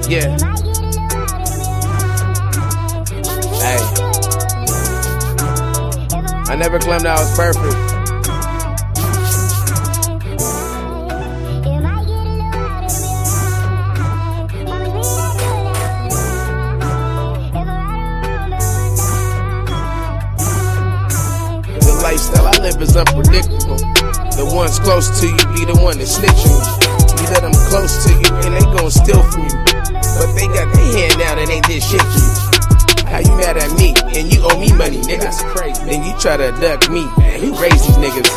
Yeah. Hey. I never claimed I was perfect. The lifestyle I live is unpredictable. The ones close to you be the one that snitch on you. You let them close to you and they gon' steal from you. But they got their hand down and they did shit to you. How you mad at me and you owe me money, niggas? Then you try to duck me, man, who raised these niggas?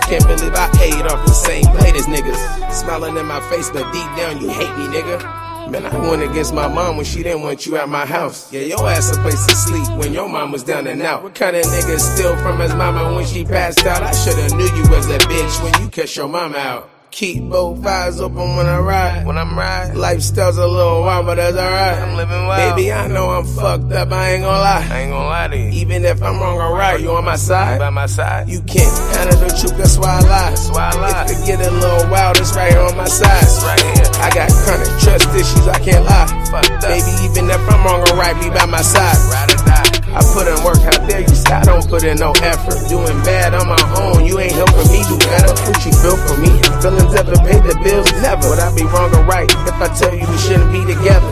Can't believe I ate off the same plate as niggas. Smiling in my face, but deep down you hate me, nigga. Man, I went against my mom when she didn't want you at my house. Yeah, your ass a place to sleep when your mom was down and out. What kind of nigga steal from his mama when she passed out? I shoulda knew you was a bitch when you cussed your mama out. Keep both eyes open when I ride. When I'm riding, lifestyle's a little wild, but that's alright. I'm living wild. Baby, I know I'm fucked up, I ain't gon' lie. I ain't gon' lie to you. Even if I'm wrong or right, you on my side? By my side. You can't handle the truth, that's why I lie. That's why I lie. If it get a little wild, it's right here on my side. It's right here. I got chronic trust issues, I can't lie. Fucked up. Baby, even if I'm wrong or right, be by my side. Ride or die. I put in work, how dare you say I don't put in no effort. Doing bad on my own, you ain't helping me do better. What you feel for me? Feelings ever pay the bills? Never. Would I be wrong or right if I tell you we shouldn't be together?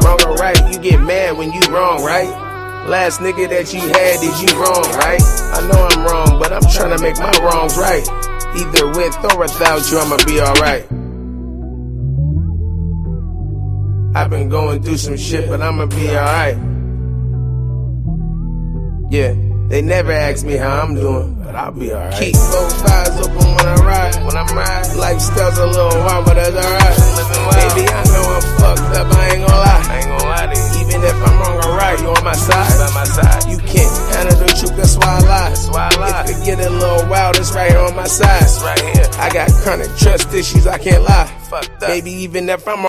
Wrong or right, you get mad when you wrong, right? Last nigga that you had, did you wrong, right? I know I'm wrong, but I'm trying to make my wrongs right. Either with or without you, I'ma be alright. I've been going through some shit, but I'ma be alright. Yeah, they never ask me how I'm doing, but I'll be alright. Keep both eyes open when I ride. When I'm riding, lifestyle's a little wild, but that's alright. Baby, I know I'm fucked up, I ain't gon' lie. I ain't gon' lie to you. Even if I'm wrong or right, you on my side. By my side. You can't handle the truth, that's why I lie. That's why I lie. If it get a little wild, it's right here on my side. It's right here. I got chronic trust issues, I can't lie. Fucked up. Baby, even if I'm wrong.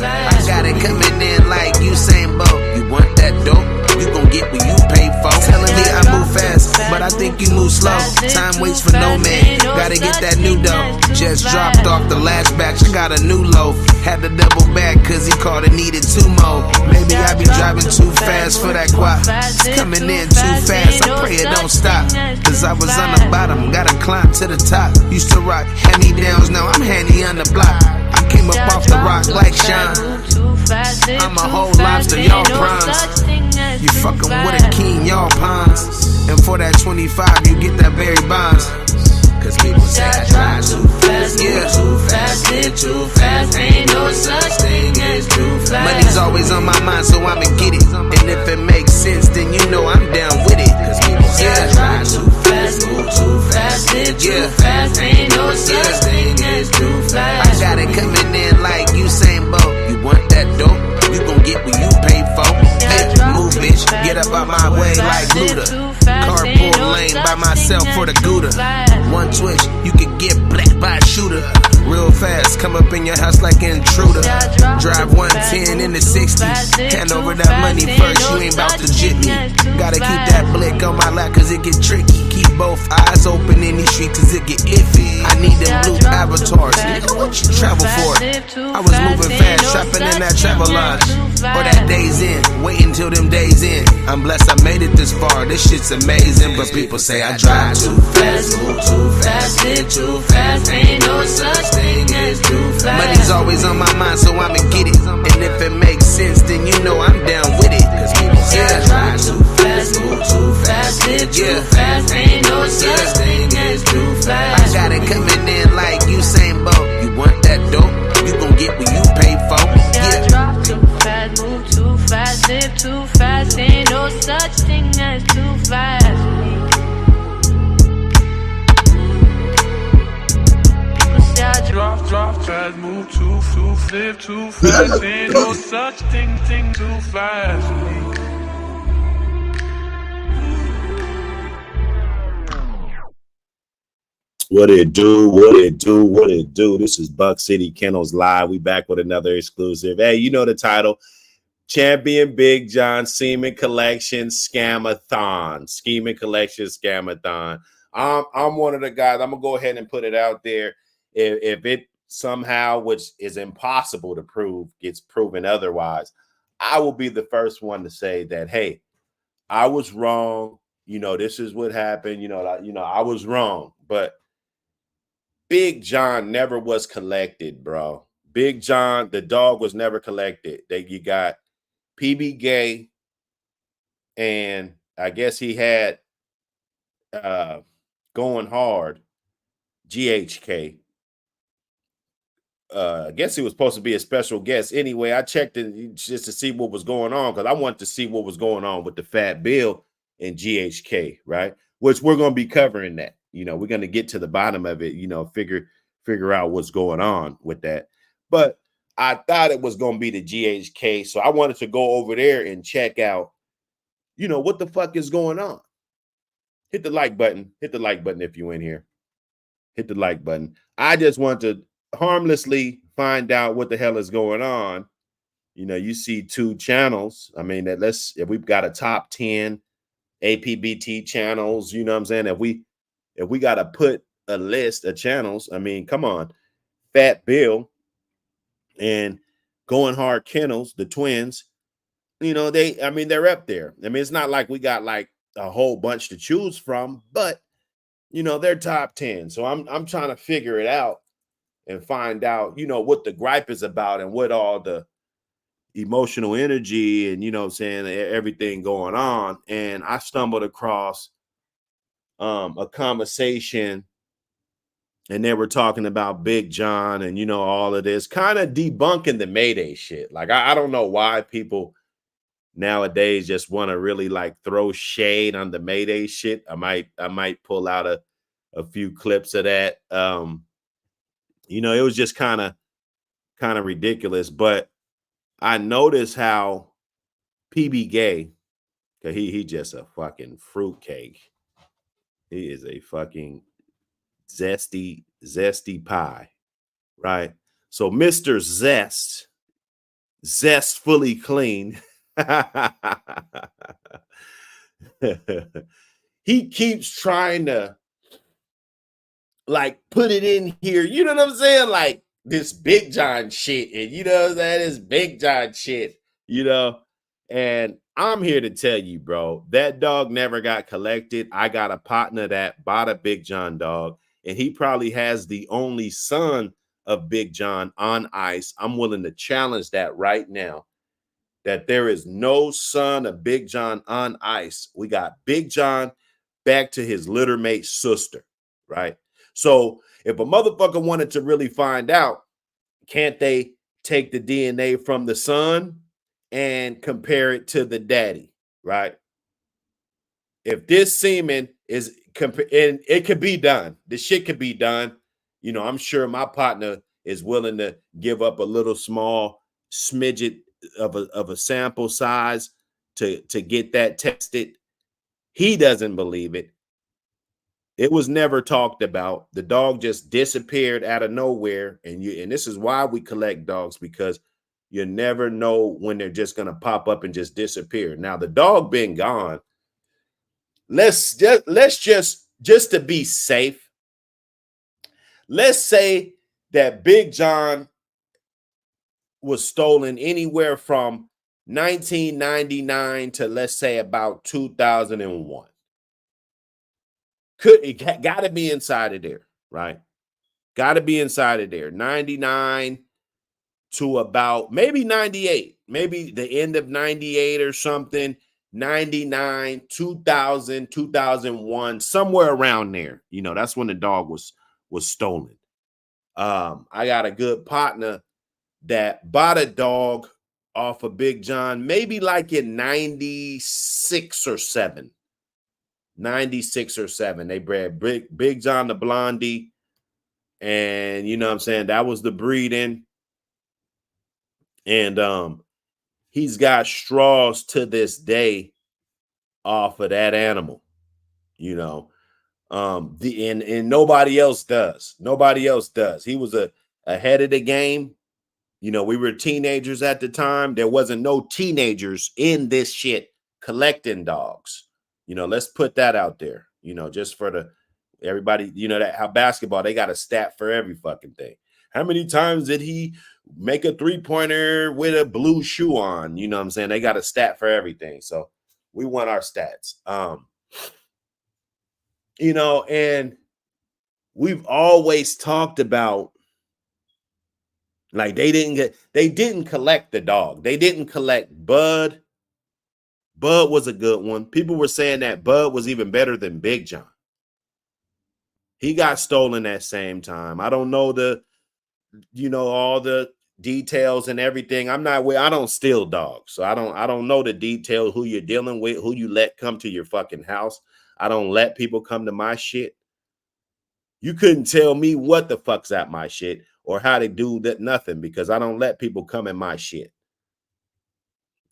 I got it coming in like Usain Bolt. You want that dope? You gon' get what you pay for. Telling me I move fast, but I think you move slow. Time waits for no man. Gotta get that new dough. Just dropped off the last batch. I got a new loaf. Had to double back cause he called and needed 2 more. Maybe I be driving too fast for that guap. It's coming in too fast. I pray it don't stop. Cause I was on the bottom, gotta climb to the top. Used to rock hand-me-downs, now I'm handy on the block. Came up off the rock like Sean. I'm a whole lobster, y'all prawns. You fucking with a king, y'all pawns. And for that 25, you get that Barry Bonds. Cause people say I drive too fast, yeah. Too fast, live too fast. Ain't no such thing as too fast. Money's always on my mind, so I'ma get it. And if it makes sense, then you know I'm down with it. Cause people say I drive too fast, move too fast, live too fast. Ain't no such thing as too fast. I got it coming in like Usain Bolt. You want that dope? You gon' get what you pay for. Yeah, move bitch, get up out my way like Luda. Carpool lane by myself for the Gouda. One twitch, you could get black by a shooter. Real fast, come up in your house like an intruder. Drive 110 in the 60. Hand over that money first, you ain't bout to jit me. Gotta keep that blick on my lap cause it get tricky. Keep both eyes open in these streets cause it get iffy. I need them blue avatars, nigga, what you travel for? I was moving fast, shopping in that travel lodge. Or that days in, waiting till them days in. I'm blessed I made it this far, this shit's amazing. But people say I drive too fast, move too fast, live too fast. Ain't no such thing as too fast. Money's always on my mind, so I'ma get it. And if it makes sense, then you know I'm down with it. Cause people say I drive too fast, move too fast, live too fast. Ain't no such thing as too fast. I got it coming in like Usain Bolt. You want that dope? You gon' get what you pay for. Yeah. Drop too fast, move too fast, live too fast. Ain't no such thing as too fast. Drop fast, move too fast. live too fast, ain't no such thing too fast for me. What it do? What it do? What it do? This is Buck City Kennels Live. We back with another exclusive. Hey, you know the title. Champion Big John Semen Collection Scamathon. Scheming Collection Scamathon. I'm one of the guys. I'm gonna go ahead and put it out there. If it somehow, which is impossible to prove, gets proven otherwise, I will be the first one to say that, hey, I was wrong. You know, this is what happened. I was wrong. But Big John never was collected, bro. Big John, the dog, was never collected. You got PB Gay, and I guess he had Going Hard, GHK. I guess he was supposed to be a special guest. Anyway, I checked it just to see what was going on because I wanted to see what was going on with the Fat Bill and GHK, right? Which we're going to be covering that. You know, we're going to get to the bottom of it, figure out what's going on with that. But I thought it was going to be the GHK. So I wanted to go over there and check out, what the fuck is going on. Hit the like button. Hit the like button if you're in here. Hit the like button. I just want to harmlessly find out what the hell is going on. You see two channels. I mean, if we've got a top 10 Apbt channels, you know what I'm saying? If we got to put a list of channels, I mean, come on. Fat Bill and Going Hard Kennels, the twins, they're up there. I mean, it's not like we got like a whole bunch to choose from, but they're top 10. So I'm trying to figure it out and find out, what the gripe is about and what all the emotional energy and, everything going on. And I stumbled across a conversation, and they were talking about Big John and, all of this, kind of debunking the Mayday shit. Like, I don't know why people nowadays just want to really like throw shade on the Mayday shit. I might pull out a few clips of that. It was just kind of ridiculous. But I noticed how PB Gay, cause he just a fucking fruitcake. He is a fucking zesty pie, right? So Mr. Zest fully clean. He keeps trying to like put it in here, you know what I'm saying? Like this Big John shit, and this Big John shit, and I'm here to tell you, bro, that dog never got collected. I got a partner that bought a Big John dog, and he probably has the only son of Big John on ice. I'm willing to challenge that right now, that there is no son of Big John on ice. We got Big John back to his litter mate sister, right? So if a motherfucker wanted to really find out, can't they take the DNA from the son and compare it to the daddy, right? If this semen is, and it could be done. The shit could be done. I'm sure my partner is willing to give up a little small smidget of a sample size to get that tested. He doesn't believe it. It was never talked about. The dog just disappeared out of nowhere. And this is why we collect dogs, because you never know when they're just going to pop up and just disappear. Now, the dog been gone. Let's just to be safe, let's say that Big John was stolen anywhere from 1999 to, let's say, about 2001. Got to be inside of there, right? Got to be inside of there. 99 to about maybe 98, maybe the end of 98 or something. 99, 2000, 2001, somewhere around there. That's when the dog was stolen. I got a good partner that bought a dog off of Big John, maybe like in 96 or 7. 96 or 7. They bred Big John the Blondie. And you know what I'm saying? That was the breeding. And he's got straws to this day off of that animal, you know. And nobody else does. Nobody else does. He was ahead of the game. You know, we were teenagers at the time. There wasn't no teenagers in this shit collecting dogs. You know, let's put that out there. You know, just for the everybody, you know, that how basketball, they got a stat for every fucking thing. How many times did he make a three-pointer with a blue shoe on? You know what I'm saying? They got a stat for everything. So we want our stats. You know, and we've always talked about, like, they didn't collect the dog. They didn't collect Bud. Bud was a good one. People were saying that Bud was even better than Big John. He got stolen that same time. I don't know all the details and everything. I don't steal dogs. So I don't know the details, who you're dealing with, who you let come to your fucking house. I don't let people come to my shit. You couldn't tell me what the fuck's at my shit or how to do that, nothing, because I don't let people come in my shit.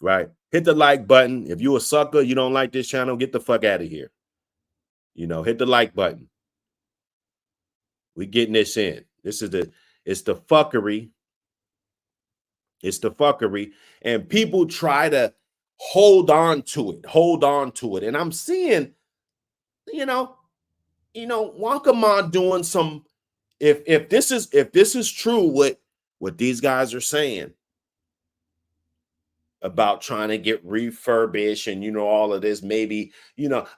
Right? Hit the like button. If you a sucker, you don't like this channel, get the fuck out of here. You know, hit the like button. We getting this in. It's the fuckery. It's the fuckery. And people try to hold on to it. And I'm seeing, Wonkamon doing some, if this is true, what these guys are saying about trying to get refurbished and, all of this, maybe,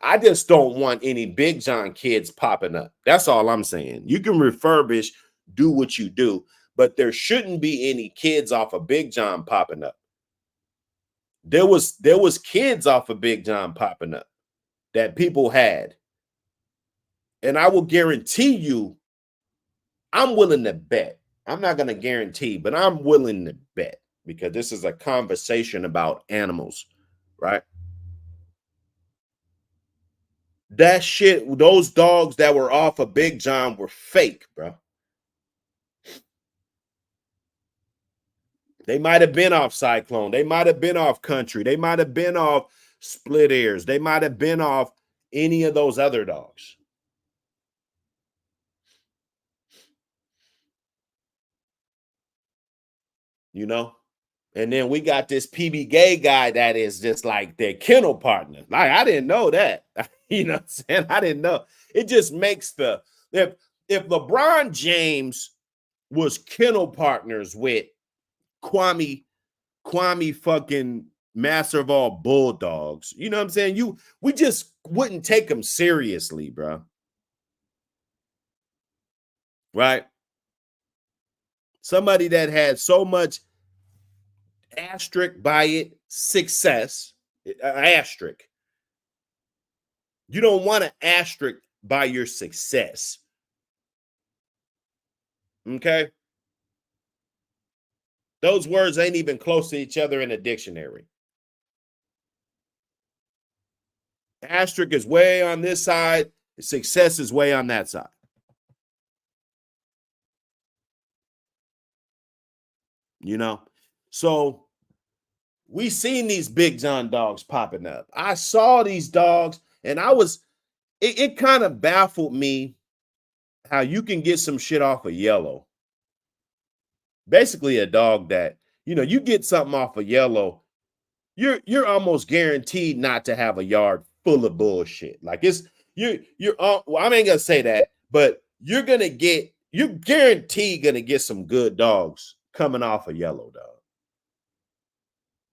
I just don't want any Big John kids popping up. That's all I'm saying. You can refurbish, do what you do, but there shouldn't be any kids off of Big John popping up. There was kids off of Big John popping up that people had. And I will guarantee you, I'm willing to bet. I'm not going to guarantee, but I'm willing to bet, because this is a conversation about animals, right? That shit, those dogs that were off of Big John were fake, bro. They might have been off Cyclone. They might have been off Country. They might have been off Split Ears. They might have been off any of those other dogs. And then we got this PB Gay guy that is just like their kennel partner. Like, I didn't know that. You know what I'm saying? I didn't know. It just makes if LeBron James was kennel partners with Kwame fucking master of all bulldogs, you know what I'm saying? We just wouldn't take him seriously, bro. Right? Somebody that had so much asterisk by it, success, asterisk. You don't want an asterisk by your success. Okay? Those words ain't even close to each other in a dictionary. Asterisk is way on this side, success is way on that side. So we seen these Big John dogs popping up. I saw these dogs, and it kind of baffled me how you can get some shit off of Yellow. Basically a dog that, you get something off of Yellow, you're almost guaranteed not to have a yard full of bullshit. Like, I ain't gonna say that, but you're guaranteed gonna get some good dogs coming off of Yellow, dog.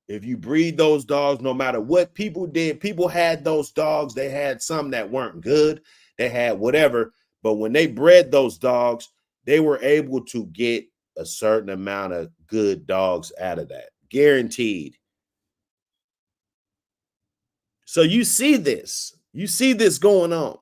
If you breed those dogs, no matter what people did, people had those dogs. They had some that weren't good. They had whatever. But when they bred those dogs, they were able to get a certain amount of good dogs out of that. Guaranteed. So you see this. You see this going on.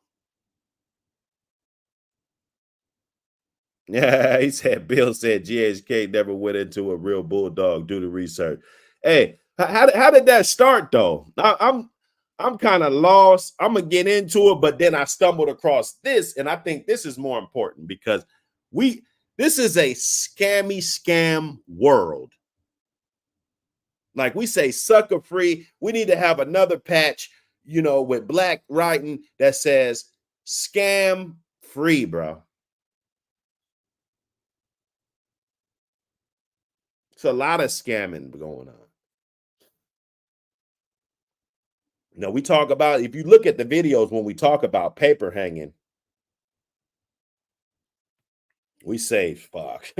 Yeah, Bill said GHK never went into a real bulldog. Do the research. Hey, how did that start though? I'm kind of lost. I'm gonna get into it, but then I stumbled across this, and I think this is more important because this is a scam world. Like we say sucker free. We need to have another patch, you know, with black writing that says scam free, bro. It's a lot of scamming going on. You know, we talk about, if you look at the videos when we talk about paper hanging, we say, fuck.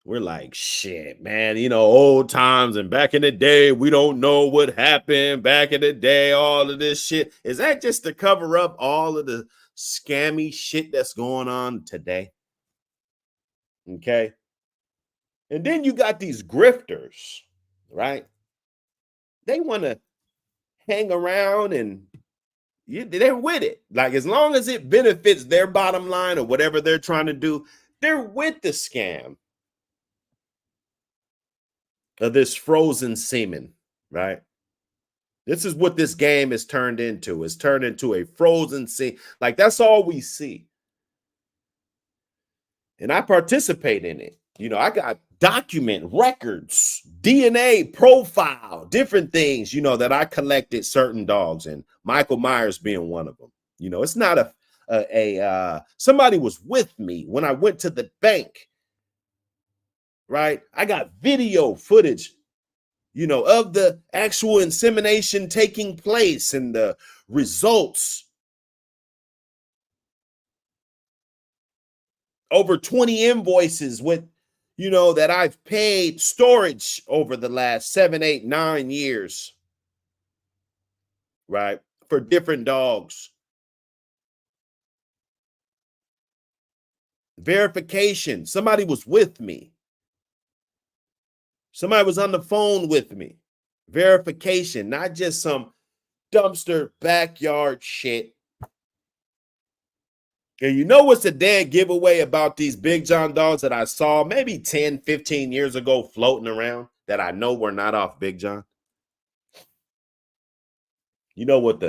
We're like, shit, man, you know, old times and back in the day, we don't know what happened back in the day, all of this shit. Is that just to cover up all of the scammy shit that's going on today? Okay. And then you got these grifters, right? They want to hang around and they're with it. Like, as long as it benefits their bottom line or whatever they're trying to do, they're with the scam of this frozen semen, right? This is what this game is turned into. It's turned into a frozen semen. Like, that's all we see. And I participate in it. You know, I got document records, DNA profile, different things, you know, that I collected certain dogs, and Michael Myers being one of them. You know, it's not somebody was with me when I went to the bank, right? I got video footage, you know, of the actual insemination taking place and the results. Over 20 invoices with, you know, that I've paid storage over the last 7, 8, 9 years, right? For different dogs. Verification. Somebody was with me. Somebody was on the phone with me. Verification, not just some dumpster backyard shit. And you know what's a dead giveaway about these Big John dogs that I saw maybe 10, 15 years ago floating around that I know were not off Big John? You know what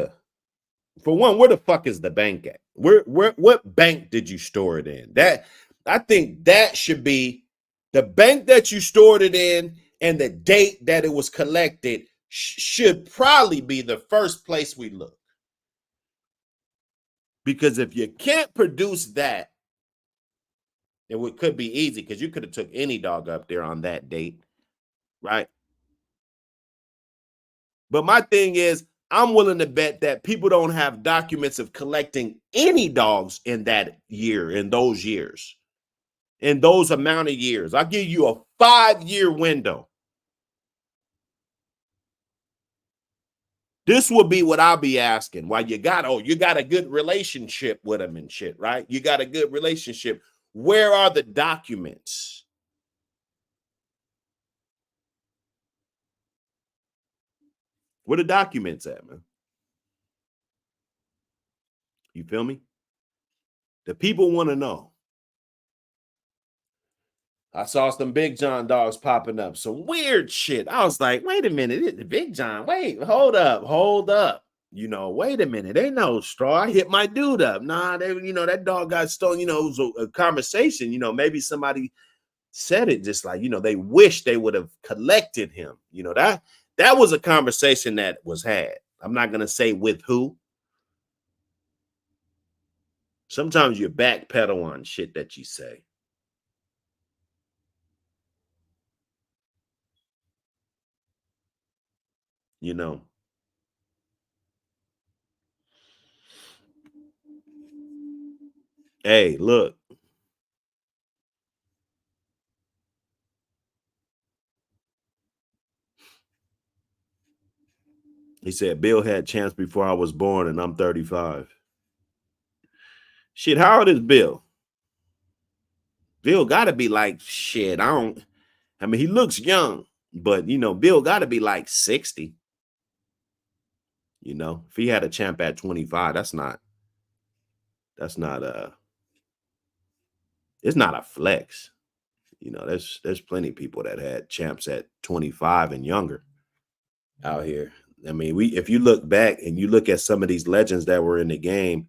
for one, where the fuck is the bank at? What bank did you store it in? That, I think that should be the bank that you stored it in, and the date that it was collected should probably be the first place we look. Because if you can't produce that, it could be easy, because you could have took any dog up there on that date, right? But my thing is, I'm willing to bet that people don't have documents of collecting any dogs in that year, in those years, in those amount of years. I'll give you a 5-year window. This will be what I'll be asking. Why you got a good relationship with them and shit, right? You got a good relationship. Where are the documents? Where the documents at, man? You feel me? The people want to know. I saw some Big John dogs popping up, some weird shit. I was like, wait a minute, Big John, wait, hold up. You know, wait a minute, ain't no straw. I hit my dude up. Nah, you know, that dog got stolen. You know, it was a conversation. You know, maybe somebody said it just like, you know, they wish they would have collected him. You know, that was a conversation that was had. I'm not gonna say with who. Sometimes you backpedal on shit that you say. You know. Hey, look. He said Bill had chance before I was born, and I'm 35. Shit, how old is Bill? Bill gotta be like, shit, I mean, he looks young, but you know, Bill gotta be like 60. You know, if he had a champ at 25, that's not it's not a flex. You know, there's plenty of people that had champs at 25 and younger out here. I mean, if you look back and you look at some of these legends that were in the game,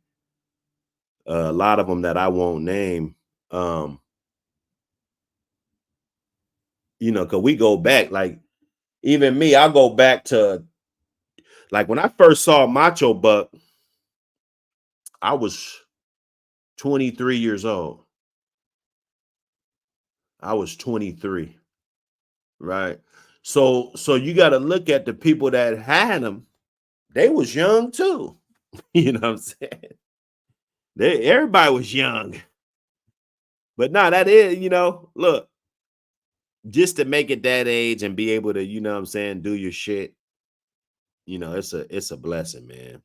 a lot of them that I won't name, you know, because we go back, like even me, I'll go back to like when I first saw Macho Buck, I was 23 years old. I was 23, right? So you got to look at the people that had him. They was young too. You know what I'm saying? Everybody was young. But no, that is, look, just to make it that age and be able to, you know what I'm saying, do your shit, it's a blessing, man.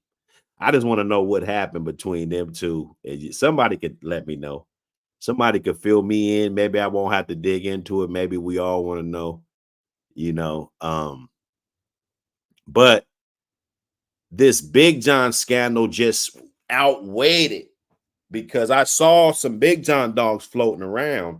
I just want to know what happened between them two. Somebody could let me know. Somebody could fill me in. Maybe I won't have to dig into it. Maybe we all want to know, you know. But this Big John scandal just outweighed it because I saw some Big John dogs floating around.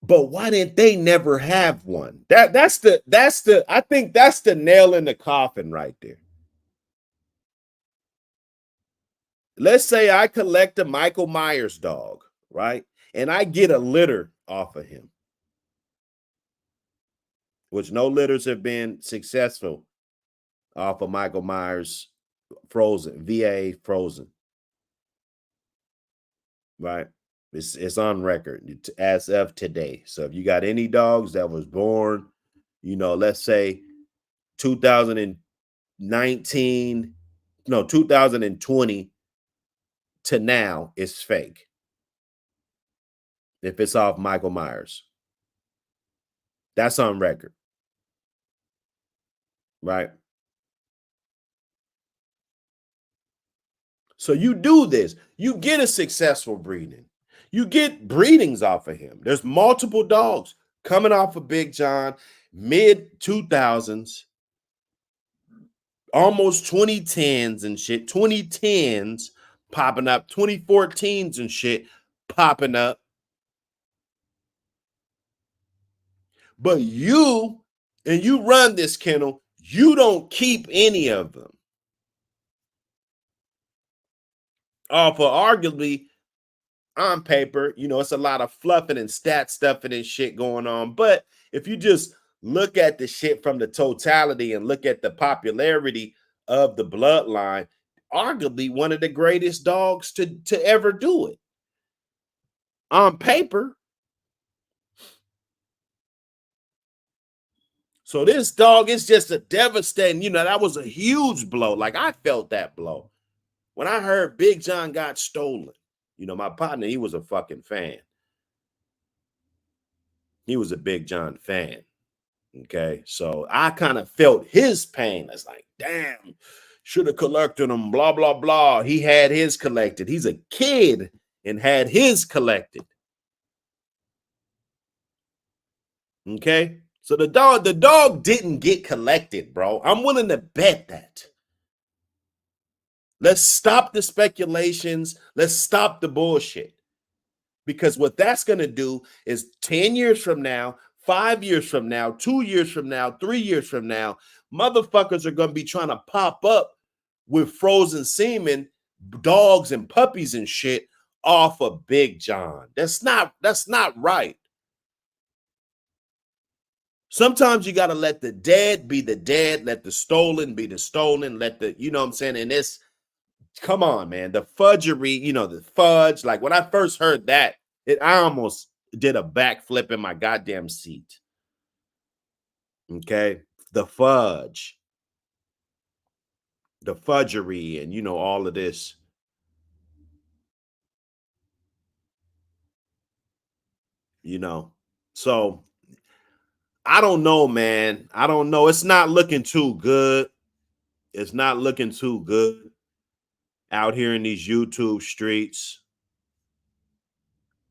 But why didn't they never have one? That's the I think that's the nail in the coffin right there. Let's say I collect a Michael Myers dog, right? And I get a litter off of him, which no litters have been successful off of Michael Myers frozen, VA frozen, right? It's on record as of today. So if you got any dogs that was born, let's say 2019, no, 2020 to now, it's fake. If it's off Michael Myers, that's on record, right? So you do this, you get a successful breeding. You get breedings off of him. There's multiple dogs coming off of Big John, mid 2000s, almost 2010s and shit, 2010s popping up, 2014s and shit popping up. But you run this kennel, you don't keep any of them. Off of arguably on paper, it's a lot of fluffing and stat stuffing and shit going on. But if you just look at the shit from the totality and look at the popularity of the bloodline, arguably one of the greatest dogs to ever do it. On paper. So this dog is just a devastating, that was a huge blow. Like I felt that blow. When I heard Big John got stolen, my partner, he was a fucking fan. He was a Big John fan. Okay. So I kind of felt his pain. It's like, damn, should have collected him, blah, blah, blah. He had his collected. He's a kid and had his collected. Okay. So the dog didn't get collected, bro. I'm willing to bet that. Let's stop the speculations. Let's stop the bullshit. Because what that's going to do is 10 years from now, 5 years from now, 2 years from now, 3 years from now, motherfuckers are going to be trying to pop up with frozen semen, dogs and puppies and shit off of Big John. That's not right. Sometimes you got to let the dead be the dead, let the stolen be the stolen, let the, you know what I'm saying? And it's, come on, man. The fudgery, the fudge. Like when I first heard that, I almost did a backflip in my goddamn seat. Okay. The fudge. The fudgery and, all of this. So I don't know, man. I don't know. It's not looking too good. It's not looking too good out here in these YouTube streets.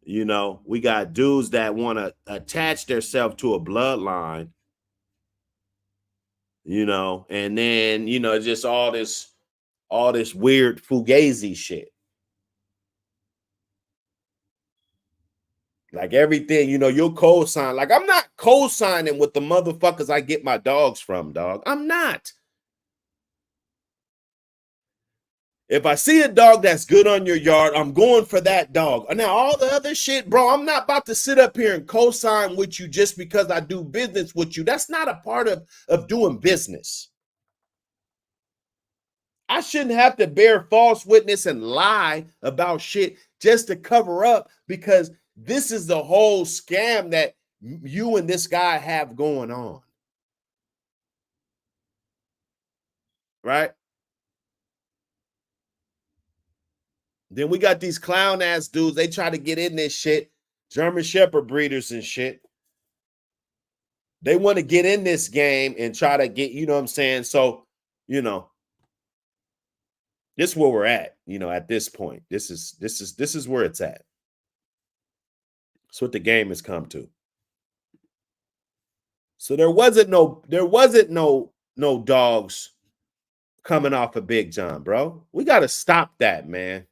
We got dudes that want to attach themselves to a bloodline, and then, just all this weird fugazi shit. Like everything, you'll co-sign. Like I'm not co-signing with the motherfuckers I get my dogs from, dog. I'm not. If I see a dog that's good on your yard, I'm going for that dog. Now, all the other shit, bro, I'm not about to sit up here and co-sign with you just because I do business with you. That's not a part of doing business. I shouldn't have to bear false witness and lie about shit just to cover up, because this is the whole scam that you and this guy have going on. Right? Then we got these clown ass dudes. They try to get in this shit. German Shepherd breeders and shit. They want to get in this game and try to get, you know what I'm saying? So, you know, this is where we're at, you know, at this point. This is where it's at. It's what the game has come to. So there wasn't no dogs coming off of Big John, bro. We got to stop that, man.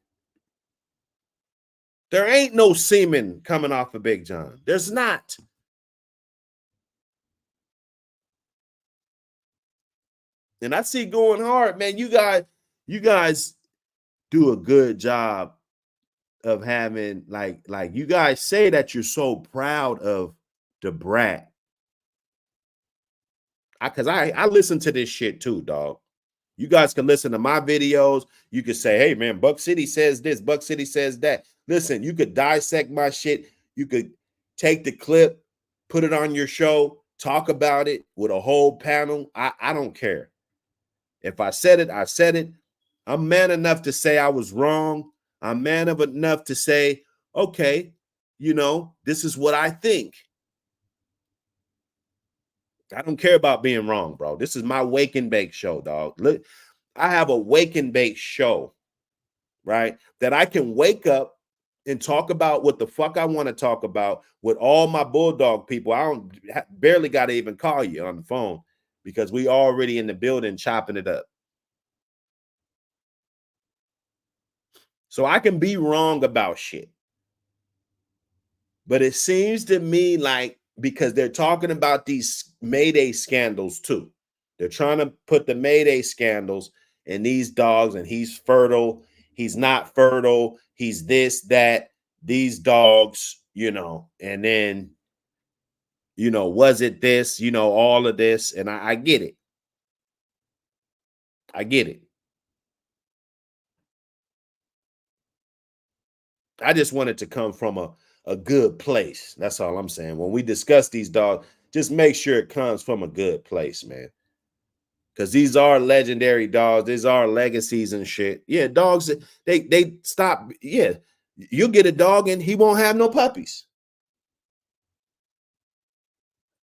There ain't no semen coming off of Big John. There's not. And I see going hard, man. You guys do a good job of having like you guys say that you're so proud of the brat. Cause I listen to this shit too, dog. You guys can listen to my videos. You could say, hey man, Buck City says this, Buck City says that. Listen, you could dissect my shit. You could take the clip, put it on your show, talk about it with a whole panel. I don't care. If I said it, I said it. I'm man enough to say I was wrong. I'm man enough to say, okay, you know, this is what I think. I don't care about being wrong, bro. This is my wake and bake show, dog. Look, I have a wake and bake show, right? That I can wake up and talk about what the fuck I want to talk about with all my bulldog people. I don't barely got to even call you on the phone because we already in the building chopping it up. So I can be wrong about shit. But it seems to me like, because they're talking about these Mayday scandals too. They're trying to put the Mayday scandals in these dogs, and he's fertile, he's not fertile, he's this, that, these dogs, you know, and then, you know, was it this, you know, all of this. And I get it. I get it. I just want it to come from a good place. That's all I'm saying. When we discuss these dogs, just make sure it comes from a good place, man. Because these are legendary dogs. These are legacies and shit. Yeah, dogs, they stop. Yeah, you'll get a dog and he won't have no puppies.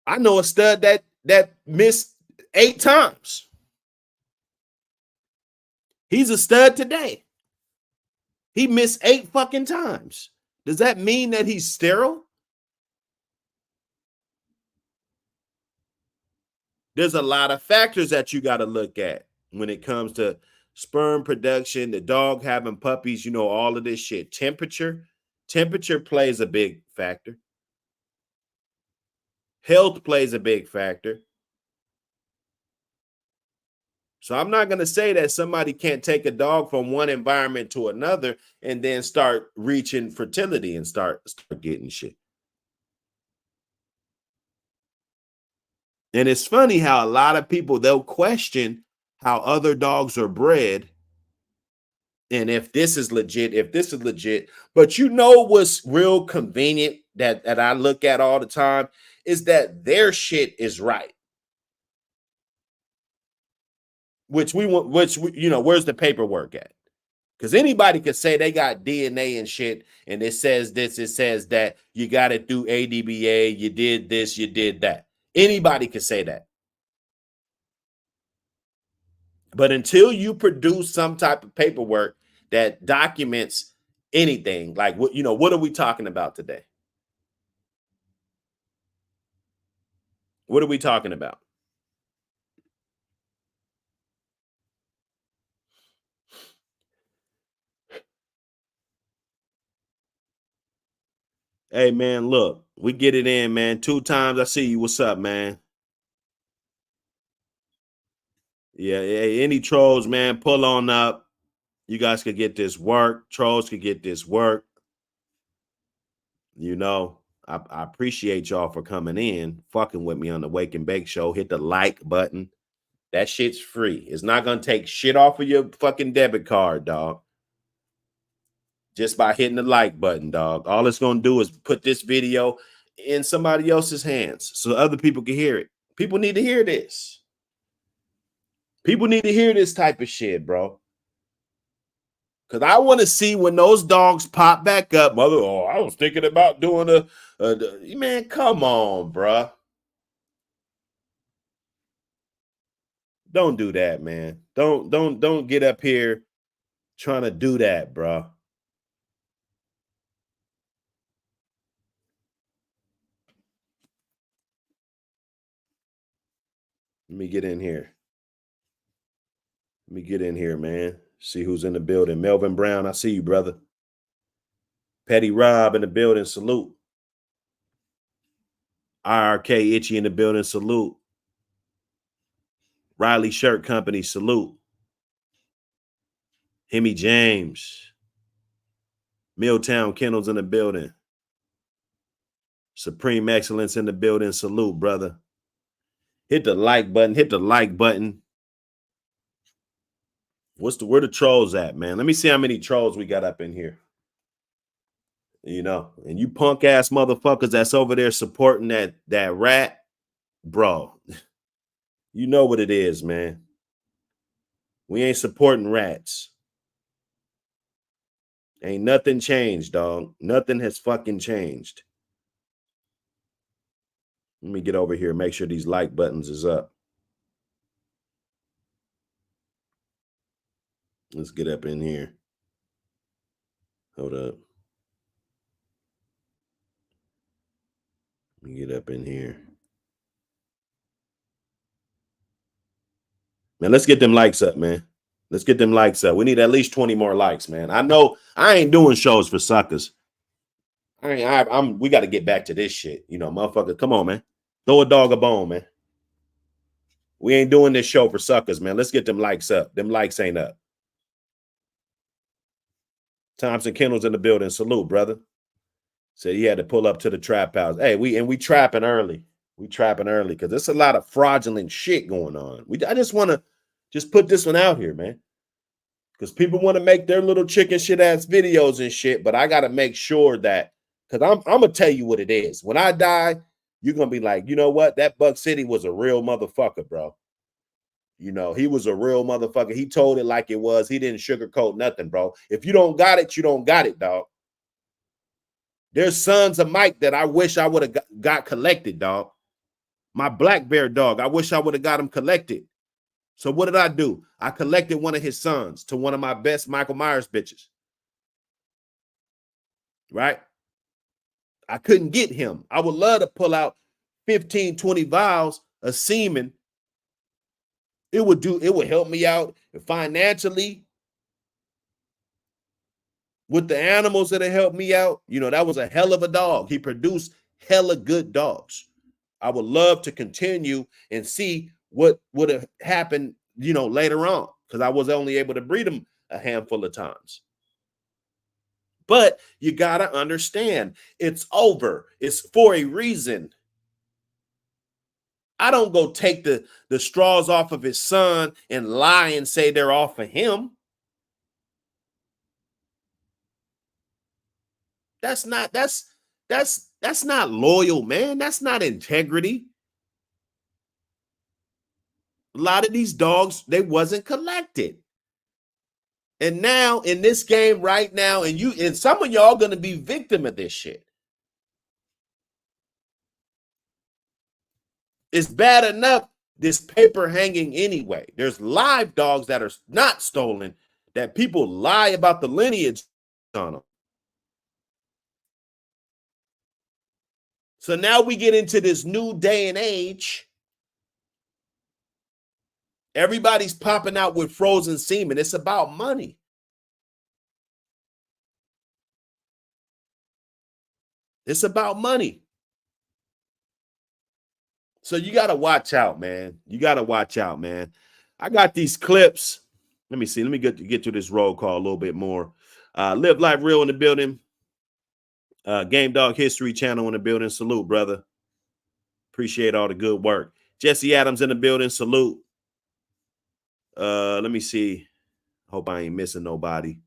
I know a stud that missed 8 times. He's a stud today. He missed 8 fucking times. Does that mean that he's sterile? There's a lot of factors that you got to look at when it comes to sperm production, the dog having puppies, you know, all of this shit. Temperature plays a big factor. Health plays a big factor. So I'm not going to say that somebody can't take a dog from one environment to another and then start reaching fertility and start getting shit. And it's funny how a lot of people, they'll question how other dogs are bred and if this is legit. But you know what's real convenient that I look at all the time is that their shit is right. Which you know, where's the paperwork at? Because anybody could say they got DNA and shit, and it says this, it says that, you got it through ADBA, you did this, you did that. Anybody could say that. But until you produce some type of paperwork that documents anything, like what, you know, what are we talking about today? What are we talking about? Hey man, look, we get it in, man. 2 times. I see you. What's up, man? Yeah, any trolls, man, pull on up. You guys could get this work. Trolls could get this work. You know, I appreciate y'all for coming in, fucking with me on the Wake and Bake Show. Hit the like button. That shit's free. It's not going to take shit off of your fucking debit card, dog. Just by hitting the like button, dog. All it's going to do is put this video in somebody else's hands so other people can hear it. People need to hear this. People need to hear this type of shit, bro. Because I want to see when those dogs pop back up. Mother, oh, I was thinking about doing man, come on, bro. Don't do that, man. Don't get up here trying to do that, bro. Let me get in here. Let me get in here, man. See who's in the building. Melvin Brown, I see you, brother. Petty Rob in the building, salute. IRK Itchy in the building, salute. Riley Shirt Company, salute. Hemi James. Milltown Kennels in the building. Supreme Excellence in the building, salute, brother. Hit the like button, hit the like button. Where the trolls at, man? Let me see how many trolls we got up in here. You know, and you punk ass motherfuckers that's over there supporting that rat, bro. You know what it is, man. We ain't supporting rats. Ain't nothing changed, dog. Nothing has fucking changed. Let me get over here, make sure these like buttons is up. Let's get up in here. Hold up. Let me get up in here. Man, let's get them likes up, man. Let's get them likes up. We need at least 20 more likes, man. I know I ain't doing shows for suckers. We got to get back to this shit. You know, motherfucker, come on, man. Throw a dog a bone, man. We ain't doing this show for suckers, man. Let's get them likes up. Them likes ain't up. Thompson Kennels in the building. Salute, brother. Said he had to pull up to the trap house. Hey, we trapping early. We trapping early because there's a lot of fraudulent shit going on. I just want to just put this one out here, man. Because people want to make their little chicken shit ass videos and shit, but I got to make sure that, because I'm going to tell you what it is. When I die, you're going to be like, you know what? That Buck City was a real motherfucker, bro. You know, he was a real motherfucker. He told it like it was. He didn't sugarcoat nothing, bro. If you don't got it, you don't got it, dog. There's sons of Mike that I wish I would have got collected, dog. My black bear dog, I wish I would have got him collected. So what did I do? I collected one of his sons to one of my best Michael Myers bitches. Right? I couldn't get him. I would love to pull out 15, 20 vials of semen. It would help me out financially with the animals that have helped me out. You know, that was a hell of a dog. He produced hella good dogs. I would love to continue and see what would have happened, you know, later on, because I was only able to breed them a handful of times. But you got to understand, it's over. It's for a reason. I don't go take the straws off of his son and lie and say they're off of him. That's not loyal, man. That's not integrity. A lot of these dogs, they wasn't collected. And now in this game right now, and some of y'all gonna be victim of this shit. It's bad enough this paper hanging anyway. There's live dogs that are not stolen that people lie about the lineage on them. So now we get into this new day and age. Everybody's popping out with frozen semen. It's about money. It's about money. So you got to watch out, man. You got to watch out, man. I got these clips Let me see. Let me get to this roll call a little bit more. Live Life Real in the building. Game Dog History Channel in the building. Salute, brother. Appreciate all the good work. Jesse Adams in the building. Salute. Let me see. Hope I ain't missing nobody.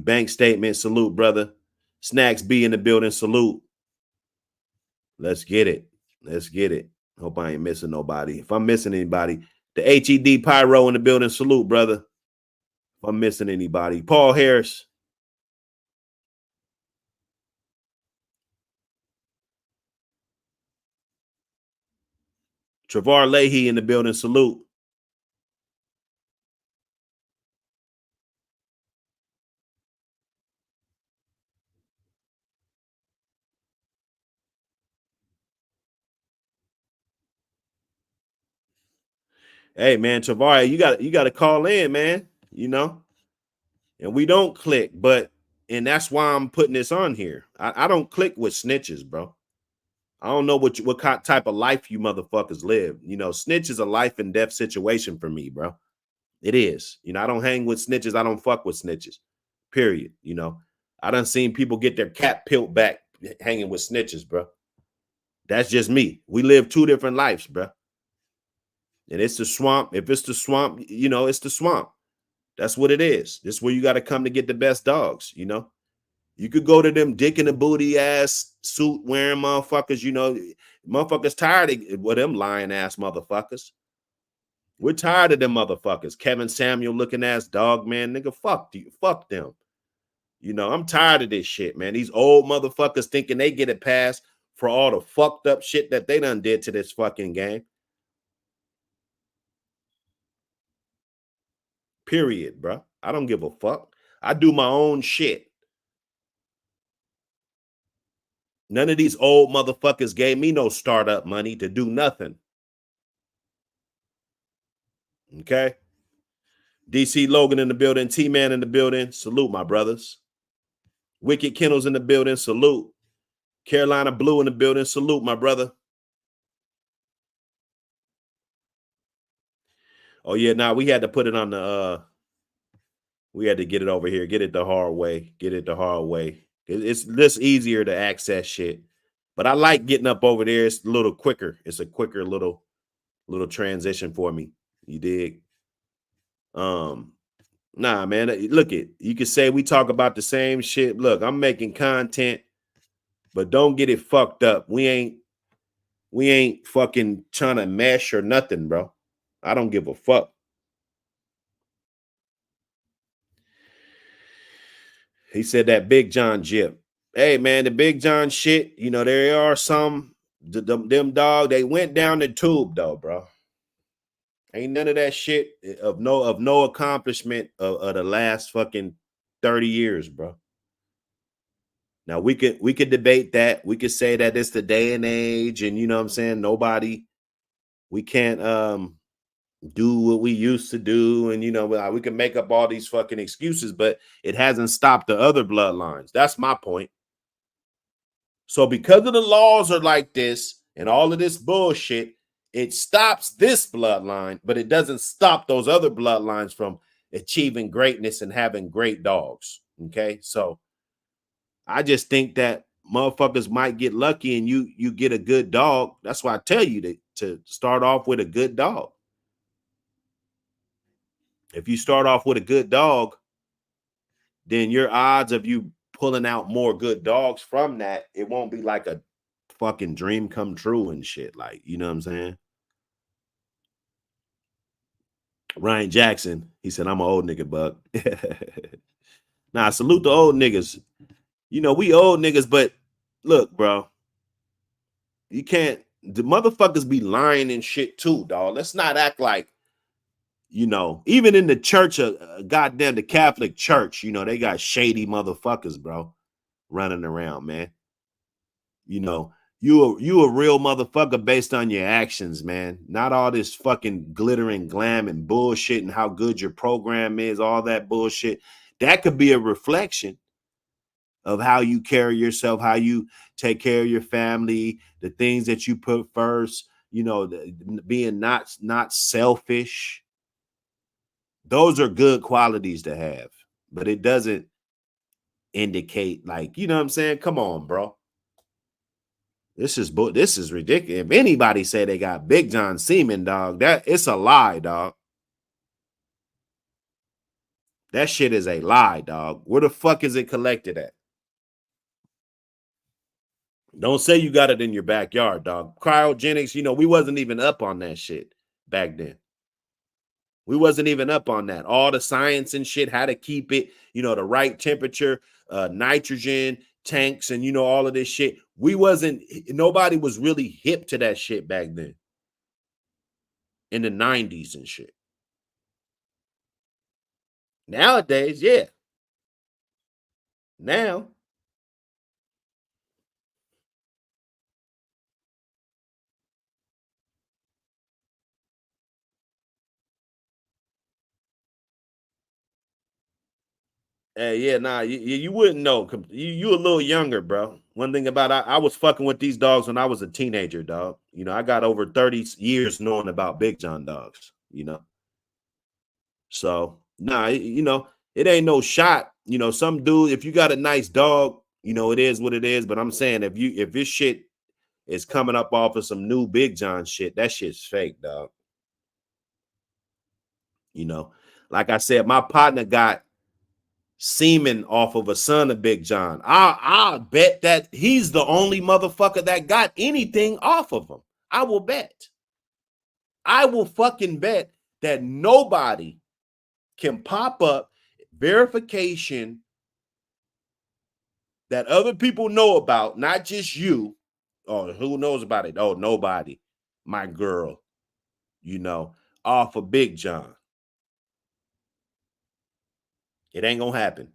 Bank statement. Salute, brother. Snacks B in the building. Salute. Let's get it. Hope I ain't missing nobody. If I'm missing anybody, the HED Pyro in the building. Salute, brother. If I'm missing anybody. Paul Harris. Travar Leahy in the building. Salute. Hey man, Travar, you got to call in, man. You know, and we don't click, and that's why I'm putting this on here. I don't click with snitches, bro. I don't know what type of life you motherfuckers live. You know, snitch is a life and death situation for me, bro. It is. You know, I don't hang with snitches. I don't fuck with snitches. Period. You know, I done seen people get their cap peeled back hanging with snitches, bro. That's just me. We live two different lives, bro. And it's the swamp. If it's the swamp, you know, it's the swamp. That's what it is. This is where you got to come to get the best dogs, you know. You could go to them dick in the booty ass suit wearing motherfuckers, you know. Motherfuckers tired of them lying ass motherfuckers. We're tired of them motherfuckers. Kevin Samuel looking ass dog, man. Nigga, fuck them. You know, I'm tired of this shit, man. These old motherfuckers thinking they get it passed for all the fucked up shit that they done did to this fucking game. Period, bro. I don't give a fuck. I do my own shit. None of these old motherfuckers gave me no startup money to do nothing. Okay? DC Logan in the building. T-Man in the building. Salute, my brothers. Wicked Kennels in the building. Salute. Carolina Blue in the building. Salute, my brother. Oh, yeah. Nah, we had to put it on the... we had to get it over here. Get it the hard way. It's just easier to access shit. But I like getting up over there. It's a little quicker. It's a quicker little transition for me. You dig? Nah, man. Look it. You could say we talk about the same shit. Look, I'm making content, but don't get it fucked up. We ain't fucking trying to mesh or nothing, bro. I don't give a fuck. He said that Big John jip. Hey, man, the Big John shit, you know, there are some, them dog, they went down the tube, though, bro. Ain't none of that shit of no accomplishment of the last fucking 30 years, bro. Now, we could debate that. We could say that it's the day and age, and you know what I'm saying? We can't do what we used to do, and you know, we can make up all these fucking excuses, but it hasn't stopped the other bloodlines. That's my point. So because of the laws are like this and all of this bullshit, it stops this bloodline, but it doesn't stop those other bloodlines from achieving greatness and having great dogs. Okay, so I just think that motherfuckers might get lucky and you get a good dog. That's why I tell you to start off with a good dog. If you start off with a good dog, then your odds of you pulling out more good dogs from that, it won't be like a fucking dream come true and shit. Like, you know what I'm saying? Ryan Jackson, he said, I'm an old nigga, Buck. Nah, salute the old niggas. You know, we old niggas, but look, bro, you can't, the motherfuckers be lying and shit too, dog. Let's not act like, you know, even in the church, goddamn the Catholic Church, you know, they got shady motherfuckers, bro, running around, man. You know, you a real motherfucker based on your actions, man. Not all this fucking glittering glam and bullshit and how good your program is, all that bullshit. That could be a reflection of how you carry yourself, how you take care of your family, the things that you put first, you know, being not selfish. those are good qualities to have, but it doesn't indicate, like, you know what I'm saying? Come on, bro. This is ridiculous. If anybody say they got Big John semen, dog, that it's a lie, dog. That shit is a lie, dog. Where the fuck is it collected at? Don't say you got it in your backyard, dog. Cryogenics, you know, we wasn't even up on that shit back then. We wasn't even up on that. All the science and shit, how to keep it, you know, the right temperature, nitrogen tanks, and, you know, all of this shit. Nobody was really hip to that shit back then in the 90s and shit. Nowadays, yeah. Now, yeah, nah, you wouldn't know. You a little younger, bro. One thing about I was fucking with these dogs when I was a teenager, dog. You know, I got over 30 years knowing about Big John dogs, you know. So, nah, you know, it ain't no shot. You know, some dude, if you got a nice dog, you know, it is what it is. But I'm saying if this shit is coming up off of some new Big John shit, that shit's fake, dog. You know, like I said, my partner got semen off of a son of Big John. I'll bet that he's the only motherfucker that got anything off of him. I will bet. I will fucking bet that nobody can pop up verification that other people know about, not just you. Oh, who knows about it? Oh, nobody. My girl, you know, off of Big John. It ain't gonna happen.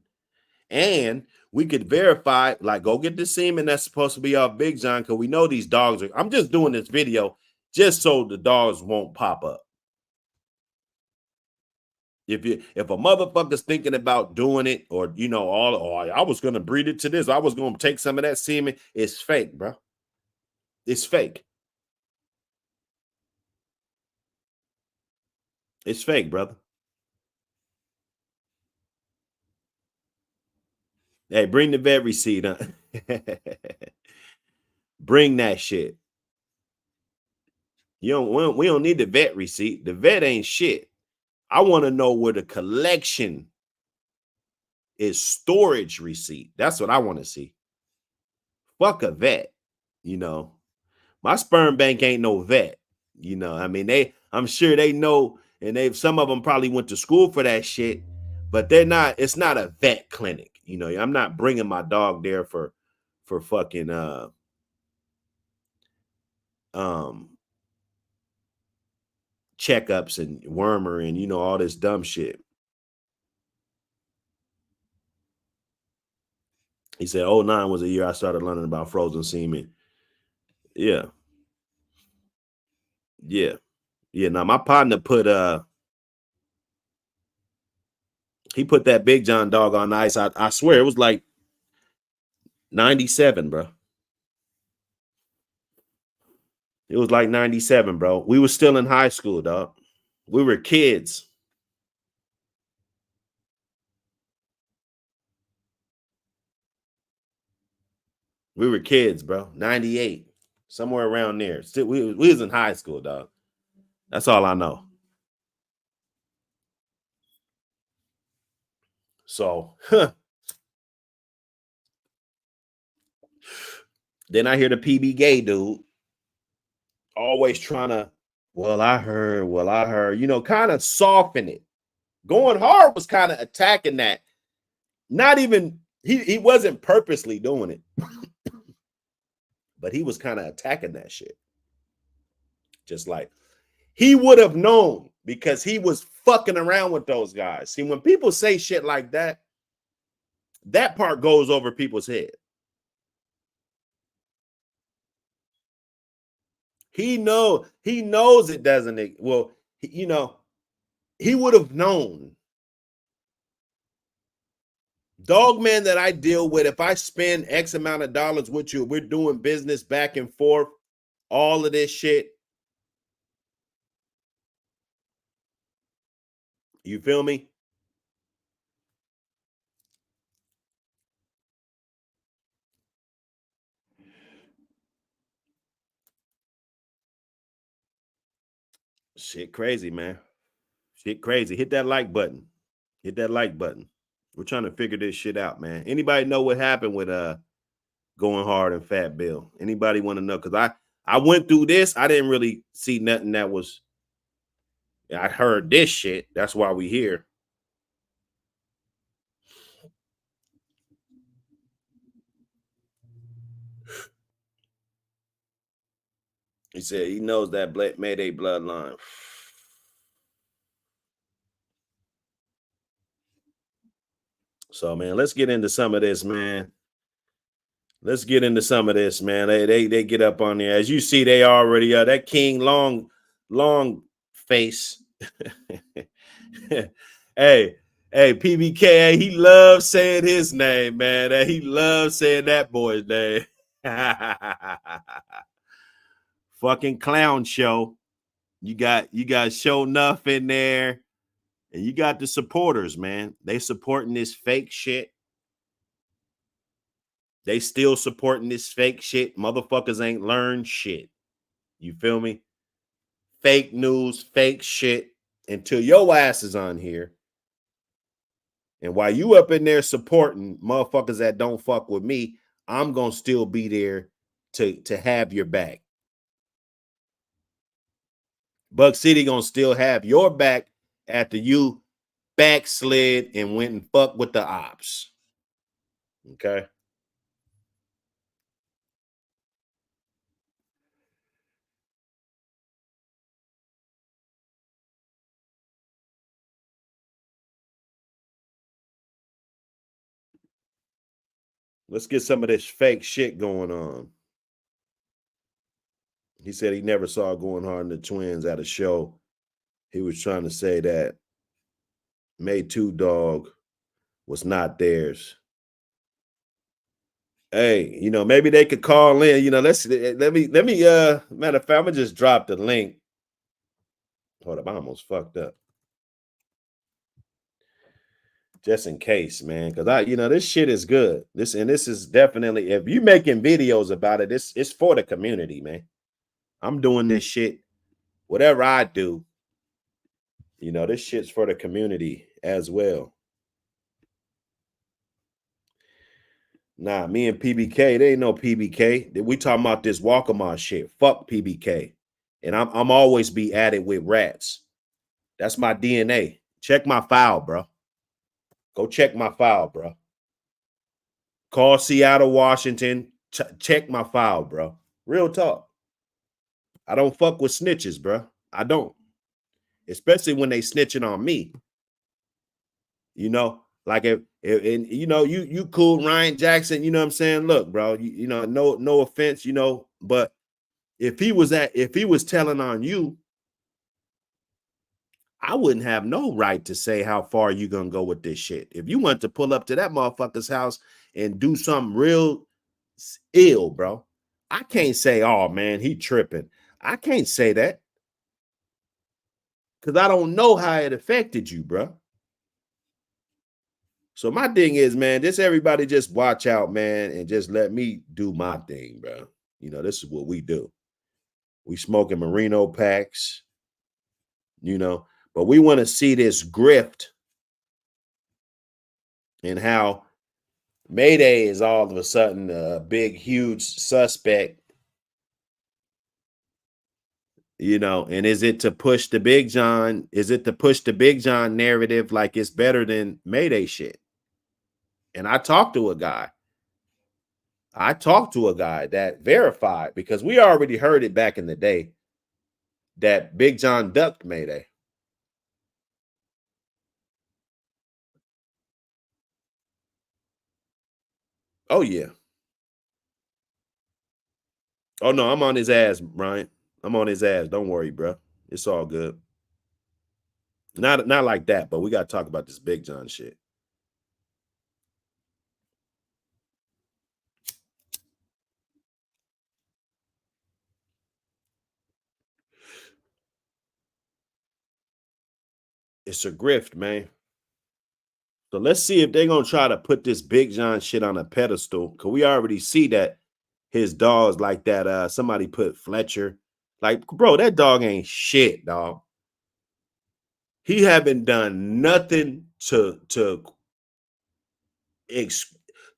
And we could verify, like, go get the semen that's supposed to be off Big John, because we know these dogs are. I'm just doing this video just so the dogs won't pop up. If a motherfucker's thinking about doing it, or you know, I was gonna breed it to this, I was gonna take some of that semen, it's fake, bro. It's fake. It's fake, brother. Hey, bring the vet receipt, huh? Bring that shit. We don't need the vet receipt. The vet ain't shit. I want to know where the collection is, storage receipt. That's what I want to see. Fuck a vet. You know, my sperm bank ain't no vet. You know, I mean, I'm sure they know, and some of them probably went to school for that shit, but it's not a vet clinic. You know, I'm not bringing my dog there for fucking checkups and wormer and, you know, all this dumb shit. He said 2009 was the year I started learning about frozen semen. Yeah. Yeah. Yeah. Now my partner he put that Big John dog on ice. I swear it was like 97, bro. It was like 97, bro. We were still in high school, dog. We were kids. We were kids, bro. 98. Somewhere around there. Still, we was in high school, dog. That's all I know. So, then I hear the PB gay dude always trying to, well, I heard, you know, kind of soften it. Going hard was kind of attacking that. Not even, he wasn't purposely doing it, but he was kind of attacking that shit. Just like he would have known, because he was fucking around with those guys. See, when people say shit like that, that part goes over people's head. He knows it doesn't. Well, you know, he would have known. Dog man that I deal with, if I spend X amount of dollars with you, we're doing business back and forth, all of this shit. You feel me? Shit crazy, man. Shit crazy. Hit that like button. Hit that like button. We're trying to figure this shit out, man. Anybody know what happened with going hard and Fat Bill? Anybody want to know? Because I went through this. I didn't really see nothing that was. I heard this shit. That's why we here. He said he knows that Mayday bloodline. So, man, let's get into some of this, man. Let's get into some of this, man. They get up on there. As you see, they already that King long face. hey, PBK, he loves saying his name, man. He loves saying that boy's name. Fucking clown show. You got Show Nuff in there, and you got the supporters, man. They supporting this fake shit. They still supporting this fake shit. Motherfuckers ain't learned shit. You feel me? Fake news, fake shit until your ass is on here. And while you up in there supporting motherfuckers that don't fuck with me, I'm gonna still be there to have your back. Buck City gonna still have your back after you backslid and went and fucked with the ops. Okay. Let's get some of this fake shit going on. He said he never saw Going Hard in the Twins at a show. He was trying to say that May 2 Dog was not theirs. Hey, maybe they could call in. Let me matter of fact, I'm gonna just drop the link. Hold up, I almost fucked up. Just in case, man. Cause this shit is good. This is definitely, if you making videos about it, it's for the community, man. I'm doing this shit, whatever I do, this shit's for the community as well. Nah, me and PBK, they ain't no PBK. We talking about this Walkama shit. Fuck PBK. And I'm always be at it with rats. That's my DNA. Check my file, bro. Go check my file, bro. Call Seattle, Washington. Check my file, bro. Real talk. I don't fuck with snitches, bro. I don't. Especially when they snitching on me. Like if you cool Ryan Jackson, you know what I'm saying? Look, bro, no offense, but if he was telling on you, I wouldn't have no right to say how far you gonna go with this shit. If you want to pull up to that motherfucker's house and do something real ill, bro, I can't say, oh man, he tripping. I can't say that because I don't know how it affected you, bro. So my thing is, man, everybody just watch out, man, and just let me do my thing, bro. This is what we do. We smoking Merino packs, but we want to see this grift and how Mayday is all of a sudden a big, huge suspect, and is it to push the Big John? Is it to push the Big John narrative like it's better than Mayday shit? And I talked to a guy that verified, because we already heard it back in the day, that Big John ducked Mayday. Oh, yeah. Oh, no, I'm on his ass, Brian. I'm on his ass. Don't worry, bro. It's all good. Not like that, but we got to talk about this Big John shit. It's a grift, man. So let's see if they're gonna try to put this Big John shit on a pedestal. Cause we already see that his dogs like that. Somebody put Fletcher. Like, bro, that dog ain't shit, dog. He haven't done nothing to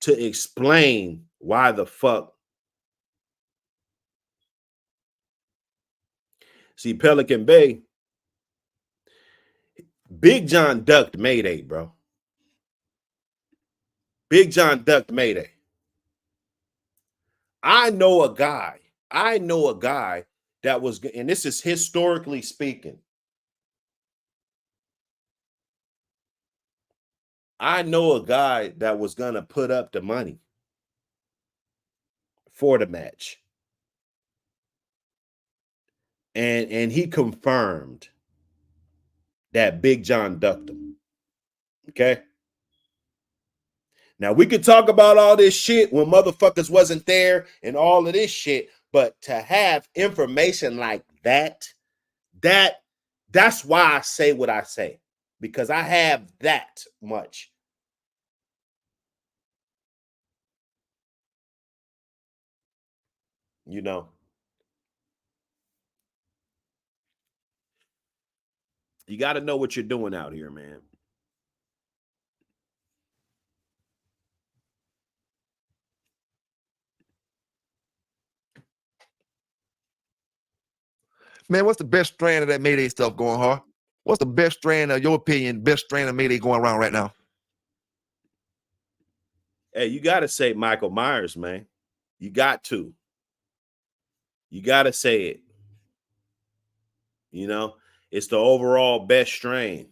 explain why the fuck. See, Pelican Bay, Big John ducked Mayday, bro. Big John ducked Mayday. I know a guy that was, and this is historically speaking. I know a guy that was gonna put up the money for the match. And he confirmed that Big John ducked him. Okay. Now we could talk about all this shit when motherfuckers wasn't there and all of this shit, but to have information like that's why I say what I say, because I have that much. You know. You got to know what you're doing out here, man. Man, what's the best strand of that Mayday stuff going, huh? What's the best strand of your opinion, best strand of Mayday going around right now? Hey, you got to say Michael Myers, man. You got to. You got to say it. You know, it's the overall best strain.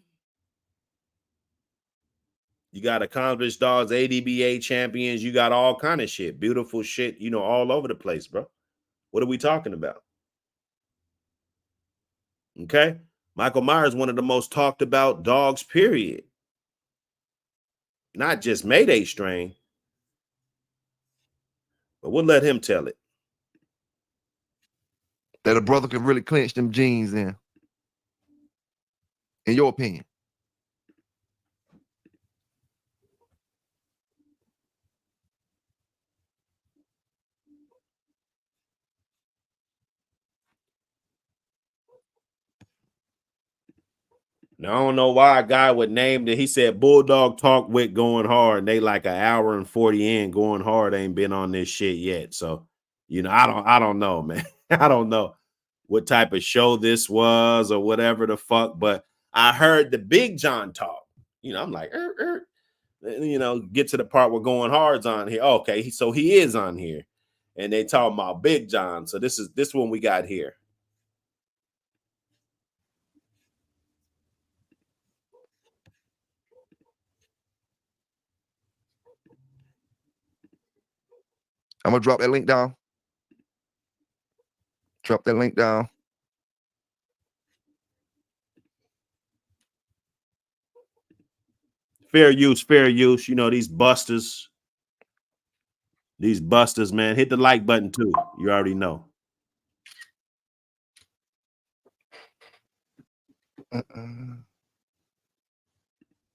You got accomplished dogs, ADBA champions. You got all kind of shit, beautiful shit, you know, all over the place, bro. What are we talking about? Okay. Michael Myers, one of the most talked about dogs, period. Not just Mayday strain, but we'll let him tell it. That a brother can really clench them jeans in your opinion. Now, I don't know why a guy would name it. He said Bulldog Talk with going hard. And they like an hour and 40 in. Going hard ain't been on this shit yet. So, you know, I don't know, man. I don't know what type of show this was or whatever the fuck. But I heard the Big John talk. You know, I'm like, you know, get to the part where going hard's on here. Okay, so he is on here. And they talking about Big John. So this one we got here. I'm gonna drop that link down. Drop that link down. Fair use. You know, these busters, man. Hit the like button too. You already know.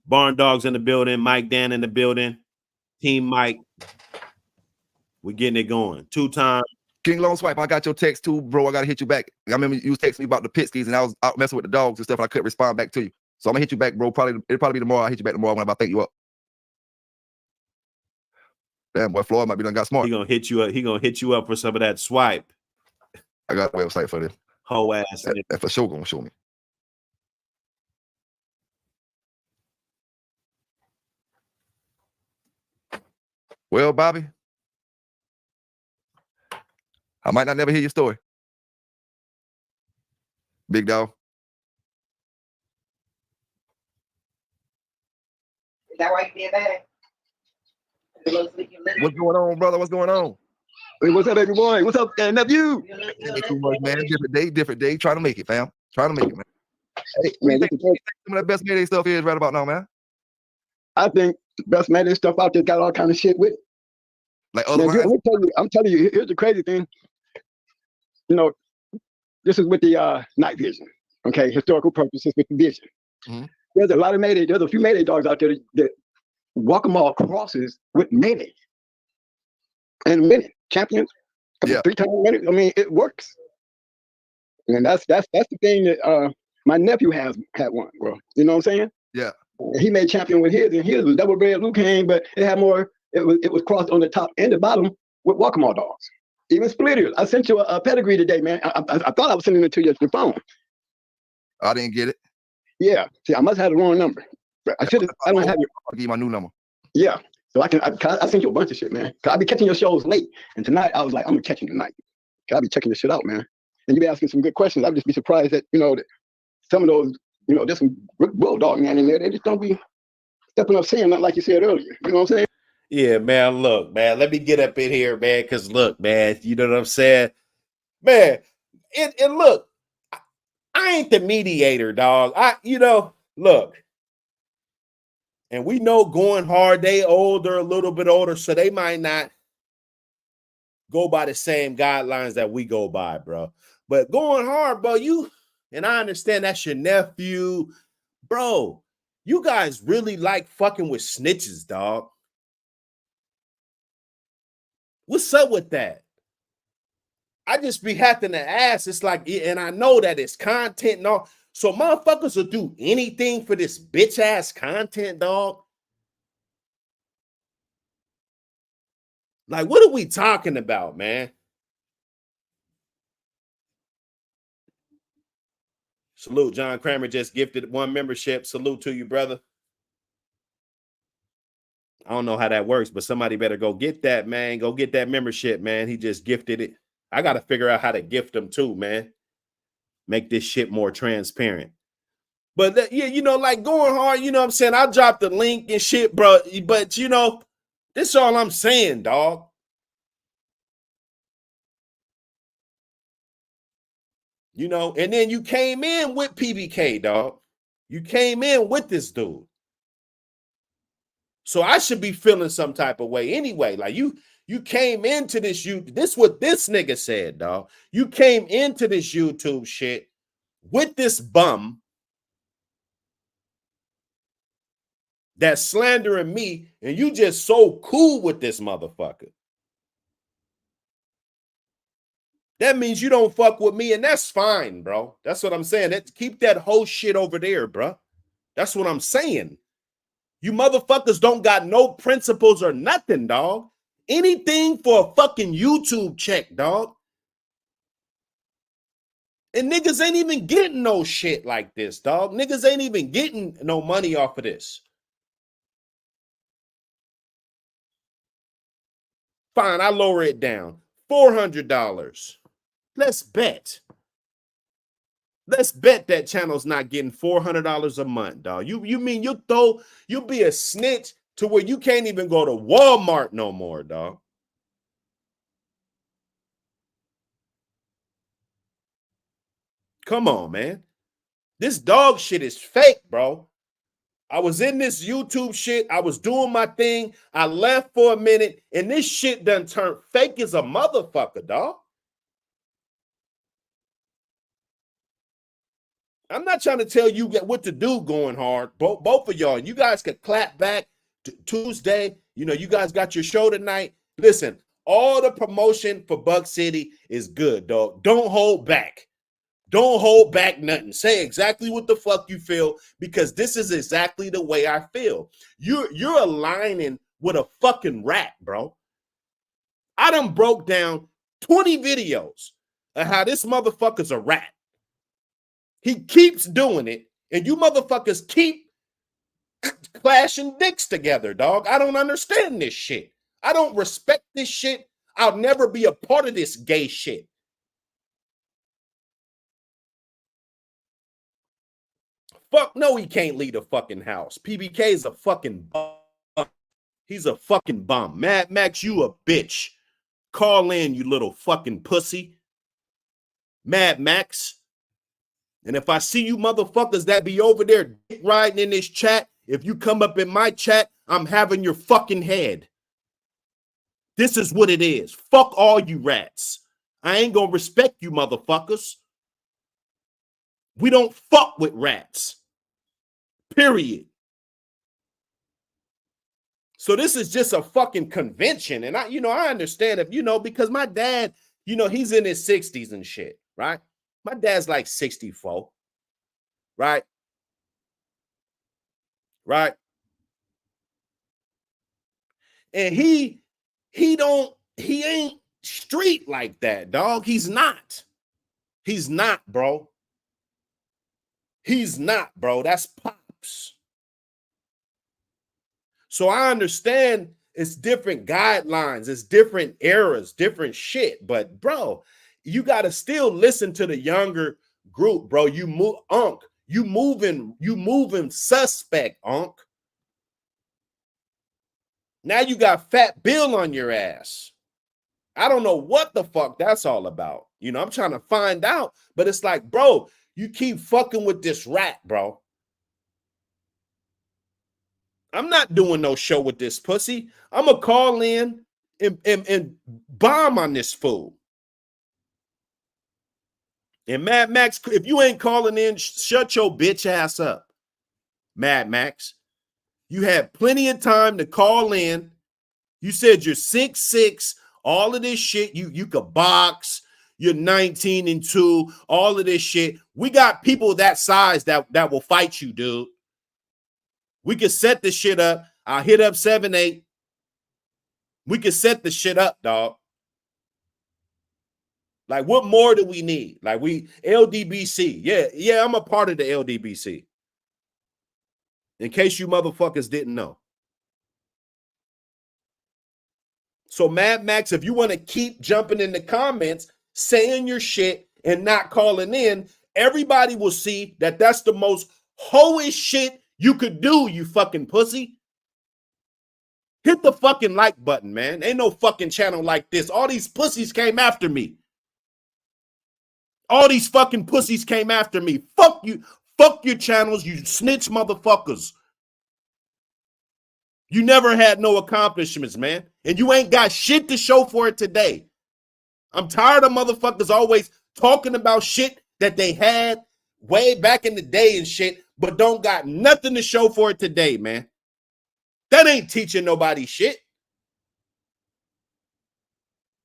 Barn Dogs in the building. Mike Dan in the building. Team Mike. We're getting it going. 2 times. King Long Swipe, I got your text too, bro. I gotta hit you back. I remember you was texting me about the pit skis and I was out messing with the dogs and stuff and I couldn't respond back to you. So I'm gonna hit you back, bro. It'll probably be tomorrow. I'll hit you back tomorrow when I think you up. Damn, boy, Floyd might be done got smart. He gonna hit you up. He gonna hit you up for some of that swipe. I got a website for this. Whole ass. That for sure gonna show me. Well, Bobby, I might not never hear your story. Big dog. Is that why you did that? What's going on, brother? What's going on? Hey, what's up, baby boy? What's up, nephew? Ain't too much, man. Different day. Trying to make it, fam. Trying to make it, man. Hey, man, some of the best Mayday stuff is right about now, man. I think the best Mayday stuff out there got all kind of shit with it. Like other Man, I'm telling you, here's the crazy thing. You know, this is with the night vision. Okay, historical purposes with the vision. Mm-hmm. there's a lot of Mayday. There's a few Mayday dogs out there that walk them all crosses with Mayday and winning champions. Yeah. 3 times winning. I mean, it works. And that's the thing that my nephew had one, bro. You know what I'm saying? Yeah. He made champion with his, and his was double bred Luke Cane, but it had more. It was crossed on the top and the bottom with Walkmore dogs. Even splitters. I sent you a pedigree today, man. I thought I was sending it to your phone. I didn't get it. Yeah. See, I must have the wrong number. I should. I don't have your. I'll give you my new number. Yeah. So I sent you a bunch of shit, man. Cause I be catching your shows late, and tonight I was like, I'm gonna catch you tonight. Cause I be checking this shit out, man. And you be asking some good questions. I'd just be surprised that that some of those, there's some bulldog man in there. They just don't be stepping up saying nothing like you said earlier. You know what I'm saying? Yeah, man. Look, man. Let me get up in here, man. Cause look, man. You know what I'm saying, man. And look, I ain't the mediator, dog. Look. And we know going hard, they older, a little bit older, so they might not go by the same guidelines that we go by, bro. But going hard, bro, and I understand that's your nephew, bro. You guys really like fucking with snitches, dog. What's up with that? I just be having to ask. It's like, and I know that it's content and all. So motherfuckers will do anything for this bitch ass content, dog. Like, what are we talking about, man? Salute. John Kramer just gifted 1 membership. Salute to you, brother. I don't know how that works, but somebody better go get that, man. Go get that membership, man. He just gifted it. I got to figure out how to gift them too, man. Make this shit more transparent. But like going hard, you know what I'm saying? I dropped the link and shit, bro. But this is all I'm saying, dog. And then you came in with PBK, dog. You came in with this dude. So I should be feeling some type of way anyway. Like you came into this, this what this nigga said, dog. You came into this YouTube shit with this bum that's slandering me, and you just so cool with this motherfucker. That means you don't fuck with me, and that's fine, bro. That's what I'm saying. Keep that whole shit over there, bro. That's what I'm saying. You motherfuckers don't got no principles or nothing, dog. Anything for a fucking YouTube check, dog. And niggas ain't even getting no shit like this, dog. Niggas ain't even getting no money off of this. Fine, I lower it down. $400. Let's bet. Let's bet that channel's not getting $400 a month, dog. You mean you'll be a snitch to where you can't even go to Walmart no more, dog. Come on, man. This dog shit is fake, bro. I was in this YouTube shit. I was doing my thing. I left for a minute, and this shit done turned fake as a motherfucker, dog. I'm not trying to tell you what to do going hard. Both of y'all. You guys could clap back Tuesday. You guys got your show tonight. Listen, all the promotion for Buck City is good, dog. Don't hold back. Don't hold back nothing. Say exactly what the fuck you feel, because this is exactly the way I feel. You're aligning with a fucking rat, bro. I done broke down 20 videos of how this motherfucker's a rat. He keeps doing it, and you motherfuckers keep clashing dicks together, dog. I don't understand this shit. I don't respect this shit. I'll never be a part of this gay shit. Fuck no, he can't lead a fucking house. PBK is a fucking bum. He's a fucking bum. Mad Max, you a bitch. Call in, you little fucking pussy. Mad Max. And if I see you motherfuckers that be over there dick riding in this chat, if you come up in my chat, I'm having your fucking head. This is what it is. Fuck all you rats. I ain't gonna respect you motherfuckers. We don't fuck with rats. Period. So this is just a fucking convention. And I understand if, because my dad, he's in his 60s and shit, right? My dad's like 64, right? Right. And he ain't street like that, dog. He's not, bro. He's not, bro. That's pops. So I understand it's different guidelines, it's different eras, different shit. But bro, you gotta still listen to the younger group, bro. You moving suspect, Unc. Now you got Fat Bill on your ass. I don't know what the fuck that's all about. I'm trying to find out, but it's like, bro, you keep fucking with this rat, bro. I'm not doing no show with this pussy. I'm going to call in and bomb on this fool. And Mad Max, if you ain't calling in, shut your bitch ass up. Mad Max. You had plenty of time to call in. You said you're 6'6", all of this shit. You could box. You're 19-2, all of this shit. We got people that size that will fight you, dude. We could set this shit up. I'll hit up 7-8. We could set the shit up, dog. Like, what more do we need? Like, LDBC. Yeah, I'm a part of the LDBC. In case you motherfuckers didn't know. So, Mad Max, if you want to keep jumping in the comments, saying your shit and not calling in, everybody will see that that's the most hoish shit you could do, you fucking pussy. Hit the fucking like button, man. Ain't no fucking channel like this. All these pussies came after me. All these fucking pussies came after me. Fuck you. Fuck your channels, you snitch motherfuckers. You never had no accomplishments, man. And you ain't got shit to show for it today. I'm tired of motherfuckers always talking about shit that they had way back in the day and shit, but don't got nothing to show for it today, man. That ain't teaching nobody shit.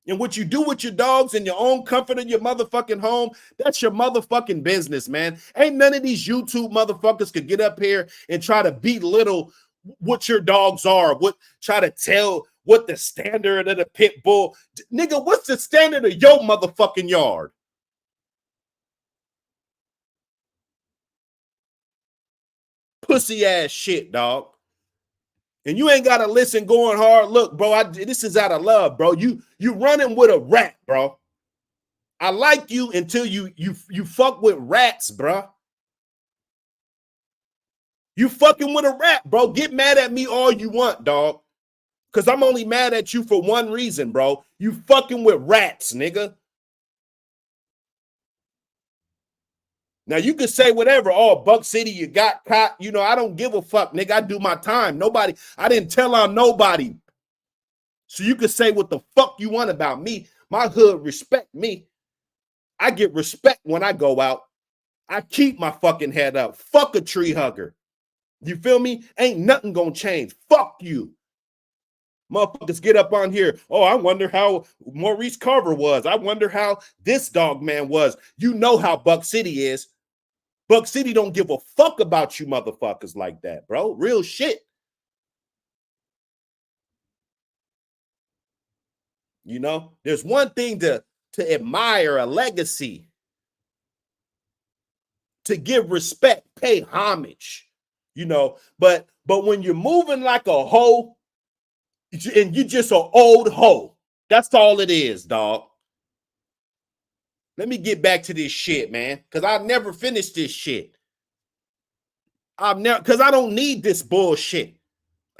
And what you do with your dogs in your own comfort in your motherfucking home, that's your motherfucking business, man. Ain't none of these YouTube motherfuckers could get up here and try to belittle what your dogs are, try to tell what the standard of the pit bull. Nigga, what's the standard of your motherfucking yard? Pussy ass shit, dog. And you ain't got to listen going hard. Look, bro, this is out of love, bro. You running with a rat, bro. I like you until you fuck with rats, bro. You fucking with a rat, bro. Get mad at me all you want, dog. Because I'm only mad at you for one reason, bro. You fucking with rats, nigga. Now, you could say whatever. Oh, Buck City, you got caught. I don't give a fuck, nigga. I do my time. I didn't tell on nobody. So you could say what the fuck you want about me. My hood respect me. I get respect when I go out. I keep my fucking head up. Fuck a tree hugger. You feel me? Ain't nothing gonna change. Fuck you. Motherfuckers get up on here. Oh, I wonder how Maurice Carver was. I wonder how this dog man was. You know how Buck City is. Buck City don't give a fuck about you motherfuckers like that, bro. Real shit. There's one thing to admire a legacy, to give respect, pay homage, but when you're moving like a hoe and you just an old hoe, that's all it is, dog. Let me get back to this shit, man, because I'll never finish this shit. Because I don't need this bullshit.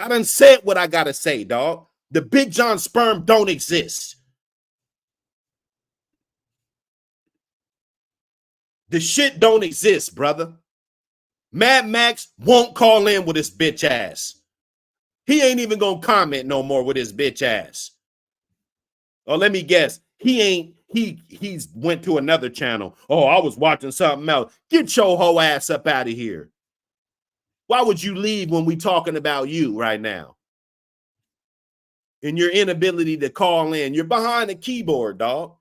I done said what I gotta say, dog. The Big John sperm don't exist. The shit don't exist, brother. Mad Max won't call in with his bitch ass. He ain't even gonna comment no more with his bitch ass. Or let me guess, he's went to another channel. Oh, I was watching something else. Get your hoe ass up out of here. Why would you leave when we talking about you right now? And your inability to call in. You're behind the keyboard, dog.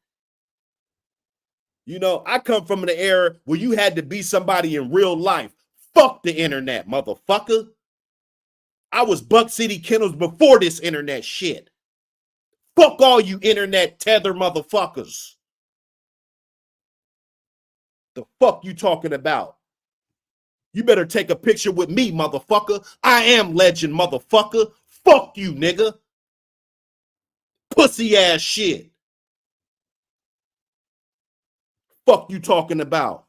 You know, I come from an era where you had to be somebody in real life. Fuck the internet, motherfucker. I was Buck City Kennels before this internet shit. Fuck all you internet tether motherfuckers. The fuck you talking about? You better take a picture with me, motherfucker. I am legend, motherfucker. Fuck you, nigga. Pussy ass shit. Fuck you talking about?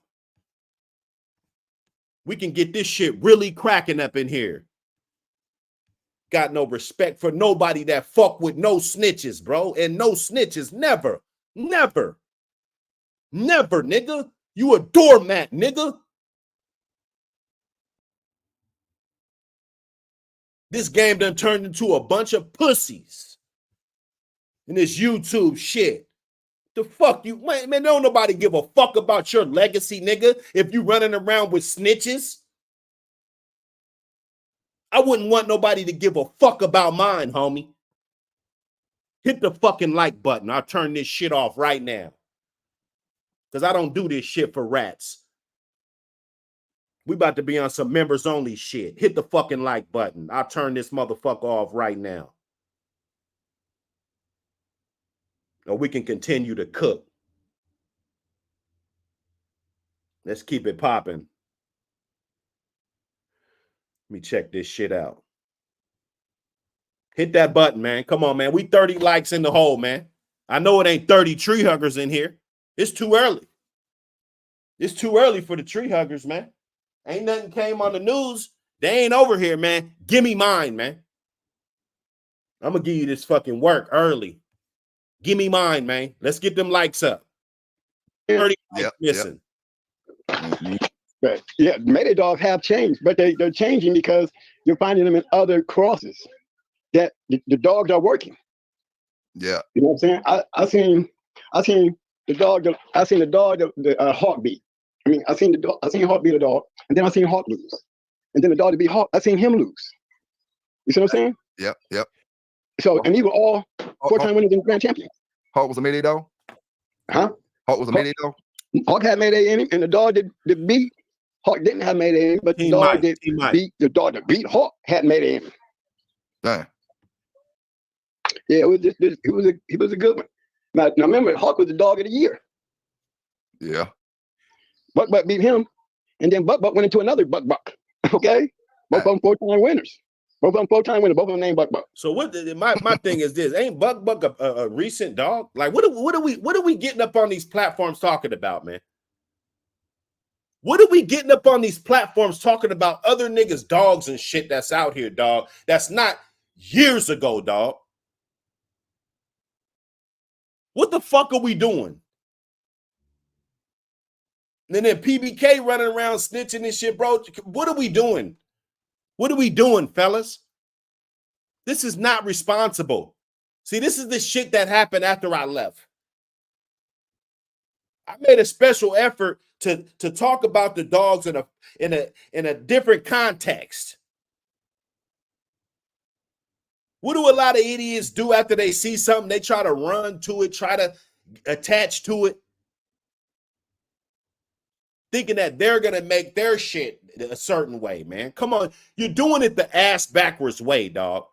We can get this shit really cracking up in here. Got no respect for nobody that fuck with no snitches, bro. And no snitches, never, never, never, nigga. You a doormat, nigga. This game done turned into a bunch of pussies. And this YouTube shit. The fuck you, man, don't nobody give a fuck about your legacy, nigga, if you running around with snitches. I wouldn't want nobody to give a fuck about mine, homie. Hit the fucking like button. I'll turn this shit off right now. Because I don't do this shit for rats. We about to be on some members only shit. Hit the fucking like button. I'll turn this motherfucker off right now. Or we can continue to cook. Let's keep it popping. Let me check this shit out. Hit that button, man. Come on, man. We 30 likes in the hole, man. I know it ain't 30 tree huggers in here. It's too early. It's too early for the tree huggers, man. Ain't nothing came on the news. They ain't over here, man. Give me mine, man. I'm going to give you this fucking work early. Give me mine, man. Let's get them likes up. 30 likes missing. But yeah, Mayday dogs have changed, but they're changing because you're finding them in other crosses that the dogs are working. Yeah. You know what I'm saying? I seen the dog, the Hawk beat. I mean, I seen Hawk beat a dog, and then I seen Hawk lose. And then the dog to beat Hawk, I seen him lose. You see what I'm saying? Yep. So, and these were all four-time winners and grand champions. Hawk was a Mayday dog? Huh? Hawk was a Mayday dog? Hawk had Mayday in him, and the dog that beat Hawk didn't have Mayday in him, but the dog that beat Hawk had Mayday in him. Dang. Yeah, it was a good one. Now remember, Hawk was the dog of the year. Yeah. Buck beat him, and then Buck went into another Buck. Okay? Both of them four-time winners. Both of them four-time winners. Both of them named Buck. So what? My thing is this: ain't Buck a recent dog? Like what are we getting up on these platforms talking about, man? What are we getting up on these platforms talking about other niggas' dogs and shit that's out here, dog? That's not years ago, dog. What the fuck are we doing? And then PBK running around snitching and shit, bro. What are we doing? What are we doing, fellas? This is not responsible. See, this is the shit that happened after I left. I made a special effort to talk about the dogs in a different context. What do a lot of idiots do after they see something? They try to run to it, try to attach to it, thinking that they're going to make their shit a certain way, man. Come on. You're doing it the ass backwards way, dog.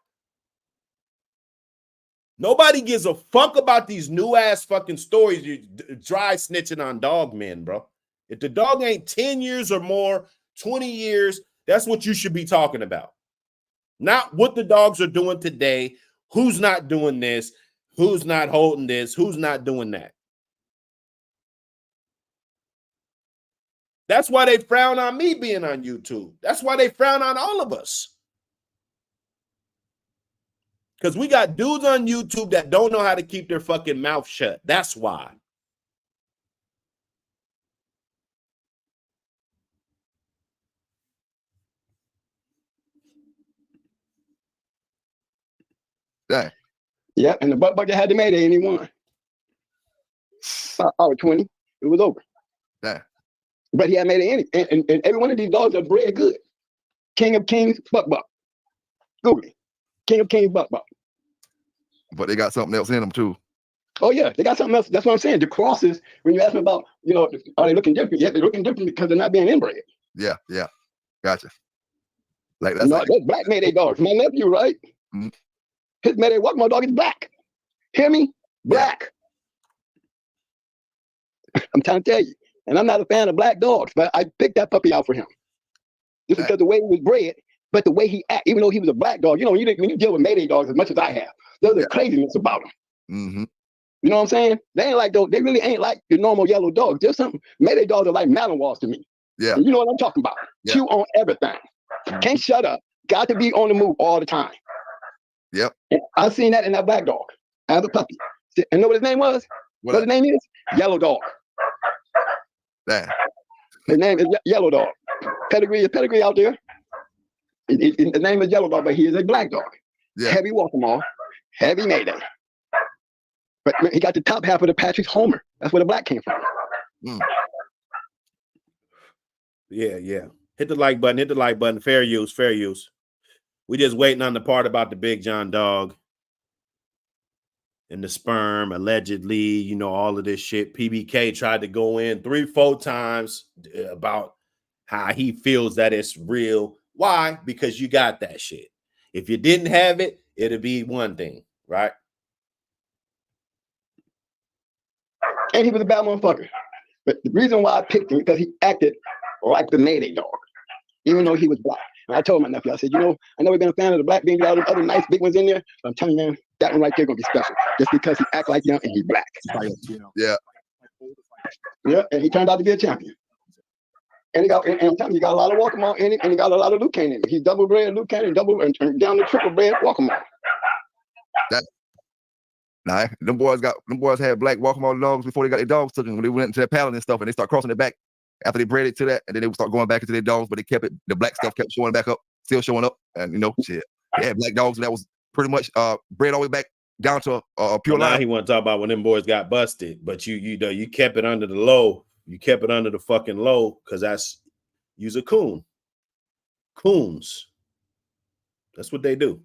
Nobody gives a fuck about these new ass fucking stories you dry snitching on dog men, bro. If the dog ain't 10 years or more, 20 years, that's what you should be talking about. Not what the dogs are doing today, who's not doing this, who's not holding this, who's not doing that. That's why they frown on me being on YouTube. That's why they frown on all of us. Because we got dudes on YouTube that don't know how to keep their fucking mouth shut. That's why. Dang. Yeah, and the Buck that had the Mayday and he won. Hour 20, it was over. Dang. But he had Mayday in it. And every one of these dogs are bred good. King of Kings, Buck. Google it. King of Kings, Buck. But they got something else in them too. Oh yeah, they got something else. That's what I'm saying. The crosses, when you ask me about, are they looking different? Yeah, they're looking different because they're not being inbred. Yeah. Gotcha. Like that's like, That's black Mayday dogs. My nephew, right? Mhm. His Mayday Walkmore dog is black. Hear me? Black. I'm trying to tell you. And I'm not a fan of black dogs, but I picked that puppy out for him. Just because the way he was bred, but the way he act, even though he was a black dog, when you deal with Mayday dogs as much as I have, there's a craziness about them. Mm-hmm. You know what I'm saying? They ain't like those. They really ain't like the normal yellow dogs. There's something. Mayday dogs are like Malinois to me. Yeah. And you know what I'm talking about? Yeah. Chew on everything. Can't shut up. Got to be on the move all the time. Yep. And I seen that in that black dog as a puppy. And know what his name was? What his name is? Yellow Dog. Damn. His name is Yellow Dog. Pedigree out there. His name is Yellow Dog, but he is a black dog. Yeah. Heavy Walkmore, heavy Mayday. But he got the top half of the Patrick's Homer. That's where the black came from. Mm. Yeah. Hit the like button. Fair use. We just waiting on the part about the Big John dog and the sperm, allegedly, all of this shit. PBK tried to go in 3-4 times about how he feels that it's real. Why? Because you got that shit. If you didn't have it, it'd be one thing, right? And he was a bad motherfucker. But the reason why I picked him because he acted like the Mayday dog, even though he was black. And I told my nephew, I said, I know we've been a fan of the black being all the other nice big ones in there, but I'm telling you, man, that one right there gonna be special. Just because he act like them and he's black. Yeah. Yeah, and he turned out to be a champion. And I'm telling you, he got a lot of Walkmore in it, and he got a lot of Luke Kane in it. He's double bred Luke Kane and down to triple bred Walkmore. Nah, them boys had black Walkmore dogs before they got their dogs taken. When they went into that pallet and stuff, and they start crossing their back after they bred it to that, and then they would start going back into their dogs, but they kept it. The black stuff kept showing back up, still showing up, and shit. They had black dogs, and that was pretty much bred all the way back down to a pure line. Now he want to talk about when them boys got busted, but you kept it under the low. You kept it under the fucking low because you's a coon. Coons. That's what they do.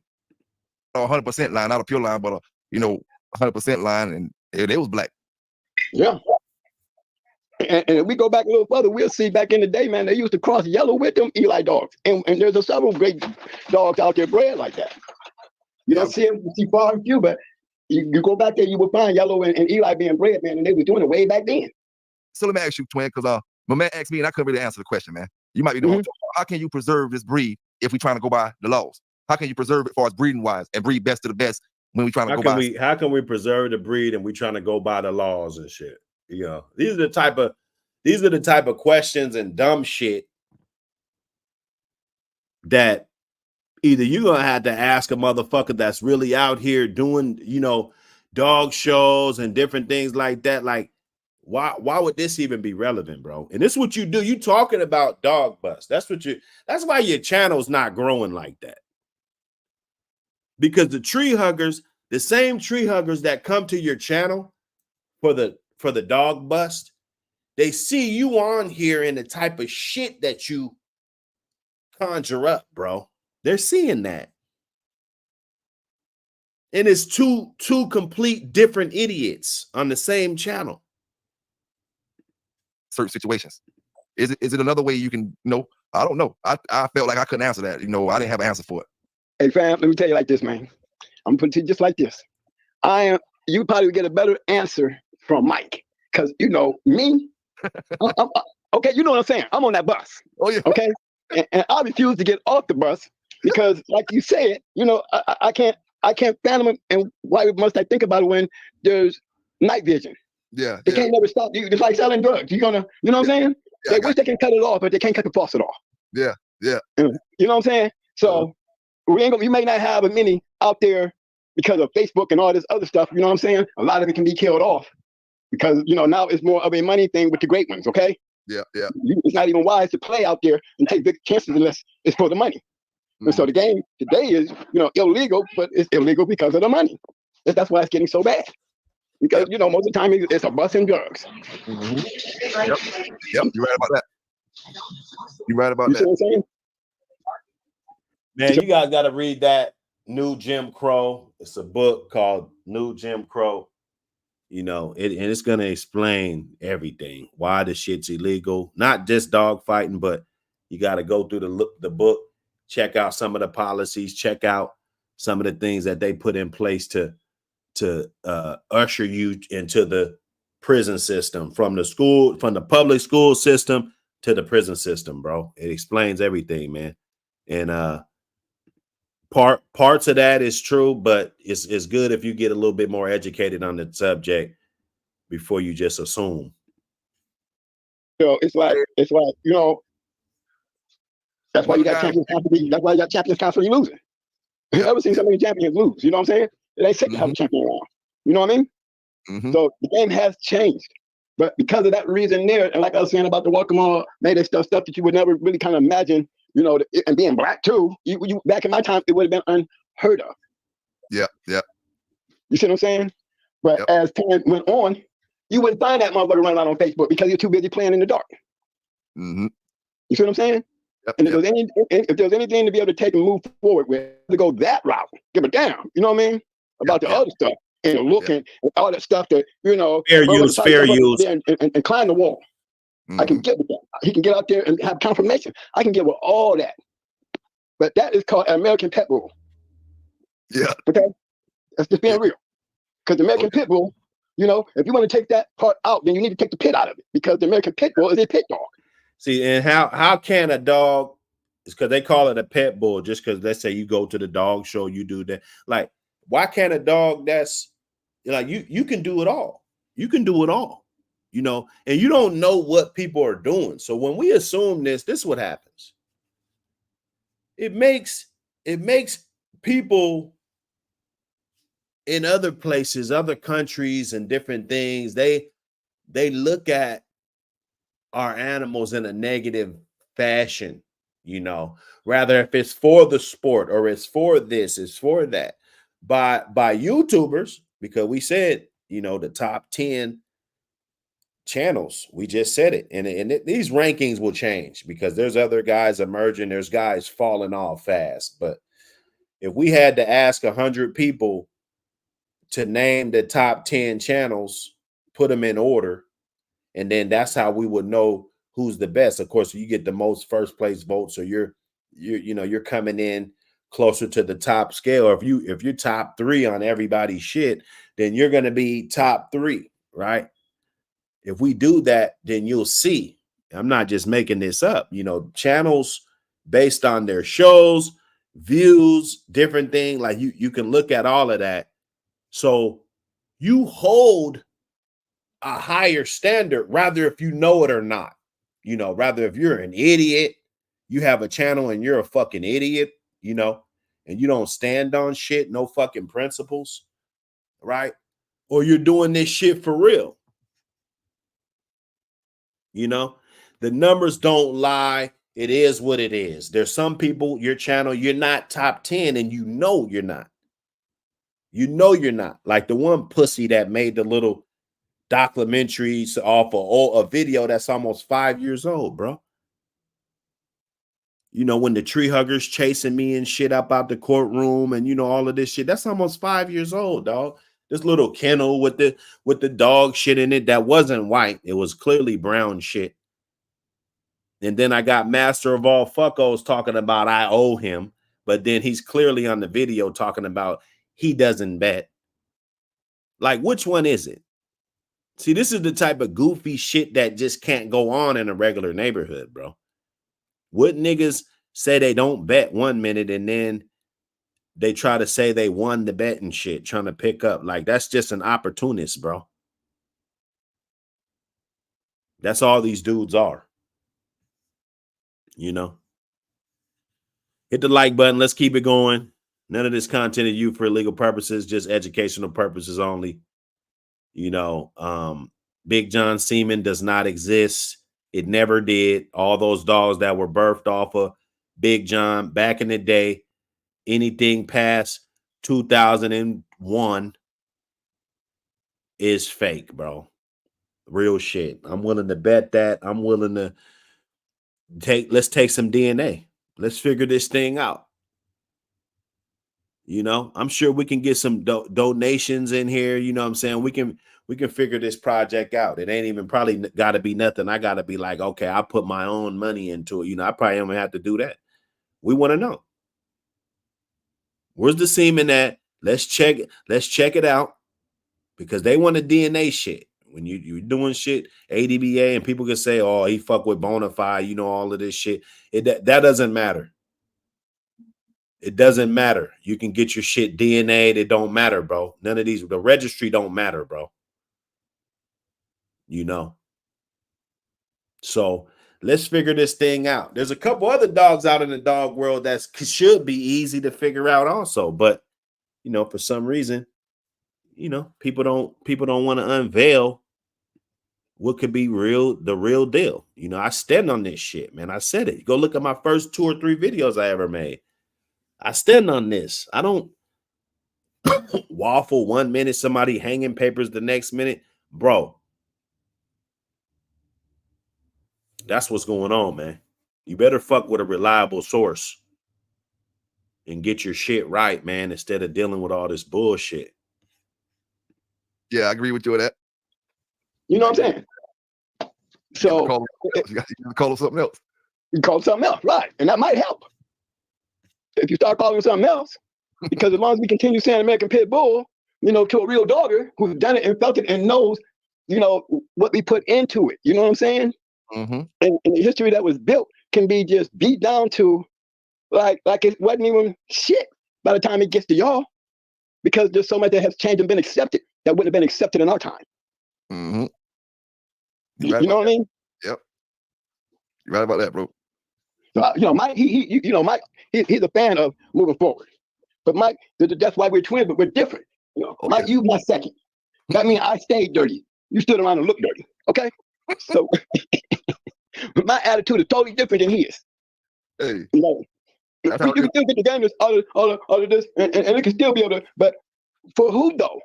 100% line, not a pure line, but 100% line, and they was black. Yeah. And if we go back a little further, we'll see back in the day, man, they used to cross yellow with them Eli dogs. And there's several great dogs out there bred like that. You don't see them, you see far and few, but you go back there, you will find yellow and Eli being bred, man, and they were doing it way back then. So let me ask you, Twin, because my man asked me and I couldn't really answer the question, man. You might be doing how can you preserve this breed if we're trying to go by the laws? How can you preserve it as far as breeding wise and breed best to the best when we're trying to go by? How can we preserve the breed and we trying to go by the laws and shit? These are the type of questions and dumb shit that either you're gonna have to ask a motherfucker that's really out here doing, dog shows and different things like that. Like, why would this even be relevant, bro? And this is what you do. You talking about dog bust. That's why your channel's not growing like that. Because the tree huggers, the same tree huggers that come to your channel for the dog bust, they see you on here in the type of shit that you conjure up, bro. They're seeing that. And it's two complete different idiots on the same channel. Certain situations. Is it another way you can I don't know. I felt like I couldn't answer that. I didn't have an answer for it. Hey fam, let me tell you like this, man. I'm putting it to you just like this. You probably would get a better answer from Mike. Because me, okay, you know what I'm saying? I'm on that bus. Oh yeah. Okay. And I refuse to get off the bus because, like you said, I can't fathom it. And why must I think about it when there's night vision? Yeah. They can't never stop you. It's like selling drugs. You know what I'm saying? Yeah, they wish they can cut it off, but they can't cut the faucet off. Yeah. Yeah. You know what I'm saying? So we may not have as many out there because of Facebook and all this other stuff. You know what I'm saying? A lot of it can be killed off because now it's more of a money thing with the great ones. Okay. Yeah. Yeah. It's not even wise to play out there and take big chances unless it's for the money. And so the game today is, illegal, but it's illegal because of the money. That's why it's getting so bad. Because, most of the time it's a bus and drugs. Yep. You're right about that. You're right about You see that. what I'm saying? Man, you guys got to read that New Jim Crow. It's a book called New Jim Crow. You know, and it's gonna explain everything. Why the shit's illegal, not just dog fighting, but you got to go through the book, check out some of the policies, check out some of the things that they put in place to usher you into the prison system, from the public school system to the prison system, bro. It explains everything, man. And parts of that is true, but it's good if you get a little bit more educated on the subject before you just assume. So it's like you know, that's why you got champions constantly. That's why you got champions constantly losing. You ever seen so many champions lose? You know what I'm saying? It ain't sick to have a champion around. You know what I mean? So the game has changed. But because of that reason there, and like I was saying about the Walkmore, maybe stuff that you would never really kind of imagine, you know, and being black too, you back in my time, it would have been unheard of. Yeah. You see what I'm saying? But as time went on, you wouldn't find that motherfucker running around on Facebook because you're too busy playing in the dark. You see what I'm saying? And if there's anything to be able to take and move forward with, to go that route, give a damn. You know what I mean? About the other stuff and the looking and all that stuff that, you know, fair use. And climb the wall. I can get with that. He can get out there and have confirmation. I can get with all that. But that is called an American pet bull. Yeah. Okay? That's just being real. Because the American pit bull, you know, if you want to take that part out, then you need to take the pit out of it, because the American pit bull is a pit dog. See, and how can a dog, it's because they call it a pet bull, just because let's say you go to the dog show, you do that. Like, why can't a dog that's like you can do it all? You can do it all, you know, and you don't know what people are doing. So when we assume this is what happens. It makes people in other places, other countries, and different things, they look at our animals in a negative fashion, you know, rather if it's for the sport or it's for this, it's for that, by YouTubers, because we said, you know, the top 10 channels, we just said it, and these rankings will change because there's other guys emerging, there's guys falling off fast. But if we had to ask 100 people to name the top 10 channels, put them in order, and then that's how we would know who's the best. Of course, you get the most first place votes, so you're coming in closer to the top scale. Or if you're top 3 on everybody's shit, then you're going to be top 3, right? If we do that, then you'll see. I'm not just making this up. You know, channels based on their shows, views, different thing. Like you can look at all of that. So you hold a higher standard, rather if you know it or not. You know, rather if you're an idiot, you have a channel and you're a fucking idiot, you know, and you don't stand on shit, no fucking principles, right? Or you're doing this shit for real. You know, the numbers don't lie. It is what it is. There's some people, your channel, you're not top 10 and you know you're not. You know you're not. Like the one pussy that made the little documentaries off of a video that's almost 5 years old, bro. You know, when the tree huggers chasing me and shit up out the courtroom and, you know, all of this shit, that's almost 5 years old, dog. This little kennel with the dog shit in it that wasn't white. It was clearly brown shit. And then I got Master of All Fuckos talking about I owe him, but then he's clearly on the video talking about he doesn't bet. Like, which one is it? See, this is the type of goofy shit that just can't go on in a regular neighborhood, bro. What niggas say they don't bet 1 minute and then they try to say they won the bet and shit, trying to pick up. Like, that's just an opportunist, bro. That's all these dudes are. You know? Hit the like button. Let's keep it going. None of this content is used for illegal purposes, just educational purposes only. You know, Big John Semen does not exist. It never did. All those dogs that were birthed off of Big John back in the day, anything past 2001 is fake, bro. Real shit. I'm willing to bet that. I'm willing to let's take some DNA. Let's figure this thing out. You know, I'm sure we can get some donations in here. You know what I'm saying? We can figure this project out. It ain't even probably got to be nothing. I got to be like, okay, I put my own money into it. You know, I probably don't have to do that. We want to know. Where's the semen at? Let's check it out, because they want the DNA shit. When you're doing shit, ADBA, and people can say, oh, he fuck with Bonafide, you know, all of this shit. That doesn't matter. It doesn't matter. You can get your shit DNA'd. It don't matter, bro. None of these, the registry don't matter, bro. You know. So let's figure this thing out. There's a couple other dogs out in the dog world that should be easy to figure out also. But, you know, for some reason, you know, people don't want to unveil what could be the real deal. You know, I stand on this shit, man. I said it. Go look at my first 2 or 3 videos I ever made. I stand on this. I don't waffle 1 minute, somebody hanging papers the next minute. Bro, that's what's going on, man. You better fuck with a reliable source and get your shit right, man, instead of dealing with all this bullshit. Yeah, I agree with you on that. You know what I'm saying? So you got to call it something else. You call it something else, right? And that might help if you start calling it something else. Because as long as we continue saying American Pit Bull, you know, to a real dogger who's done it and felt it and knows, you know, what we put into it. You know what I'm saying? Mm-hmm. And the history that was built can be just beat down to like it wasn't even shit by the time it gets to y'all, because there's so much that has changed and been accepted that wouldn't have been accepted in our time. Mm-hmm. You know what I mean? Yep. You're right about that, bro. You know, Mike, Mike, he's a fan of moving forward. But Mike, that's why we're twins, but we're different. You know, okay. Mike, you my second. That means I stayed dirty. You stood around and looked dirty. Okay? So my attitude is totally different than his. Hey. You know, you can still get the game, all of this, and it can still be able to, but for who though?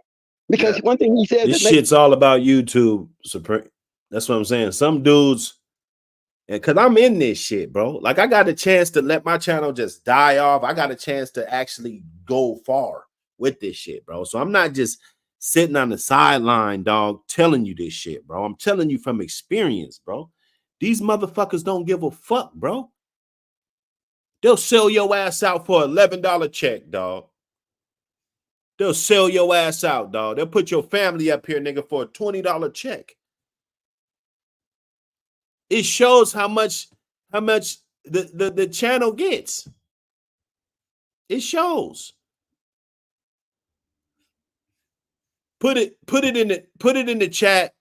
Because one thing he said, this shit's all about YouTube, Supreme. That's what I'm saying. Some dudes, and because I'm in this shit, bro. Like, I got a chance to let my channel just die off. I got a chance to actually go far with this shit, bro. So I'm not just sitting on the sideline, dog, telling you this shit, bro. I'm telling you from experience, bro. These motherfuckers don't give a fuck, bro. They'll sell your ass out for $11 check, dog. They'll sell your ass out, dog. They'll put your family up here, nigga, for a $20 check. It shows how much the channel gets. It shows. Put it in the chat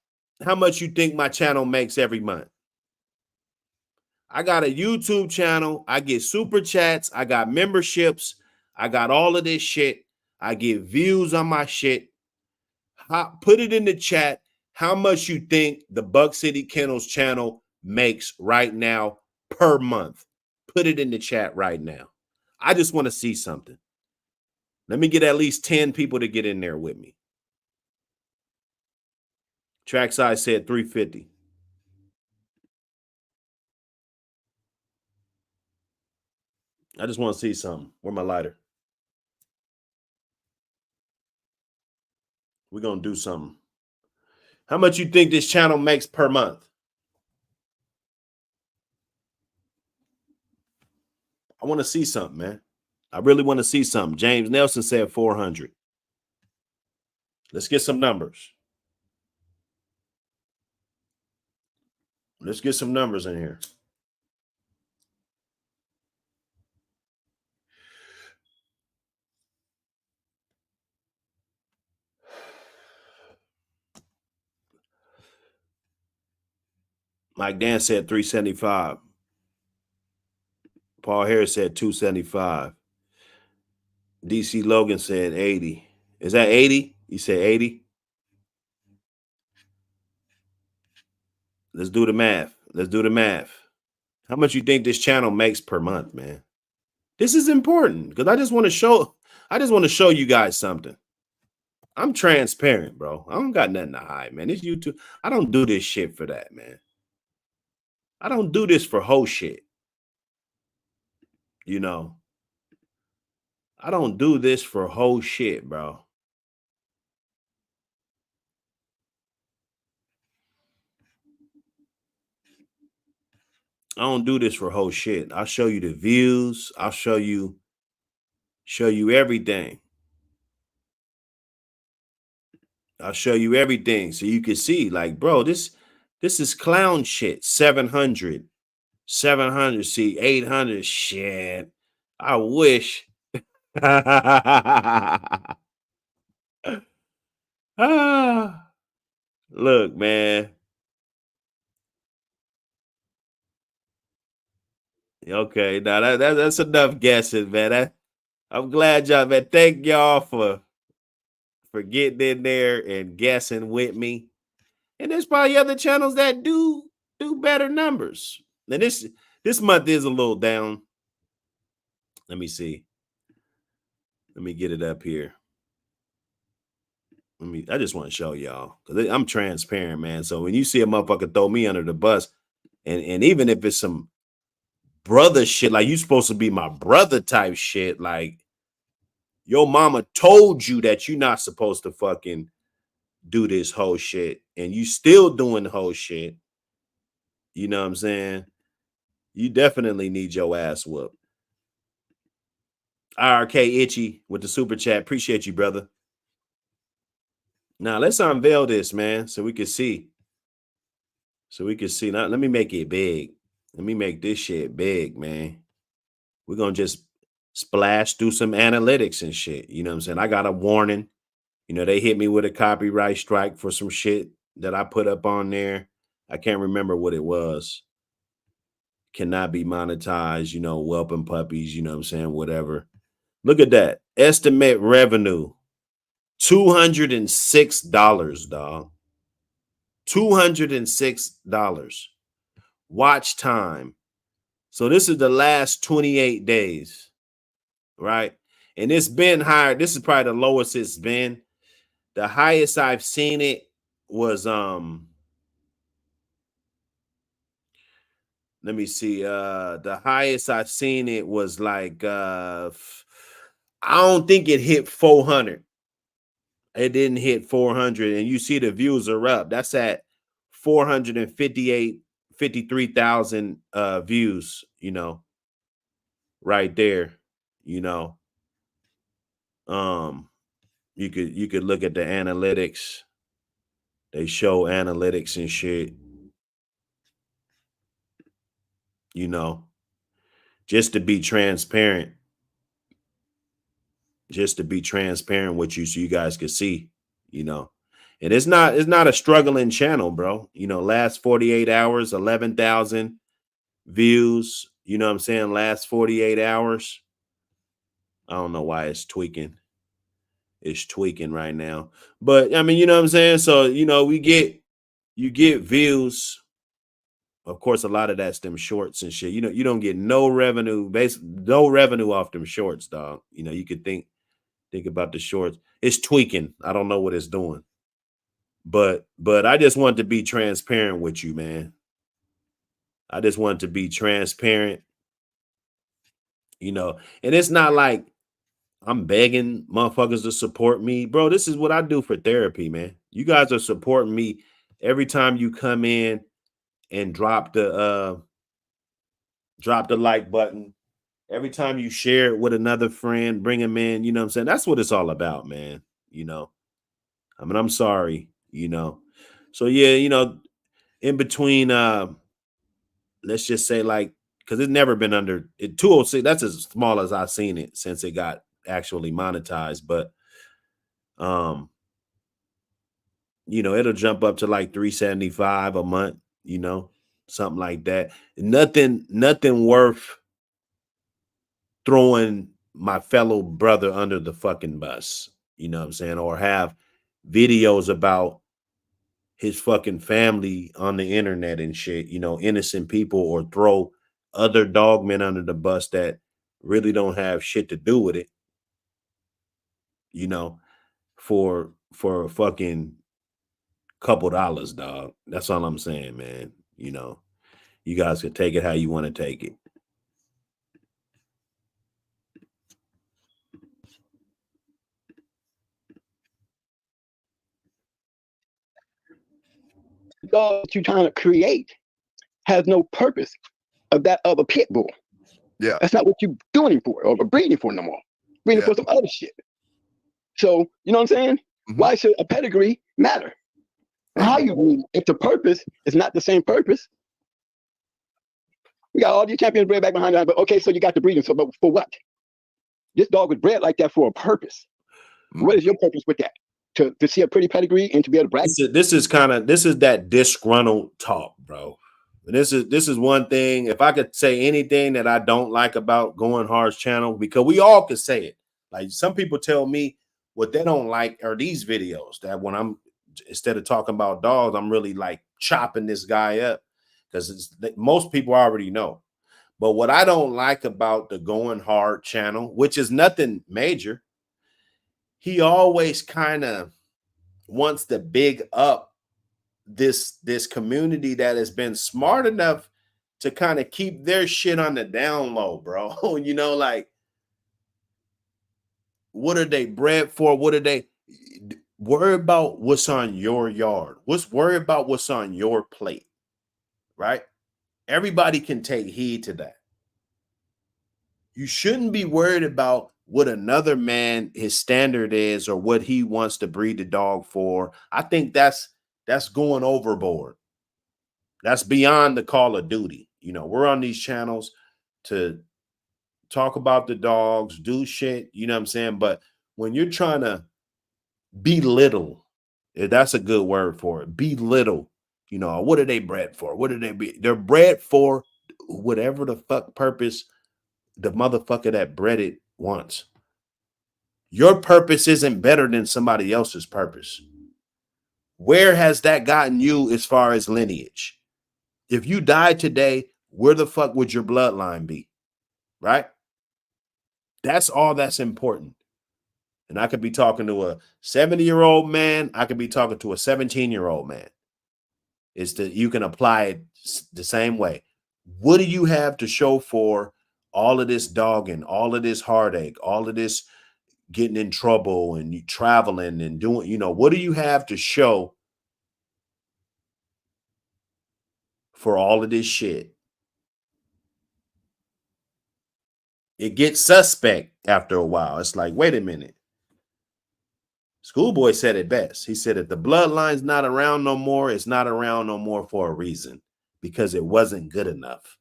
how much you think my channel makes every month. I got a YouTube channel. I get super chats. I got memberships. I got all of this shit. I get views on my shit. Put it in the chat how much you think the Buck City Kennels channel makes right now per month. Put it in the chat right now. I just want to see something. Let me get at least 10 people to get in there with me. Trackside said 350. I just want to see something. Where my lighter? We're going to do something. How much you think this channel makes per month? I want to see something, man. I really want to see something. James Nelson said 400. Let's get some numbers. Let's get some numbers in here. Mike Dan said 375. Paul Harris said 275. DC Logan said 80. Is that 80? You said 80? Let's do the math. Let's do the math. How much you think this channel makes per month, man? This is important because I just want to show you guys something. I'm transparent, bro. I don't got nothing to hide, man. This YouTube, I don't do this shit for that, man. I don't do this for whole shit. You know, I don't do this for whole shit, bro. I don't do this for whole shit. I'll show you the views. I'll show you everything. I'll show you everything so you can see, like, bro, this is clown shit. 700, see 800 shit. I wish. Ah, look, man. Okay, now that's enough guessing, man. I'm glad y'all, man. Thank y'all for getting in there and guessing with me. And there's probably other channels that do better numbers. Now this month is a little down. Let me see. Let me get it up here. I just want to show y'all because I'm transparent, man. So when you see a motherfucker throw me under the bus, and even if it's some brother shit, like you supposed to be my brother type shit, like your mama told you that you're not supposed to fucking do this whole shit, and you still doing the whole shit. You know what I'm saying? You definitely need your ass whooped. RK Itchy with the super chat. Appreciate you, brother. Now let's unveil this, man, so we can see. Now, let me make it big. Let me make this shit big, man. We're gonna just splash through some analytics and shit. You know what I'm saying? I got a warning. You know, they hit me with a copyright strike for some shit that I put up on there. I can't remember what it was. Cannot be monetized, you know, whelping puppies, you know what I'm saying? Whatever. Look at that. Estimate revenue. $206, dog. $206. Watch time. So this is the last 28 days, right? And it's been higher. This is probably the lowest it's been. The highest I've seen it was let me see. The highest I've seen it was like I don't think it hit 400. It didn't hit 400, and you see the views are up. That's at 53,000 views, you know, right there, you know. You could look at the analytics. They show analytics and shit, you know, just to be transparent. Just to be transparent with you so you guys could see, you know. And it's not a struggling channel, bro. You know, last 48 hours, 11,000 views, you know what I'm saying? Last 48 hours. I don't know why it's tweaking. It's tweaking right now. But I mean, you know what I'm saying? So, you know, you get views. Of course, a lot of that's them shorts and shit. You know, you don't get no revenue off them shorts, dog. You know, you could think about the shorts. It's tweaking. I don't know what it's doing. But I just want to be transparent with you, man. I just want to be transparent, you know. And it's not like I'm begging motherfuckers to support me. Bro, this is what I do for therapy, man. You guys are supporting me every time you come in and drop the like button. Every time you share it with another friend, bring them in, you know what I'm saying? That's what it's all about, man. You know, I mean, I'm sorry, you know. So yeah, you know, in between let's just say like, because it's never been under 206. That's as small as I've seen it since it got actually monetized. But you know, it'll jump up to like 375 a month, you know, something like that. Nothing worth throwing my fellow brother under the fucking bus, you know what I'm saying? Or have videos about his fucking family on the internet and shit, you know, innocent people, or throw other dogmen under the bus that really don't have shit to do with it, you know, for a fucking couple dollars, dog. That's all I'm saying, man. You know, you guys can take it how you want to take it. dog that you're trying to create has no purpose of that of a pit bull. Yeah. That's not what you're doing him for or breeding for no more. Breeding Yeah. for some other shit. So, you know what I'm saying? Mhm. Why should a pedigree matter? And how you breed, if the purpose is not the same purpose, we got all these champions bred back behind that, but okay, so you got the breeding, so but for what? This dog was bred like that for a purpose. What is your purpose with that? To see a pretty pedigree and to be able to brag? This is that disgruntled talk, bro. This is one thing. If I could say anything that I don't like about Going Hard's channel, because we all could say it. Like some people tell me what they don't like are these videos that when I'm instead of talking about dogs, I'm really like chopping this guy up because most people already know. But what I don't like about the Going Hard channel, which is nothing major, he always kind of wants to big up this community that has been smart enough to kind of keep their shit on the down low, bro. You know, like what are they bred for? What are they worry about? What's on your yard? Worry about what's on your plate, right? Everybody can take heed to that. You shouldn't be worried about what another man his standard is or what he wants to breed the dog for. I think that's going overboard. That's beyond the Call of Duty. You know, we're on these channels to talk about the dogs, do shit, you know what I'm saying? But when you're trying to belittle, that's a good word for it. Belittle, you know, what are they bred for? What are they be? They're bred for whatever the fuck purpose the motherfucker that bred it wants. Your purpose isn't better than somebody else's purpose. Where has that gotten you as far as lineage? If you died today, where the fuck would your bloodline be? Right? That's all that's important. And I could be talking to a 70-year-old man. I could be talking to a 17-year-old man. Is that you can apply it the same way. What do you have to show for all of this dogging, all of this heartache, all of this getting in trouble and you traveling and doing, you know, what do you have to show for all of this shit? It gets suspect after a while. It's like, wait a minute. Schoolboy said it best. He said, if the bloodline's not around no more, it's not around no more for a reason, because it wasn't good enough.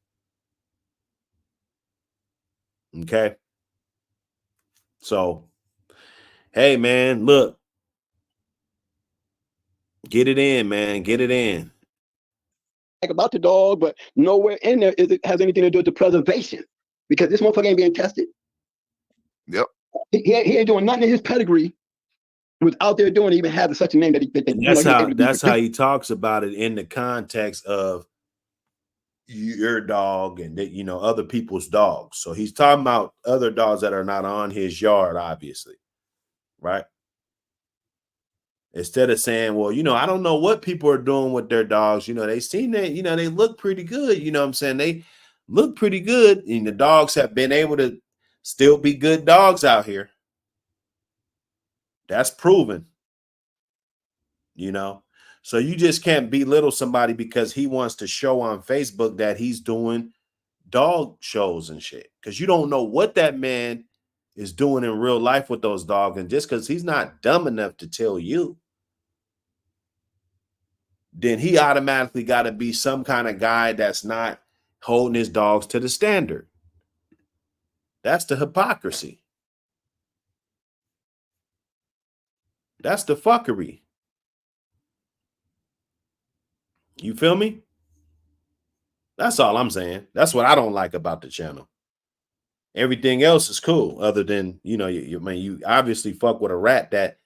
Okay? So, hey, man, look. Get it in, man. Get it in. Like about the dog, but nowhere in there has anything to do with the preservation, because this motherfucker ain't being tested. Yep. He ain't doing nothing in his pedigree. He was out there doing it, even had such a name that he. That's how he talks about it in the context of your dog and that, you know, other people's dogs. So he's talking about other dogs that are not on his yard, obviously, right? Instead of saying, well, you know, I don't know what people are doing with their dogs. You know, they seem that, you know, they look pretty good. You know what I'm saying? They look pretty good. And the dogs have been able to still be good dogs out here. That's proven, you know? So you just can't belittle somebody because he wants to show on Facebook that he's doing dog shows and shit, because you don't know what that man is doing in real life with those dogs. And just because he's not dumb enough to tell you, then he automatically got to be some kind of guy that's not holding his dogs to the standard. That's the hypocrisy. That's the fuckery. You feel me? That's all I'm saying. That's what I don't like about the channel. Everything else is cool, other than, you know, you obviously fuck with a rat that,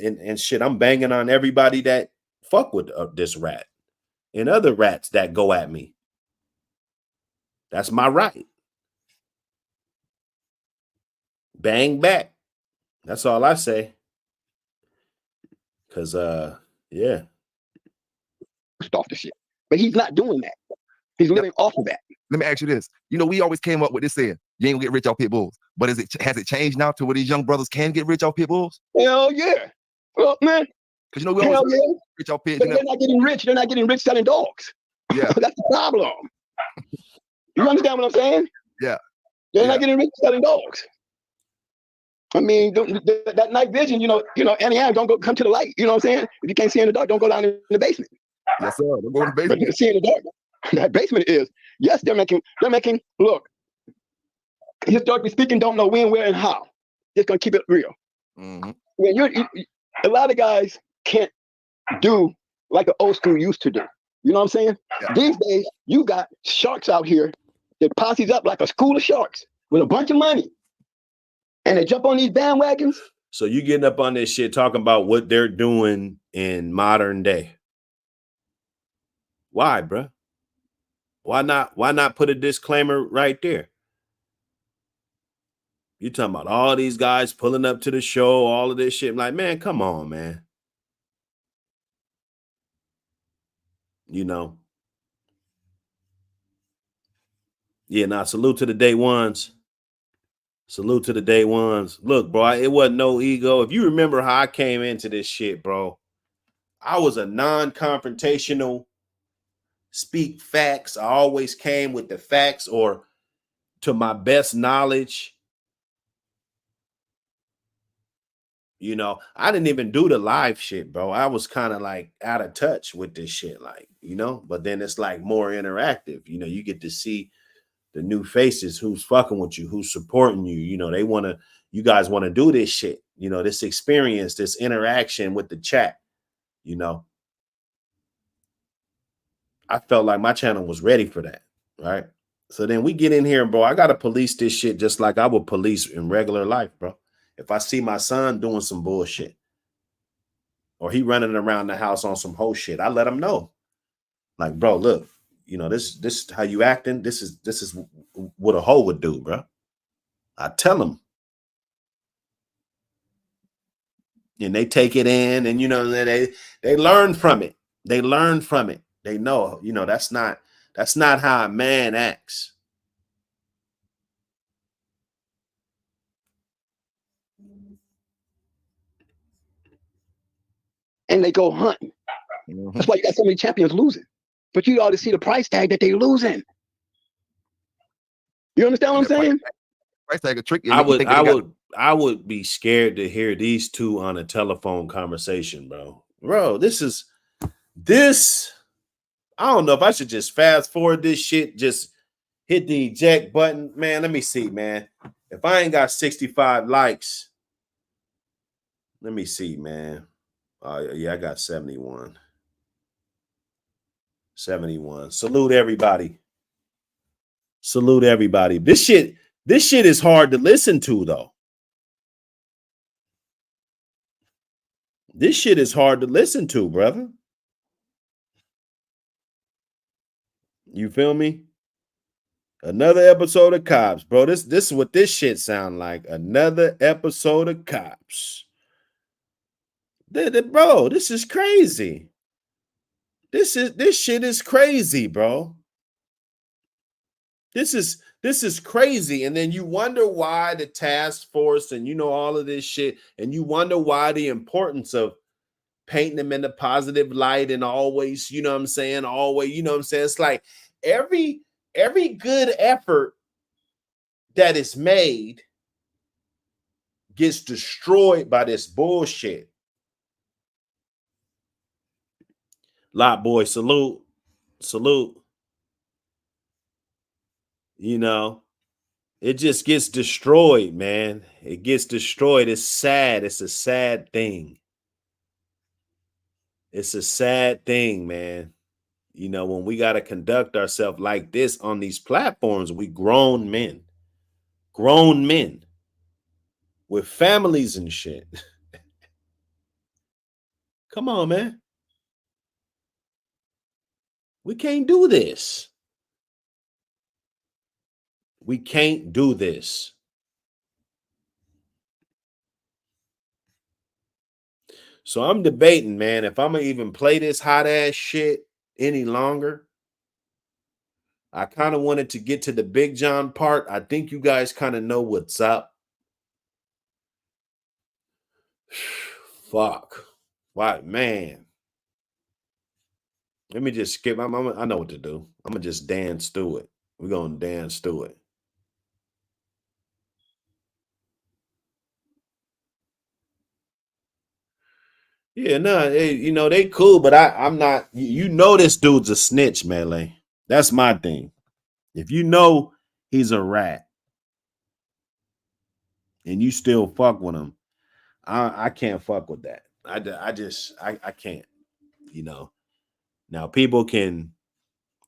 and shit, I'm banging on everybody that fuck with this rat and other rats that go at me. That's my right. Bang back. That's all I say. Cause yeah. Off the shit. But he's not doing that. He's living off of that. Let me ask you this. You know, we always came up with this saying, you ain't gonna get rich off pit bulls. But has it changed now to where these young brothers can get rich off pit bulls? Hell yeah. Well, man, Because you know we Hell always yeah. rich off pigs. But they're not getting rich. They're not getting rich selling dogs. Yeah. That's the problem. You understand what I'm saying? Yeah. They're not getting rich selling dogs. I mean, that night vision, Annie Ann, don't come to the light. You know what I'm saying? If you can't see in the dark, don't go down in the basement. Yes, sir. Don't go in the But basement. you can see in the dark. That basement is, yes, they're making, look, historically speaking, don't know when, where, and how. Just gonna keep it real. Mm-hmm. When a lot of guys can't do like the old school used to do. You know what I'm saying? Yeah. These days, you got sharks out here that posses up like a school of sharks with a bunch of money. And they jump on these bandwagons. So you getting up on this shit talking about what they're doing in modern day. Why, bruh? Why not put a disclaimer right there? You talking about all these guys pulling up to the show, all of this shit. I'm like, man, come on, man. Yeah, salute to the day ones. Salute to the day ones. Look, bro, it wasn't no ego. If you remember how I came into this shit, bro, I was a non-confrontational, speak facts. I always came with the facts or to my best knowledge. I didn't even do the live shit, bro. I was kind of like out of touch with this shit, but then it's like more interactive. You get to see the new faces, who's fucking with you, who's supporting you. You guys want to do this shit, this experience, this interaction with the chat. I felt like my channel was ready for that, right? So then we get in here, bro. I got to police this shit just like I would police in regular life, bro. If I see my son doing some bullshit or he running around the house on some whole shit, I let him know. Like, bro, look, this is how you acting. This is what a hoe would do, bro. I tell them. And they take it in and, they learn from it. They learn from it. They know, that's not how a man acts. And they go hunting. Mm-hmm. That's why you got so many champions losing. But you ought to see the price tag that they losing. You understand what I'm saying? Price tag a trick. I would be scared to hear these two on a telephone conversation, bro. Bro, this. I don't know if I should just fast forward this shit, just hit the eject button. Man, let me see, man. If I ain't got 65 likes, let me see, man. Yeah, I got 71. 71. Salute everybody. Salute everybody. This shit is hard to listen to, though. This shit is hard to listen to, brother. You feel me? Another episode of Cops, bro. This is what this shit sound like. Another episode of Cops. Bro, this is crazy. This shit is crazy, bro. This is crazy. And then you wonder why the task force and all of this shit, and you wonder why the importance of painting them in a positive light and always, always, it's like every good effort that is made gets destroyed by this bullshit. Lot boy, salute. It just gets destroyed, man. It gets destroyed. It's sad. It's a sad thing. It's a sad thing, man. When we got to conduct ourselves like this on these platforms, we grown men with families and shit. Come on, man. We can't do this. We can't do this. So I'm debating, man, if I'm going to even play this hot ass shit any longer. I kind of wanted to get to the Big John part. I think you guys kind of know what's up. Fuck. Why, man? Let me just skip. I know what to do. I'm gonna just dance through it. We're gonna dance through it. Yeah, no, they cool, but I'm not. You know, this dude's a snitch, Melee. That's my thing. If you know he's a rat and you still fuck with him, I can't fuck with that. I can't. You know. Now people can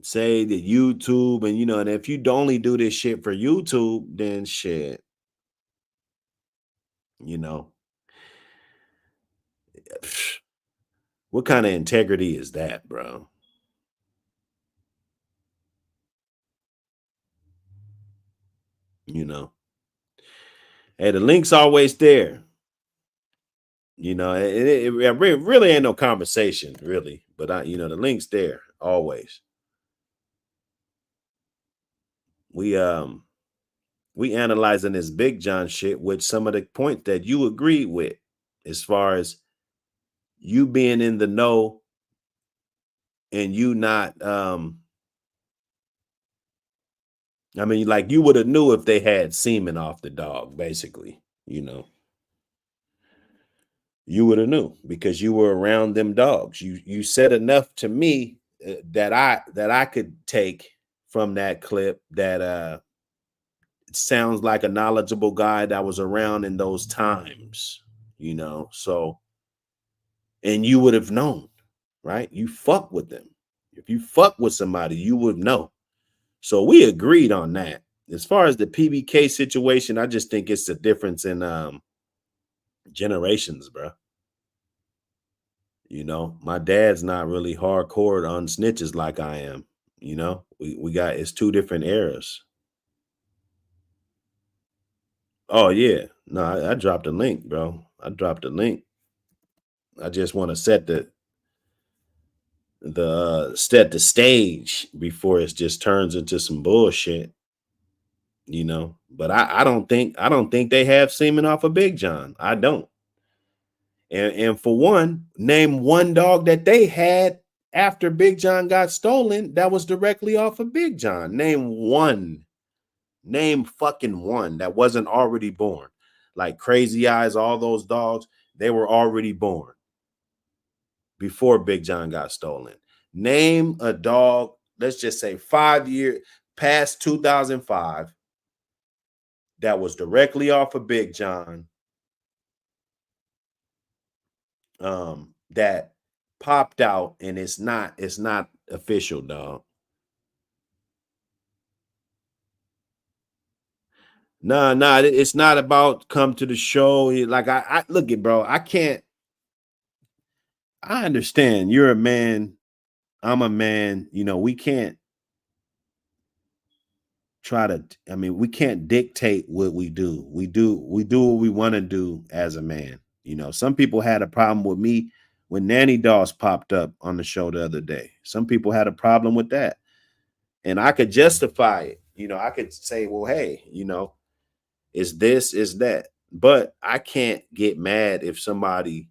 say that YouTube and if you only do this shit for YouTube, then shit, you know, what kind of integrity is that, bro? You know, hey, the link's always there. It really ain't no conversation, really, but the link's there always. We analyzing this Big John shit with some of the points that you agreed with, as far as you being in the know and you not. I mean, like you would have knew if they had semen off the dog, basically. You would have knew because you were around them dogs. You said enough to me that I could take from that clip that it sounds like a knowledgeable guy that was around in those times, So, and you would have known, right? You fuck with them. If you fuck with somebody, you would know. So we agreed on that. As far as the PBK situation, I just think it's the difference in generations, bro. My dad's not really hardcore on snitches like I am. We got it's two different eras. Oh yeah, no, I dropped a link, bro. I dropped a link. I just want to set the stage before it just turns into some bullshit. But I don't think they have semen off of Big John. I don't. And for one, name one dog that they had after Big John got stolen that was directly off of Big John. Name one. Name fucking one that wasn't already born. Like Crazy Eyes, all those dogs, they were already born before Big John got stolen. Name a dog, let's just say 5 years past 2005, that was directly off of Big John, that popped out, and it's not official, dog. Nah, it's not about come to the show. Like I look it, bro. I understand you're a man, I'm a man. We can't we can't dictate what we do. We do what we want to do as a man. Some people had a problem with me when Nanny Doss popped up on the show the other day. Some people had a problem with that. And I could justify it. I could say, well, hey, is this, is that. But I can't get mad if somebody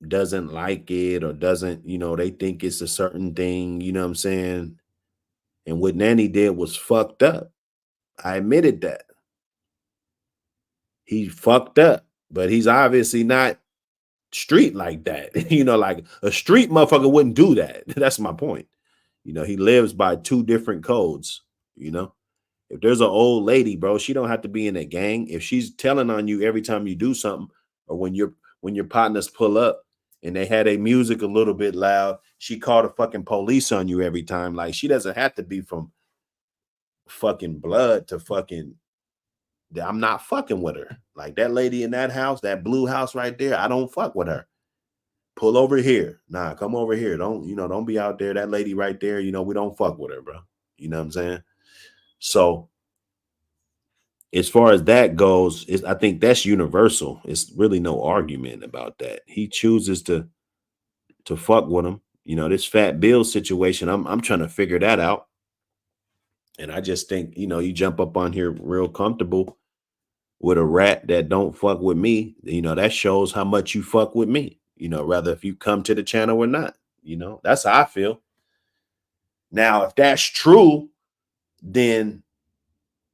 doesn't like it or doesn't, they think it's a certain thing, you know what I'm saying? And what Nanny did was fucked up. I admitted that. He fucked up, but he's obviously not street like that. Like a street motherfucker wouldn't do that. That's my point. He lives by two different codes. If there's an old lady, bro, she don't have to be in a gang. If she's telling on you every time you do something, or when your partners pull up and they had a music a little bit loud, she called the fucking police on you every time. Like, she doesn't have to be from fucking blood to fucking, I'm not fucking with her. Like that lady in that house, that blue house right there, I don't fuck with her. Pull over here. Nah, come over here. Don't be out there. That lady right there, we don't fuck with her, bro. You know what I'm saying? So as far as that goes, I think that's universal. It's really no argument about that. He chooses to fuck with him. This Fat Bill situation, I'm trying to figure that out. And I just think, you jump up on here real comfortable with a rat that don't fuck with me, that shows how much you fuck with me, rather if you come to the channel or not. That's how I feel. Now, if that's true, then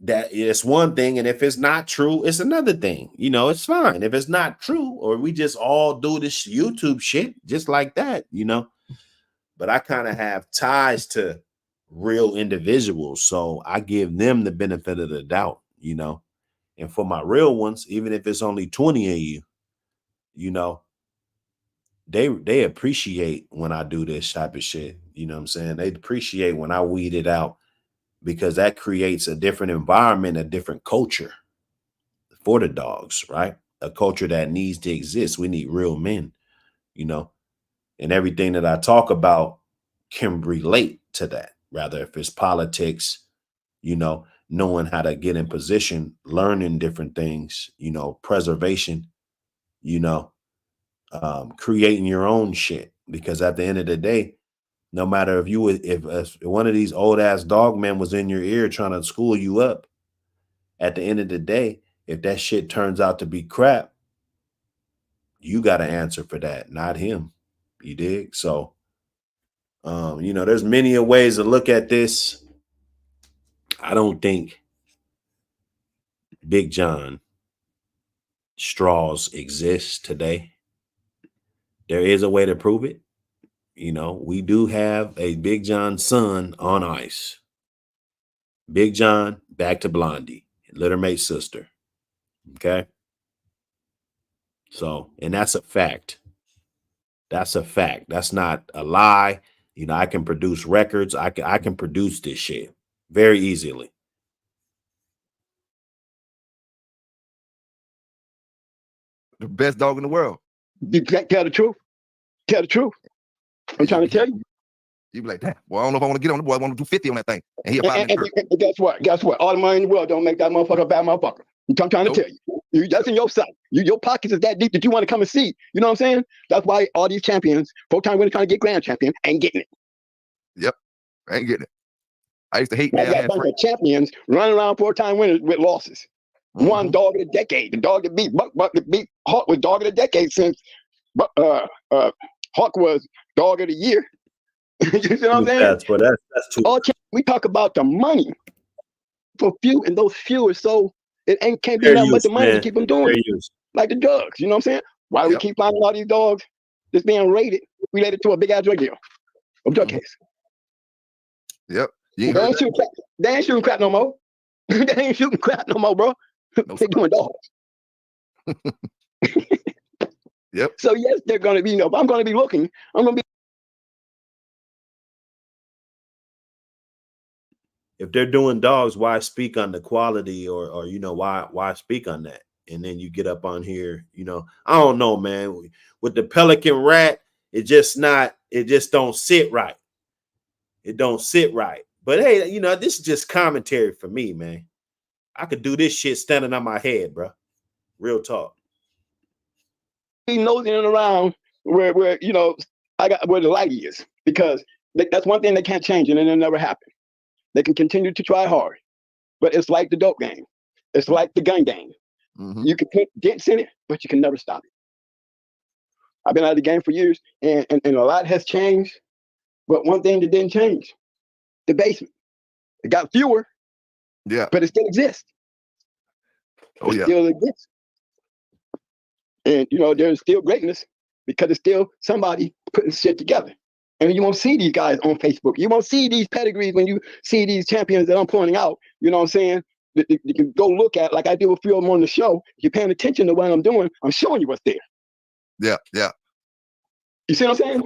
that is one thing. And if it's not true, it's another thing. It's fine. If it's not true, or we just all do this YouTube shit just like that, But I kind of have ties to real individuals. So I give them the benefit of the doubt, And for my real ones, even if it's only 20 of you, they appreciate when I do this type of shit. You know what I'm saying? They appreciate when I weed it out, because that creates a different environment, a different culture for the dogs, right? A culture that needs to exist. We need real men, and everything that I talk about can relate to that, rather if it's politics, knowing how to get in position, learning different things, preservation, creating your own shit. Because at the end of the day, no matter if one of these old ass dog men was in your ear trying to school you up, at the end of the day, if that shit turns out to be crap, you got to answer for that, not him. You dig? So, there's many ways to look at this. I don't think Big John straws exist today. There is a way to prove it. We do have a Big John son on ice. Big John back to Blondie, Littermate's sister. Okay. So, and that's a fact. That's a fact. That's not a lie. I can produce records. I can produce this shit very easily. The best dog in the world. You tell the truth. Tell the truth. I'm trying to tell you. You be like, damn, well, I don't know if I want to get on the boy. I want to do 50 on that thing. And he and guess what? Guess what? All the money in the world don't make that motherfucker a bad motherfucker. I'm trying to tell you. That's in your sight. Your pockets is that deep that you want to come and see. You know what I'm saying? That's why all these champions, 4-time winners trying to get grand champion, ain't getting it. Yep. I ain't getting it. I used to hate that. A bunch of champions running around 4-time winners with losses. Mm-hmm. One dog of the decade. The dog that beat Buck that beat Hawk was dog of the decade since Hawk was dog of the year. You see what I'm saying? That's too. We talk about the money for few, and those few are so can't be nothing but the money to keep them doing it. Like the drugs. You know what I'm saying? Why do we keep finding all these dogs that's being related to a big ass drug deal, a drug case? Yep. They ain't shooting crap. They ain't shooting crap no more. They ain't shooting crap no more, bro. They're doing dogs. Yep. So yes, they're gonna be. If I'm gonna be looking, I'm gonna be. If they're doing dogs, why speak on the quality or why speak on that? And then you get up on here, I don't know, man. With the pelican rat, it just don't sit right. It don't sit right. But hey, this is just commentary for me, man. I could do this shit standing on my head, bro. Real talk. He nosing around where I got where the light is, because that's one thing they can't change, and it'll never happen. They can continue to try hard, but it's like the dope game. It's like the gun game. Mm-hmm. You can put dents in it, but you can never stop it. I've been out of the game for years, and a lot has changed, but one thing that didn't change: the basement. It got fewer, but it still exists. It still exists. And there's still greatness because it's still somebody putting shit together. And you won't see these guys on Facebook. You won't see these pedigrees when you see these champions that I'm pointing out. You know what I'm saying? You can go look at, like I do a few of them on the show. If you're paying attention to what I'm doing, I'm showing you what's there. Yeah, yeah. You see what I'm saying?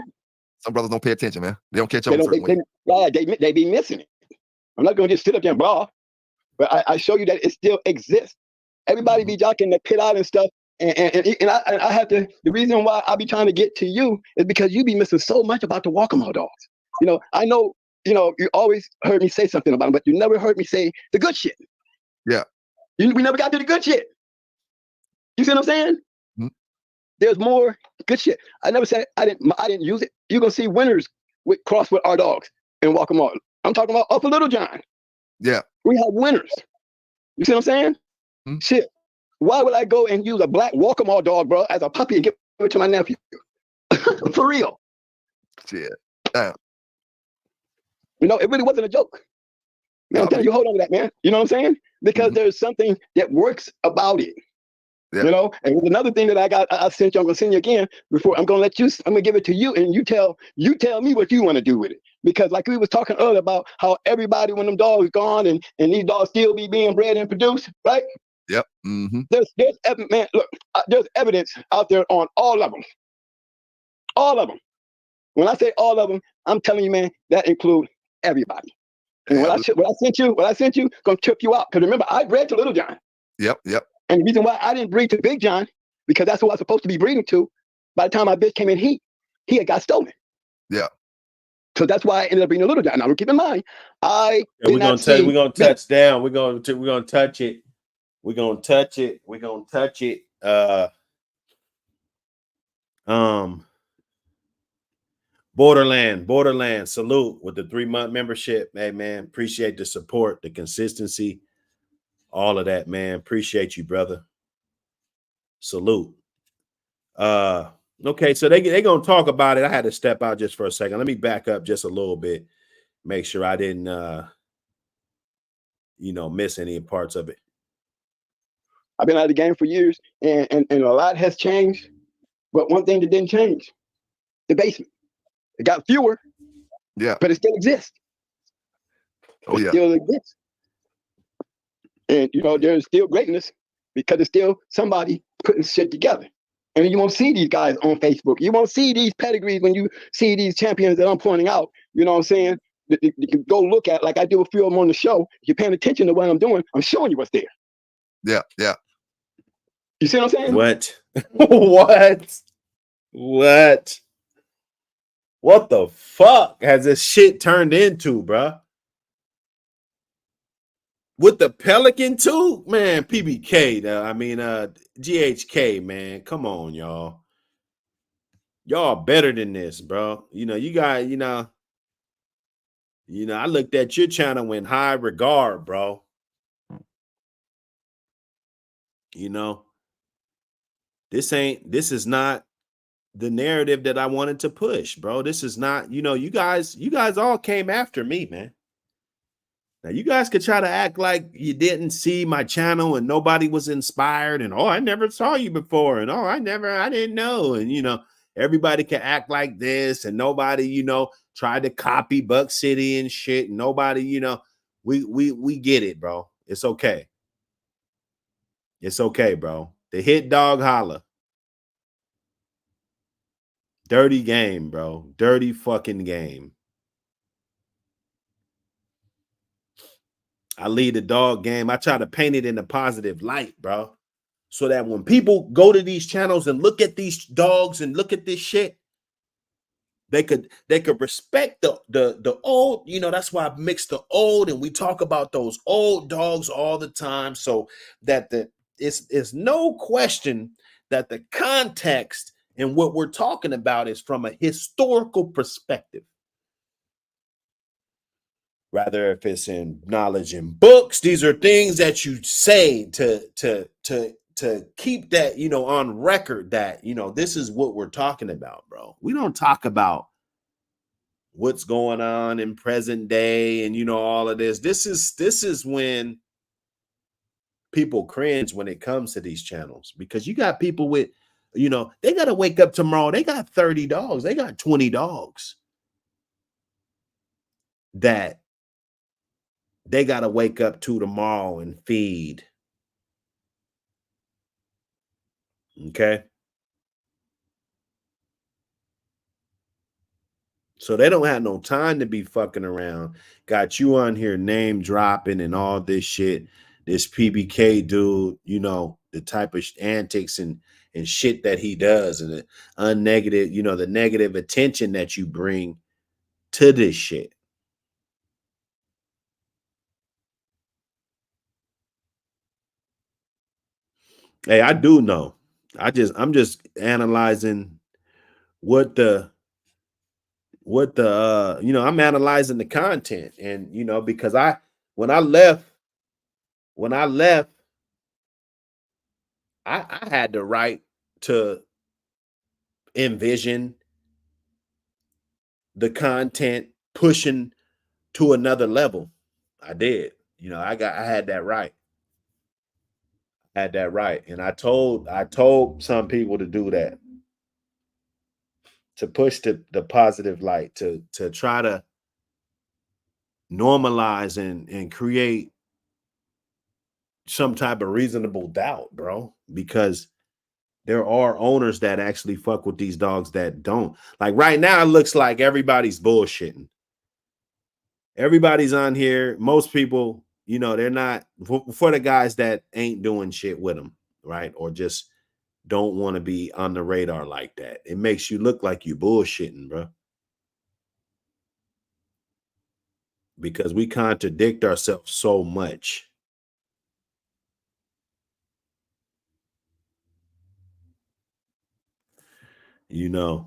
Some brothers don't pay attention, man. They don't catch up. They be missing it. I'm not going to just sit up there and blah, but I show you that it still exists. Everybody be jocking the pit out and stuff. And I have to. The reason why I be trying to get to you is because you be missing so much about the Walk'em dogs. I know. You always heard me say something about them, but you never heard me say the good shit. Yeah. We never got to the good shit. You see what I'm saying? Mm-hmm. There's more good shit. I never said I didn't use it. You're gonna see winners cross with our dogs and Walk'em all. I'm talking about Upper Little John. Yeah. We have winners. You see what I'm saying? Mm-hmm. Shit. Why would I go and use a black Walker dog, bro, as a puppy and give it to my nephew? For real. Shit. Damn. You know, it really wasn't a joke. Man, I'm telling you, hold on to that, man. You know what I'm saying? Because there's something that works about it. Yeah. You know, and another thing that I sent you, I'm gonna send you again before I'm gonna give it to you, and you tell me what you want to do with it. Because like we was talking earlier about how everybody, when them dogs gone and these dogs still be being bred and produced, right? Yep. There's man, look, there's evidence out there on all of them. All of them. When I say all of them, I'm telling you, man, that includes everybody. And what I sent you, gonna trip you out. Because remember, I bred to Little John. Yep. And the reason why I didn't breed to Big John, because that's who I was supposed to be breeding to. By the time my bitch came in, he had got stolen. Yeah. So that's why I ended up breeding a Little John. Now keep in mind, we're gonna touch down. We're gonna touch it. We're gonna touch it. We're gonna touch it. Borderland, salute with the 3-month membership. Hey man, appreciate the support, the consistency, all of that, man. Appreciate you, brother. Salute. Okay, so they gonna talk about it. I had to step out just for a second. Let me back up just a little bit, make sure I didn't miss any parts of it. I've been out of the game for years, and a lot has changed. But one thing that didn't change, the basement. It got fewer, but it still exists. It still exists. And there's still greatness because it's still somebody putting shit together. And you won't see these guys on Facebook. You won't see these pedigrees when you see these champions that I'm pointing out. You know what I'm saying? You can go look at, like I do a few of them on the show. If you're paying attention to what I'm doing, I'm showing you what's there. Yeah. You see what I'm saying? What the fuck has this shit turned into, bruh? With the Pelican too? Man, PBK, GHK, man. Come on, y'all. Y'all better than this, bro. You guys, I looked at your channel in high regard, bro. This is not the narrative that I wanted to push, bro. This is not, you guys all came after me, man. Now you guys could try to act like you didn't see my channel and nobody was inspired and I never saw you before and I didn't know. And everybody can act like this and nobody, tried to copy Buck City and shit. And nobody, we get it, bro. It's okay. It's okay, bro. The hit dog holla. Dirty game, bro. Dirty fucking game. I lead the dog game. I try to paint it in a positive light, bro. So that when people go to these channels and look at these dogs and look at this shit, they could respect the old, that's why I mix the old and we talk about those old dogs all the time. So that it's no question that the context and what we're talking about is from a historical perspective. Rather, if it's in knowledge in books, these are things that you say to keep that, on record that, this is what we're talking about, bro. We don't talk about what's going on in present day and, all of this. This is when people cringe when it comes to these channels because you got people with, they got to wake up tomorrow. They got 30 dogs. They got 20 dogs that they got to wake up to tomorrow and feed. Okay. So they don't have no time to be fucking around. Got you on here name dropping and all this shit. This PBK dude, the type of antics and shit that he does and the unnegative, the negative attention that you bring to this shit. Hey, I do know. I'm just analyzing what the I'm analyzing the content and because when I left I had the right to envision the content pushing to another level. I did. You know, I had that right. Had that right. And I told some people to do that. To push the positive light, to try to normalize and create some type of reasonable doubt, bro. Because there are owners that actually fuck with these dogs that don't. Like right now, it looks like everybody's bullshitting. Everybody's on here. Most people, you know, they're not for the guys that ain't doing shit with them, right? Or just don't want to be on the radar like that. It makes you look like you bullshitting, bro. Because we contradict ourselves so much. You know,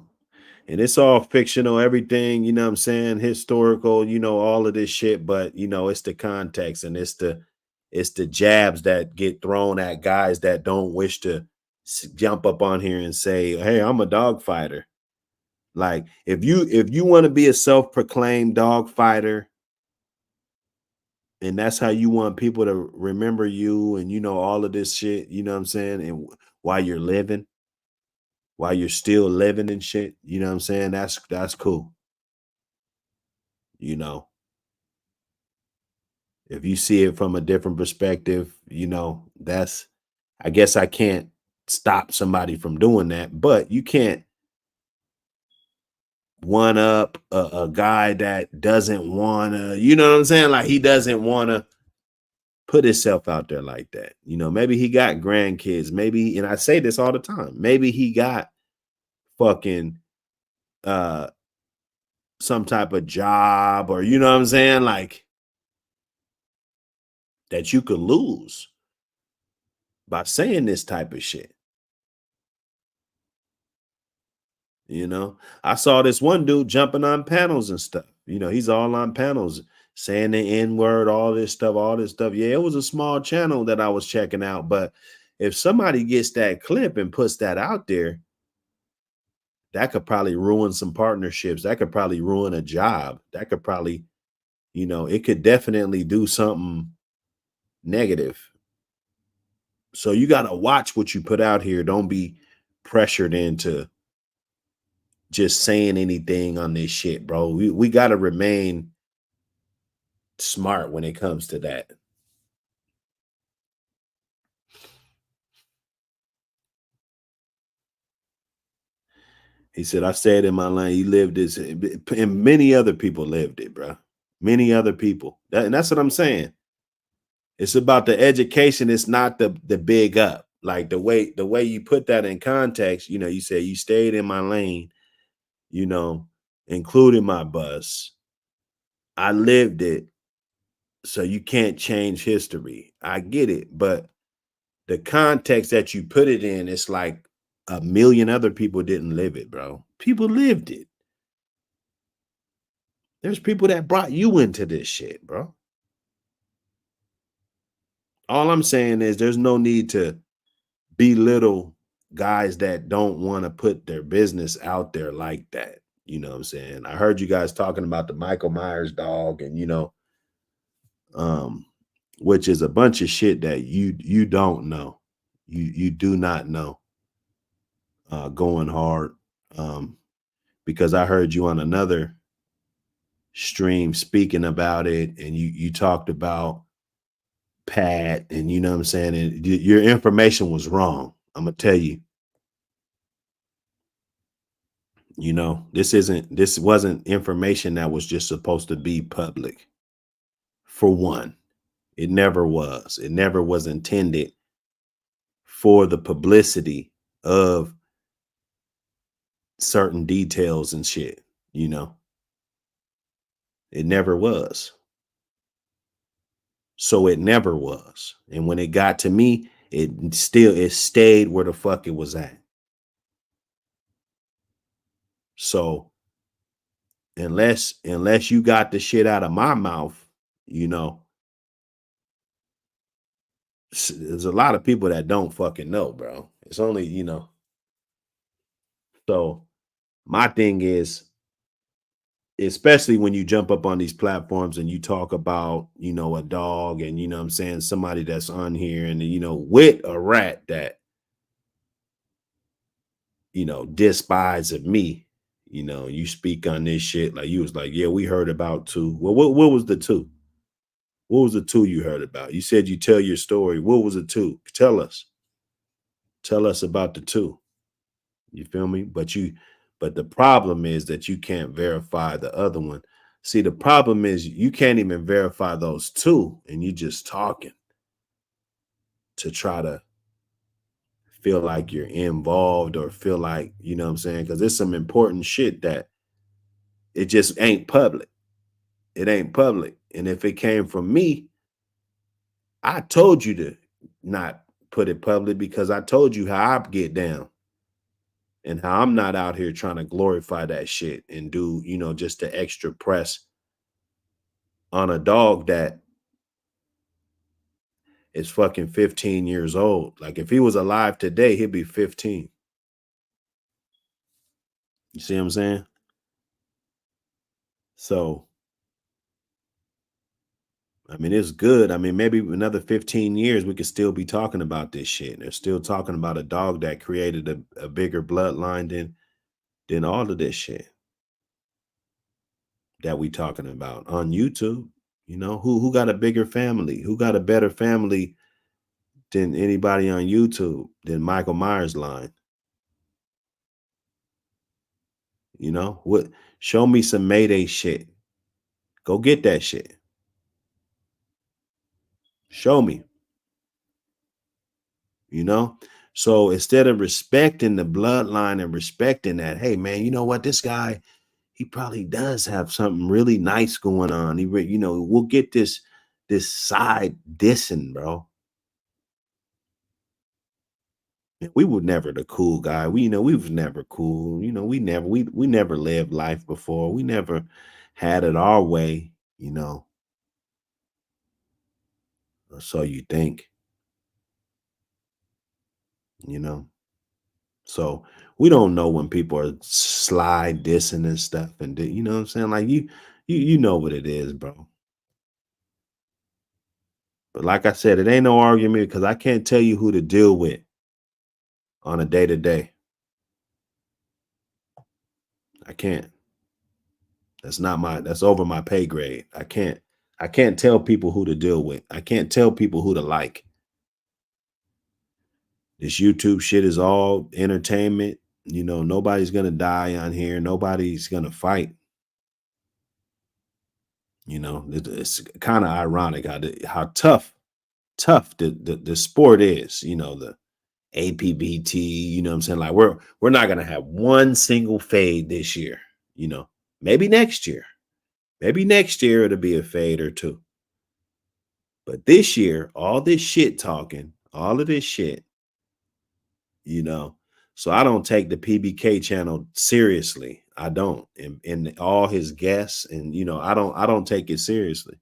and it's all fictional, everything, you know what I'm saying, historical, you know, all of this shit, but you know, it's the context and it's the jabs that get thrown at guys that don't wish to jump up on here and say, hey, I'm a dog fighter. Like if you want to be a self-proclaimed dog fighter and that's how you want people to remember you and you know all of this shit, you know what I'm saying, and while you're living, while you're still living and shit, you know what I'm saying, that's cool. You know, if you see it from a different perspective, you know, that's, I guess I can't stop somebody from doing that, but you can't one up a guy that doesn't want to, you know what I'm saying? Like he doesn't want to put himself out there like that. You know, maybe he got grandkids, maybe, and I say this all the time, maybe he got fucking some type of job or, you know what I'm saying? Like that you could lose by saying this type of shit. You know, I saw this one dude jumping on panels and stuff. You know, he's all on panels saying the N word, all this stuff, all this stuff. Yeah, it was a small channel that I was checking out. But if somebody gets that clip and puts that out there, that could probably ruin some partnerships. That could probably ruin a job. That could probably, you know, it could definitely do something negative. So you got to watch what you put out here. Don't be pressured into just saying anything on this shit, bro. We got to remain smart when it comes to that. He said, I said in my line, he lived this, and many other people lived it, bro. Many other people. And that's what I'm saying. It's about the education. It's not the big up. Like the way you put that in context, you know, you say you stayed in my lane, you know, including my bus. I lived it. So you can't change history. I get it. But the context that you put it in, it's like a million other people didn't live it, bro. People lived it. There's people that brought you into this shit, bro. All I'm saying is there's no need to belittle guys that don't want to put their business out there like that. You know what I'm saying? I heard you guys talking about the Michael Myers dog and, you know, which is a bunch of shit that you don't know. You do not know. Going hard. Because I heard you on another stream speaking about it, and you talked about Pat, and you know what I'm saying, and your information was wrong. I'm gonna tell you. You know, this wasn't information that was just supposed to be public. For one, it never was. It never was intended for the publicity of certain details and shit, you know. It never was. So it never was. And when it got to me, it stayed where the fuck it was at. So unless you got the shit out of my mouth, you know, there's a lot of people that don't fucking know, bro. It's only, so my thing is, especially when you jump up on these platforms and you talk about, a dog and, what I'm saying, somebody that's on here and, with a rat that, despise of me, you speak on this shit. Like you was like, yeah, we heard about two. Well, what was the two? What was the two you heard about? You said you tell your story. What was the two? Tell us. Tell us about the two. You feel me? But the problem is that you can't verify the other one. See, the problem is you can't even verify those two, and you just talking to try to feel like you're involved or feel like, you know what I'm saying? Because there's some important shit that it just ain't public. It ain't public. And if it came from me, I told you to not put it public because I told you how I get down and how I'm not out here trying to glorify that shit and do, just the extra press on a dog that is fucking 15 years old. Like if he was alive today, he'd be 15. You see what I'm saying? So, I mean, it's good. I mean, maybe another 15 years, we could still be talking about this shit. They're still talking about a dog that created a bigger bloodline than all of this shit that we talking about on YouTube. Who got a bigger family? Who got a better family than anybody on YouTube than Michael Myers line? What? Show me some Mayday shit. Go get that shit. Show me. So instead of respecting the bloodline and respecting that, hey man, you know what? This guy, he probably does have something really nice going on. We'll get this side dissing, bro. We were never the cool guy. We was never cool. We never lived life before. We never had it our way, or so you think, you know. So we don't know when people are slide dissing and stuff, and you know what I'm saying? Like you know what it is, bro. But like I said, it ain't no argument because I can't tell you who to deal with on a day to day. I can't. That's over my pay grade. I can't tell people who to deal with. I can't tell people who to like. This YouTube shit is all entertainment. Nobody's gonna die on here. Nobody's gonna fight. It's kind of ironic how tough the sport is. The Apbt. What I'm saying? Like we're not gonna have one single fade this year. Maybe next year. Maybe next year it'll be a fade or two. But this year, all this shit talking, all of this shit, So I don't take the PBK channel seriously. I don't. And all his guests and I don't take it seriously.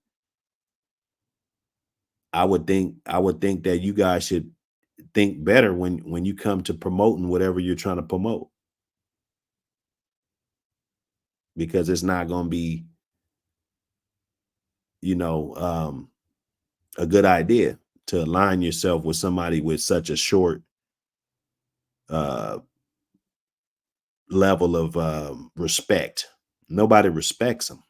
I would think that you guys should think better when you come to promoting whatever you're trying to promote. Because it's not going to be a good idea to align yourself with somebody with such a short level of respect. Nobody respects them.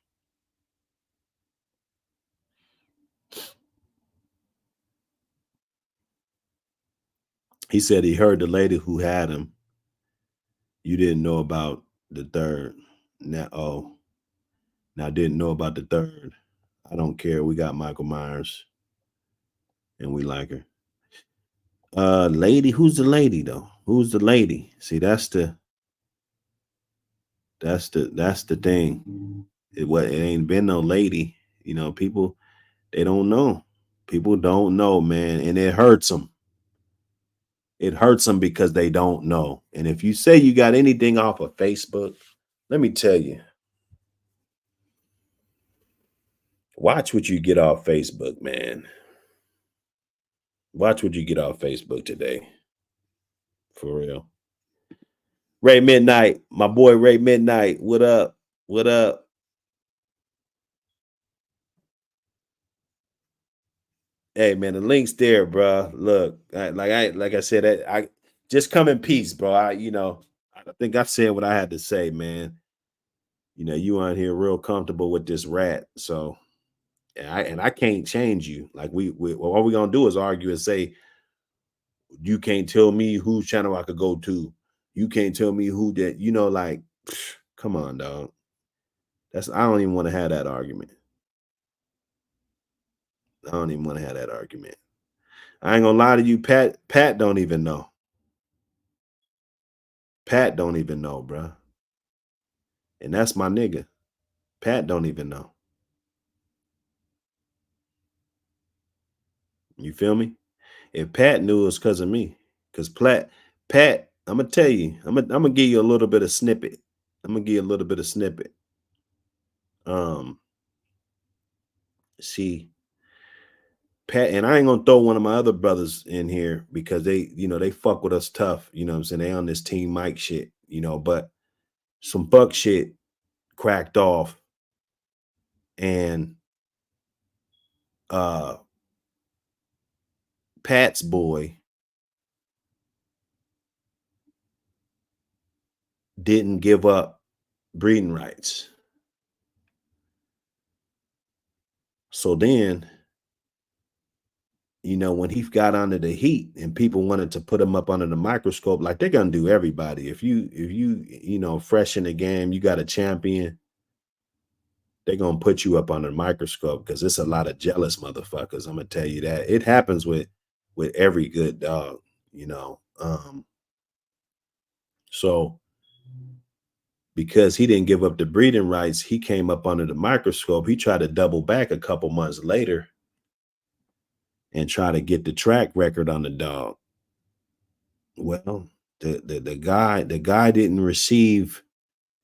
He said he heard the lady who had him. You didn't know about the third. Now didn't know about the third. I don't care. We got Michael Myers and we like her. Lady, who's the lady though? Who's the lady? See, that's the thing. It ain't been no lady. People, they don't know. People don't know, man, and it hurts them. It hurts them because they don't know. And if you say you got anything off of Facebook, let me tell you, watch what you get off Facebook, man. Watch what you get off Facebook today. For real. Ray Midnight, my boy Ray Midnight. What up? What up? Hey man, the link's there, bro. Look, like I said, I just come in peace, bro. I think I said what I had to say, man. You on here real comfortable with this rat, so and I can't change you. Like we all we gonna do is argue and say you can't tell me whose channel I could go to. You can't tell me who that. Like, come on, dog. I don't even want to have that argument. I don't even want to have that argument. I ain't gonna lie to you, Pat. Pat don't even know. Pat don't even know, bro. And that's my nigga. Pat don't even know. You feel me? If Pat knew, it's because of me. Because Pat, I'm gonna tell you, I'm gonna give you a little bit of snippet. I'm gonna give you a little bit of snippet. See, Pat, and I ain't gonna throw one of my other brothers in here because they fuck with us tough. You know what I'm saying? They on this Team Mike shit, but some buck shit cracked off. And Pat's boy didn't give up breeding rights. So then, when he got under the heat and people wanted to put him up under the microscope, like they're gonna do everybody. If you fresh in the game, you got a champion, they're gonna put you up under the microscope because it's a lot of jealous motherfuckers. I'm gonna tell you that. It happens with every good dog, so because he didn't give up the breeding rights, he came up under the microscope. He tried to double back a couple months later and try to get the track record on the dog. Well, the guy didn't receive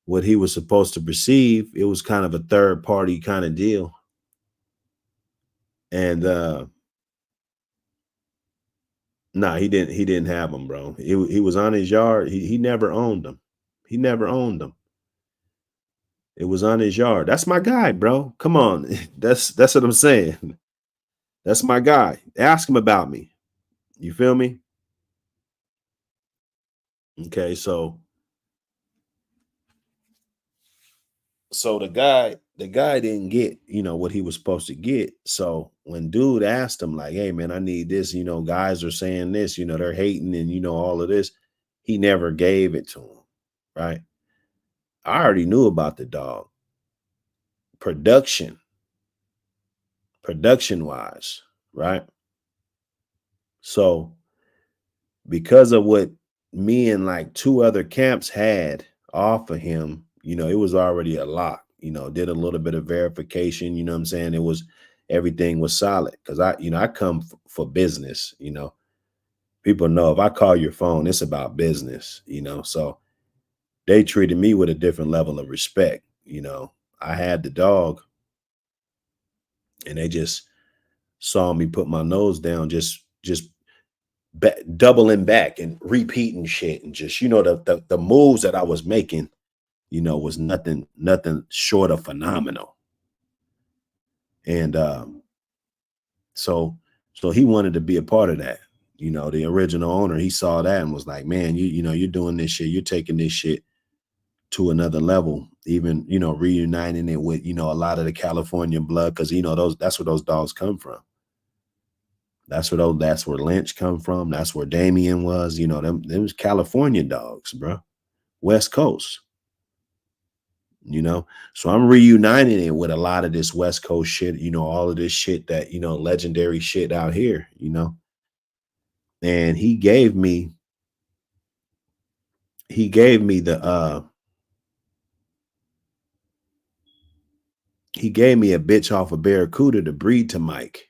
what he was supposed to receive. It was kind of a third party kind of deal. And he didn't have him, bro. He was on his yard. He never owned them. He never owned them. It was on his yard. That's my guy, bro. Come on. That's what I'm saying. That's my guy. Ask him about me. You feel me? Okay, so the guy didn't get, what he was supposed to get. So when dude asked him, like, hey man, I need this, guys are saying this, they're hating and all of this, he never gave it to him. Right. I already knew about the dog. Production wise, right? So because of what me and like two other camps had off of him, it was already a lock. Did a little bit of verification, what I'm saying? Everything was solid because I come for business, people know if I call your phone, it's about business, so they treated me with a different level of respect. I had the dog and they just saw me put my nose down, just doubling back and repeating shit and just, the moves that I was making, was nothing short of phenomenal. And so he wanted to be a part of that. The original owner, he saw that and was like, man, you're doing this shit. You're taking this shit to another level, even, reuniting it with, a lot of the California blood. Cause that's where those dogs come from. That's where Lynch come from. That's where Damien was, them was California dogs, bro. West Coast. So I'm reuniting it with a lot of this West Coast shit, all of this shit that, legendary shit out here, and he gave me a bitch off of Barracuda to breed to Mike.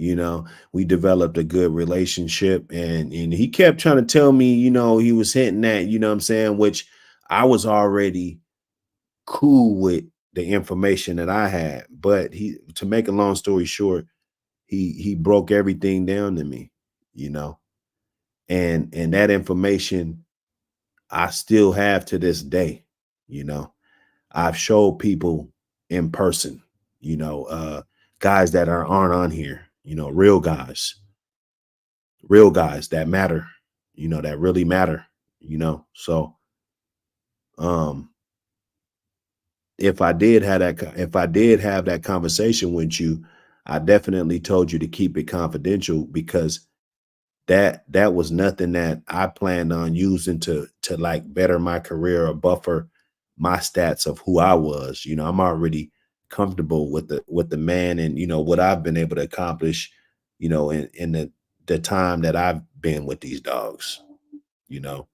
We developed a good relationship and he kept trying to tell me, he was hitting that, what I'm saying, which I was already cool with the information that I had, but to make a long story short, he broke everything down to me, you know, and that information I still have to this day, you know. I've showed people in person, you know, guys that aren't on here, you know, real guys that matter, you know, that really matter, you know. So if I did have that conversation with you, I definitely told you to keep it confidential, because that was nothing that I planned on using to like better my career or buffer my stats of who I was. You know, I'm already comfortable with the man and, you know, what I've been able to accomplish, you know, in the time that I've been with these dogs, you know.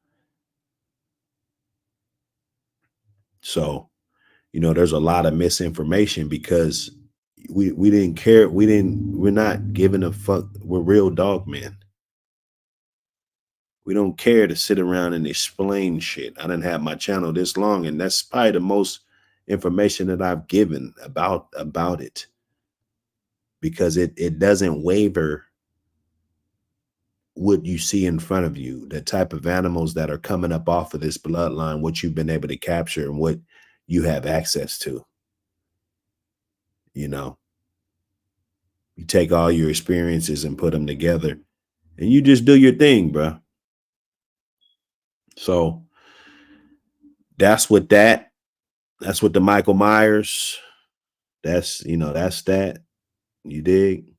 So, you know, there's a lot of misinformation because we didn't care. We're not giving a fuck. We're real dog men. We don't care to sit around and explain shit. I didn't have my channel this long, and that's probably the most information that I've given about it, because it doesn't waver what you see in front of you, the type of animals that are coming up off of this bloodline, what you've been able to capture and what you have access to. You know, you take all your experiences and put them together and you just do your thing, bro. So that's what that's what the Michael Myers, that's, you know, that's that. You dig?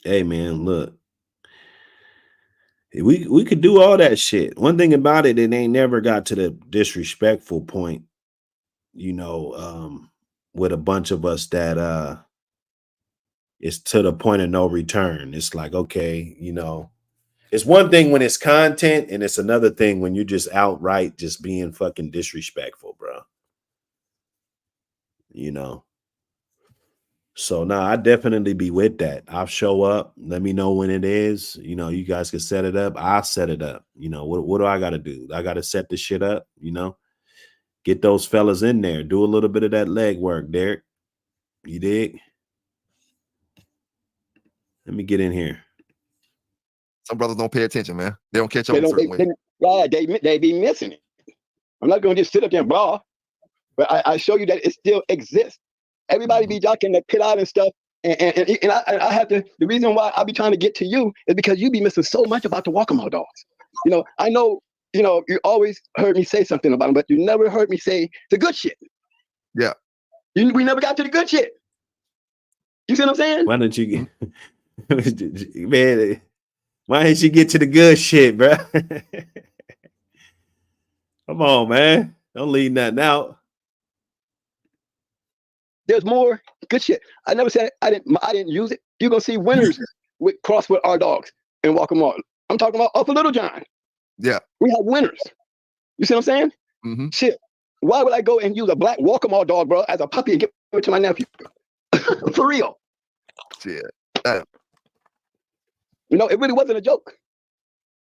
Hey man, look, we could do all that shit. One thing about it, it ain't never got to the disrespectful point, you know, with a bunch of us that it's to the point of no return. It's like, okay, you know, it's one thing when it's content, and it's another thing when you're just outright just being fucking disrespectful, bro. You know. So now I definitely be with that. I'll show up. Let me know when it is. You know, you guys can set it up. I'll set it up. You know, what do I gotta do? I gotta set this shit up, you know. Get those fellas in there. Do a little bit of that leg work, Derek. You dig? Let me get in here. Some brothers don't pay attention, man. They don't catch They on a don't. certain way. They be missing it. I'm not going to just sit up there and blah, but I show you that it still exists. Everybody be jocking the pit out and stuff, and I have to. The reason why I be trying to get to you is because you be missing so much about the Walk'em dogs. You know, I know. You know, you always heard me say something about them, but you never heard me say the good shit. Yeah. We never got to the good shit. You see what I'm saying? Why don't you get man? Why didn't you get to the good shit, bro? Come on, man. Don't leave nothing out. There's more good shit. I never said I didn't use it. You're gonna see winners with cross with our dogs and walk them on. I'm talking about Upper Little John. Yeah. We have winners. You see what I'm saying? Mm-hmm. Shit. Why would I go and use a black Walk'em dog, bro, as a puppy and give it to my nephew? For real. Shit. You know, it really wasn't a joke.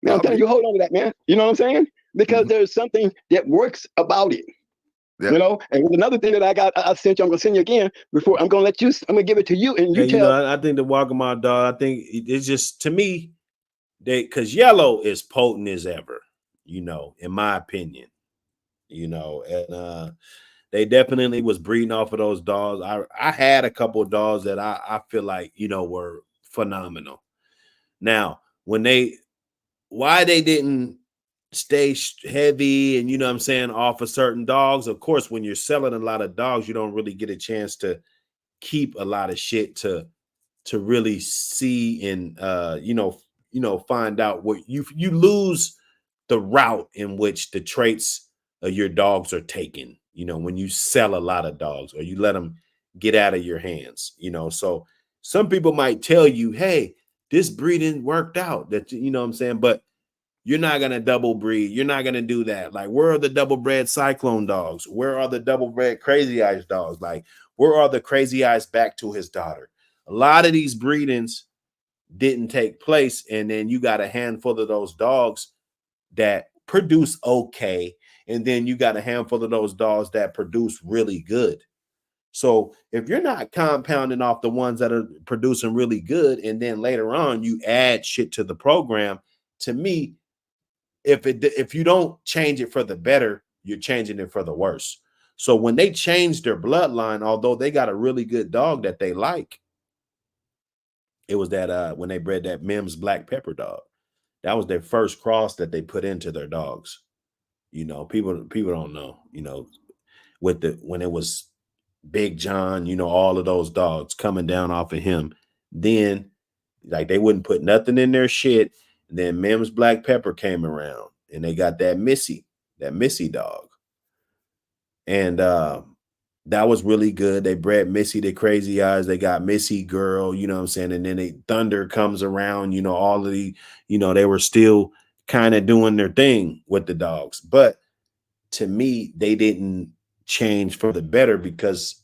Man, I'm telling you, hold on to that, man. You know what I'm saying? Because there's something that works about it. Yeah. You know, and another thing that I sent you, I'm gonna send you again before I'm gonna give it to you and you tell. You know, I think the Walk'em dog, I think it's just, to me, because yellow is potent as ever, you know, in my opinion, you know, and they definitely was breeding off of those dogs. I had a couple of dogs that I feel like, you know, were phenomenal. Now, why they didn't stay heavy and, you know what I'm saying, off of certain dogs, of course, when you're selling a lot of dogs, you don't really get a chance to keep a lot of shit to really see and you know find out what you lose the route in which the traits of your dogs are taken, you know, when you sell a lot of dogs or you let them get out of your hands, you know. So some people might tell you, hey, this breeding worked out, that, you know what I'm saying, but you're not going to double breed. You're not going to do that. Like, where are the double bred Cyclone dogs? Where are the double bred Crazy Eyes dogs? Like, where are the Crazy Eyes back to his daughter? A lot of these breedings didn't take place. And then you got a handful of those dogs that produce okay, and then you got a handful of those dogs that produce really good. So if you're not compounding off the ones that are producing really good, and then later on you add shit to the program, to me, if you don't change it for the better, you're changing it for the worse. So when they changed their bloodline, although they got a really good dog that they like, it was that when they bred that Mims black pepper dog. That was their first cross that they put into their dogs. You know, people don't know, you know, when it was Big John, you know, all of those dogs coming down off of him. Then, like, they wouldn't put nothing in their shit. Then Mims Black Pepper came around, and they got that Missy dog. And that was really good. They bred Missy the Crazy Eyes. They got Missy Girl, you know what I'm saying? And then Thunder comes around, you know, all of the, you know, they were still kind of doing their thing with the dogs. But to me, they didn't change for the better because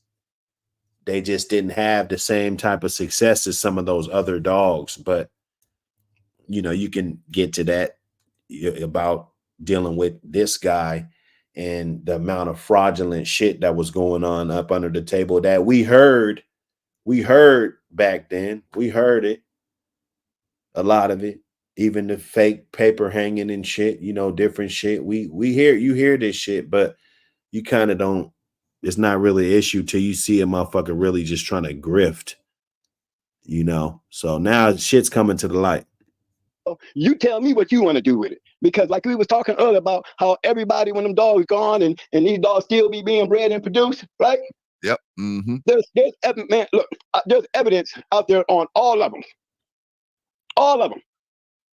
they just didn't have the same type of success as some of those other dogs. But, you know, you can get to that about dealing with this guy and the amount of fraudulent shit that was going on up under the table that we heard back then. We heard it, a lot of it, even the fake paper hanging and shit, you know, different shit. You hear this shit, but you kind of don't, it's not really an issue till you see a motherfucker really just trying to grift, you know? So now shit's coming to the light. You tell me what you want to do with it. Because like we was talking earlier about how everybody, when them dogs gone and these dogs still be being bred and produced, right? Yep. Mm-hmm. There's man, look, there's evidence out there on all of them. All of them.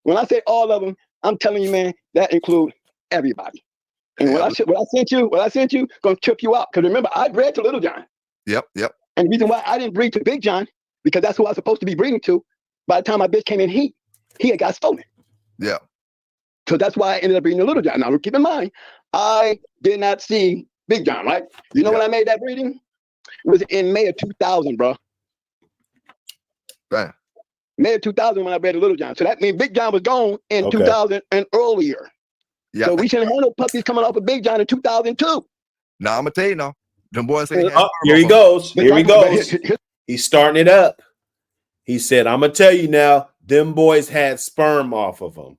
When I say all of them, I'm telling you, man, that includes everybody. And what I sent you, gonna trip you out. Because remember, I bred to Little John. Yep. And the reason why I didn't breed to Big John, because that's who I was supposed to be breeding to. By the time my bitch came in, he had got stolen. Yeah. So that's why I ended up breeding a Little John. Now, keep in mind, I did not see Big John, right? You know when I made that breeding? It was in May of 2000, bro. Right. May of 2000 when I bred a Little John. So that means Big John was gone in 2000 and earlier. Yep. So we shouldn't have no puppies coming off of Big John in 2002. Now I'm gonna tell you now. Them boys say here he goes. Here he goes. He's starting it up. He said, I'm gonna tell you now, them boys had sperm off of them.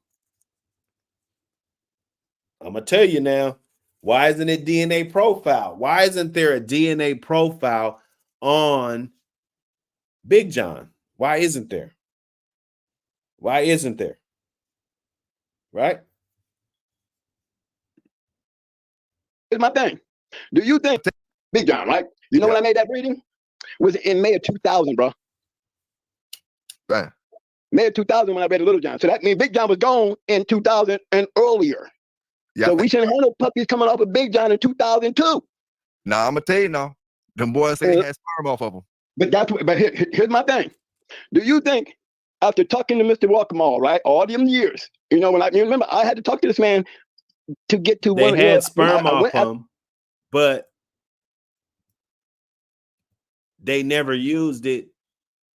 I'm gonna tell you now. Why isn't it DNA profile? Why isn't there a DNA profile on Big John? Why isn't there? Why isn't there? Right? Here's my thing. Do you think Big John, right? You know when I made that breeding? It was in May of 2000, bro. Right. May of 2000 when I bred a Little John. So that means Big John was gone in 2000 and earlier. Yep. So we shouldn't have no puppies coming off of Big John in 2002. Now I'm gonna tell you now. Them boys say they had sperm off of them. But here's my thing. Do you think after talking to Mr. Walkmall, right, all them years, you know, you remember I had to talk to this man to get to they had sperm off them, but they never used it.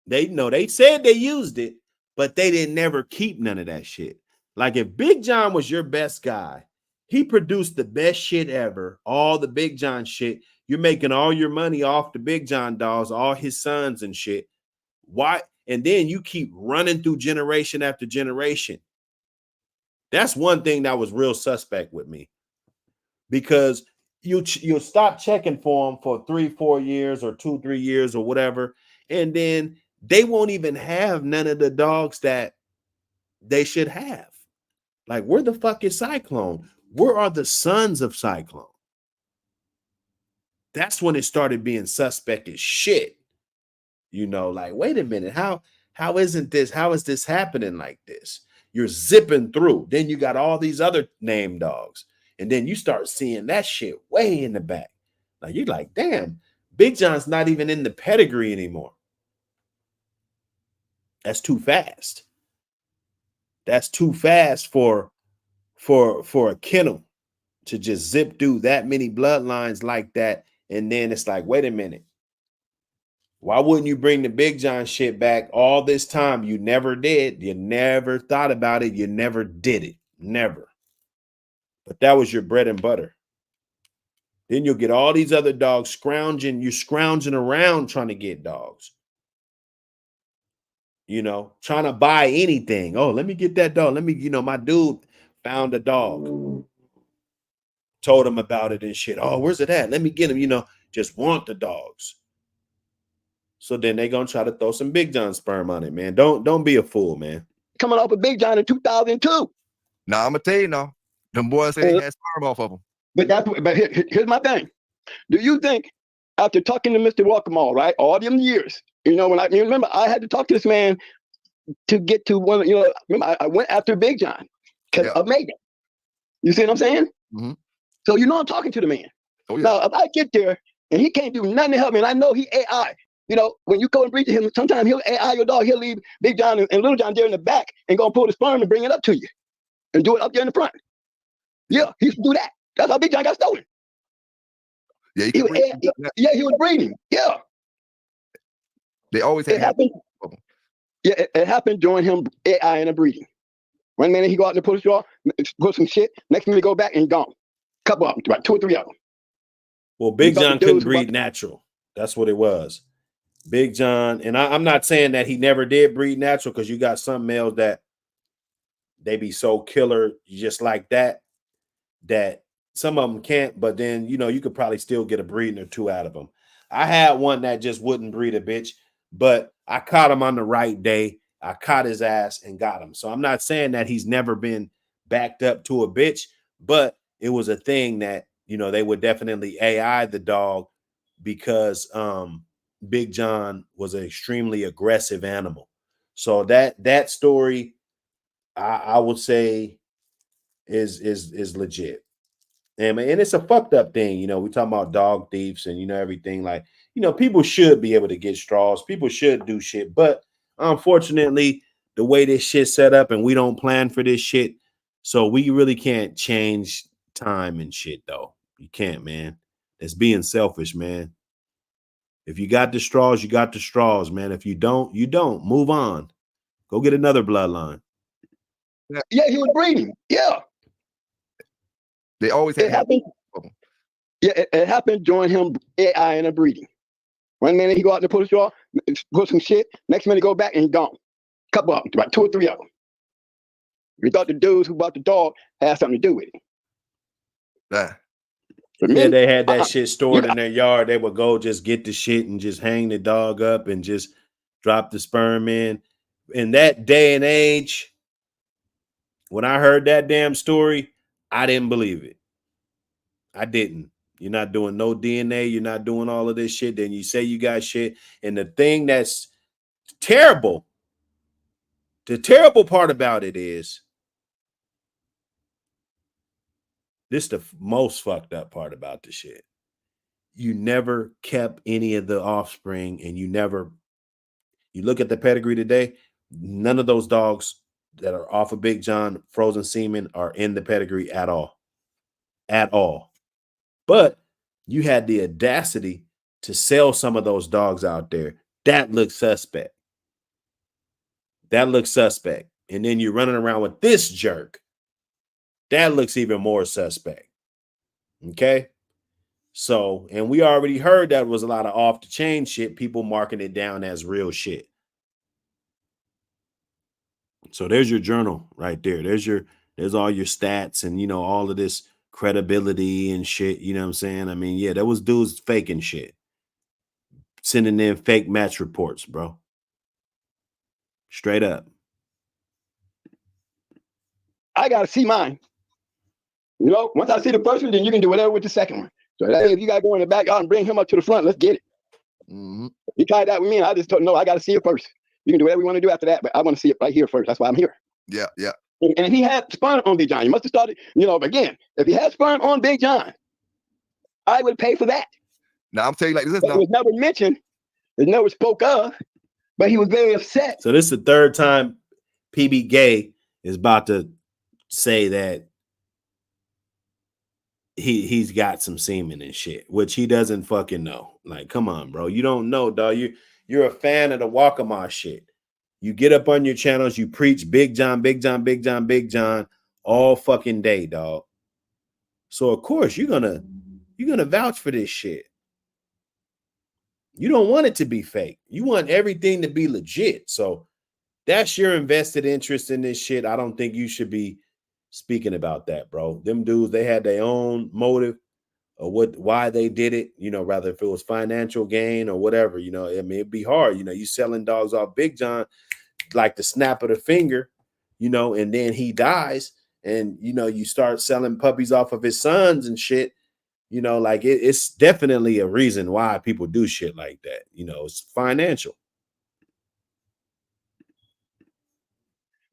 They said they used it, but they didn't never keep none of that shit. Like if Big John was your best guy, he produced the best shit ever, all the Big John shit. You're making all your money off the Big John dolls, all his sons and shit. Why? And then you keep running through generation after generation. That's one thing that was real suspect with me, because you'll stop checking for them for 3-4 years or 2-3 years or whatever, and then they won't even have none of the dogs that they should have. Like, where the fuck is Cyclone? Where are the sons of Cyclone? That's when it started being suspect as shit. You know, like, wait a minute, how is this happening like this? You're zipping through. Then you got all these other name dogs. And then you start seeing that shit way in the back. Like, you're like, damn, Big John's not even in the pedigree anymore. That's too fast. That's too fast for a kennel to just zip through that many bloodlines like that. And then it's like, wait a minute. Why wouldn't you bring the Big John shit back all this time? You never did. You never thought about it. You never did it. Never. But that was your bread and butter. Then you'll get all these other dogs scrounging. You're scrounging around trying to get dogs. You know, trying to buy anything. Oh, let me get that dog. Let me, my dude found a dog. Told him about it and shit. Oh, where's it at? Let me get him, just want the dogs. So then they're gonna try to throw some Big John sperm on it, man. Don't be a fool, man. Coming off of Big John in 2002. Nah, I'm gonna tell you now. Them boys say they had sperm off of them. But here's my thing. Do you think after talking to Mr. Walkamall, right, all them years, when remember I had to talk to this man to get to one, remember I went after Big John because of Megan. You see what I'm saying? Mm-hmm. So I'm talking to the man. Oh, yeah. Now, if I get there and he can't do nothing to help me, and I know he AI, when you go and breed to him, sometimes he'll AI your dog. He'll leave Big John and Little John there in the back and go and pull the sperm and bring it up to you and do it up there in the front. Yeah, he used to do that. That's how Big John got stolen. Yeah, he was breeding. Yeah. They always had happened. Yeah, it happened during him AI and a breeding. One minute he go out and pull his jaw, put some shit. Next minute he go back and gone. Couple of them, about 2 or 3 of them. Well, Big John couldn't breed natural. That's what it was. Big John, and I'm not saying that he never did breed natural, because you got some males that they be so killer just like that some of them can't, but then you could probably still get a breeding or two out of them. I had one that just wouldn't breed a bitch, but I caught him on the right day. I caught his ass and got him. So I'm not saying that he's never been backed up to a bitch, but it was a thing that they would definitely AI the dog, because Big John was an extremely aggressive animal. So that story, I would say, is legit. And it's a fucked up thing. We talking about dog thieves and everything. Like, people should be able to get straws. People should do shit. But unfortunately, the way this shit's set up, and we don't plan for this shit, so we really can't change time and shit, though. You can't, man. That's being selfish, man. If you got the straws, you got the straws, man. If you don't, you don't. Move on. Go get another bloodline. Yeah, he was breeding. Yeah. They always had. It happened. Yeah, it happened during him AI and a breeding. One minute he go out and pull his jaw, put some shit. Next minute he go back and he gone. Couple of them, about 2 or 3 of them. We thought the dudes who bought the dog had something to do with it. Yeah, they had that shit stored in their yard. They would go just get the shit and just hang the dog up and just drop the sperm in. In that day and age, when I heard that damn story, I didn't believe it. I didn't. You're not doing no DNA. You're not doing all of this shit. Then you say you got shit. And the thing that's terrible, the terrible part about it is, this the most fucked up part about the shit. You never kept any of the offspring, and you look at the pedigree today, none of those dogs that are off of Big John frozen semen are in the pedigree at all. At all. But you had the audacity to sell some of those dogs out there. That looks suspect. That looks suspect. And then you're running around with this jerk. That looks even more suspect. Okay? So, and we already heard that was a lot of off the chain shit, people marking it down as real shit. So there's your journal right there. There's all your stats and, all of this credibility and shit. You know what I'm saying? I mean, yeah, there was dudes faking shit. Sending in fake match reports, bro. Straight up. I got to see mine. Once I see the first one, then you can do whatever with the second one. So if you got to go in the backyard and bring him up to the front, let's get it. Mm-hmm. You tried that with me, and I just told him, no, I got to see it first. You can do whatever you want to do after that, but I want to see it right here first. That's why I'm here. Yeah, yeah. And if he had sperm on Big John, he must have started, again, if he had sperm on Big John, I would pay for that. Now, I'm telling you like this. It was never mentioned. It never spoke of, but he was very upset. So this is the third time PB Gay is about to say that he's got some semen and shit, which he doesn't fucking know. Like, come on, bro. You don't know, dog. You're a fan of the Walkama shit. You get up on your channels, you preach Big John, Big John, Big John, Big John all fucking day, dog. So of course you're gonna vouch for this shit. You don't want it to be fake. You want everything to be legit. So that's your invested interest in this shit. I don't think you should be speaking about that, bro. Them dudes, they had their own motive or why they did it, rather if it was financial gain or whatever, I mean, it'd be hard. You selling dogs off Big John like the snap of the finger, and then he dies and, you start selling puppies off of his sons and shit. Like it's definitely a reason why people do shit like that. It's financial.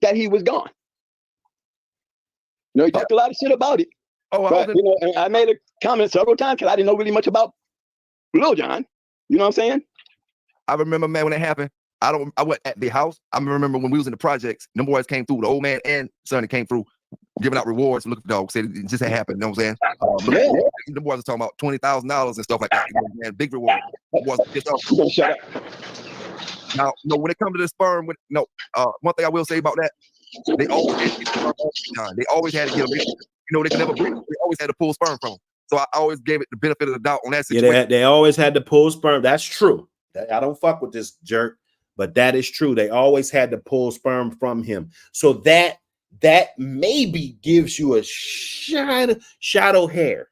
That he was gone. He talked a lot of shit about it. But, and I made a comment several times because I didn't know really much about Lil John. You know what I'm saying? I remember, man, when it happened. I went at the house. I remember when we was in the projects, them boys came through. The old man and Sonny came through, giving out rewards. Look at the dog. Said it just had happened. You know what I'm saying? Them boys are talking about $20,000 and stuff like that. Man, big reward. Shut up. Now, when it comes to the sperm, one thing I will say about that, they always had to get them. They could never breed. They always had to pull sperm from them. So I always gave it the benefit of the doubt on that situation. Yeah, they always had to pull sperm. That's true. I don't fuck with this jerk, but that is true. They always had to pull sperm from him. So that maybe gives you a shadow hair.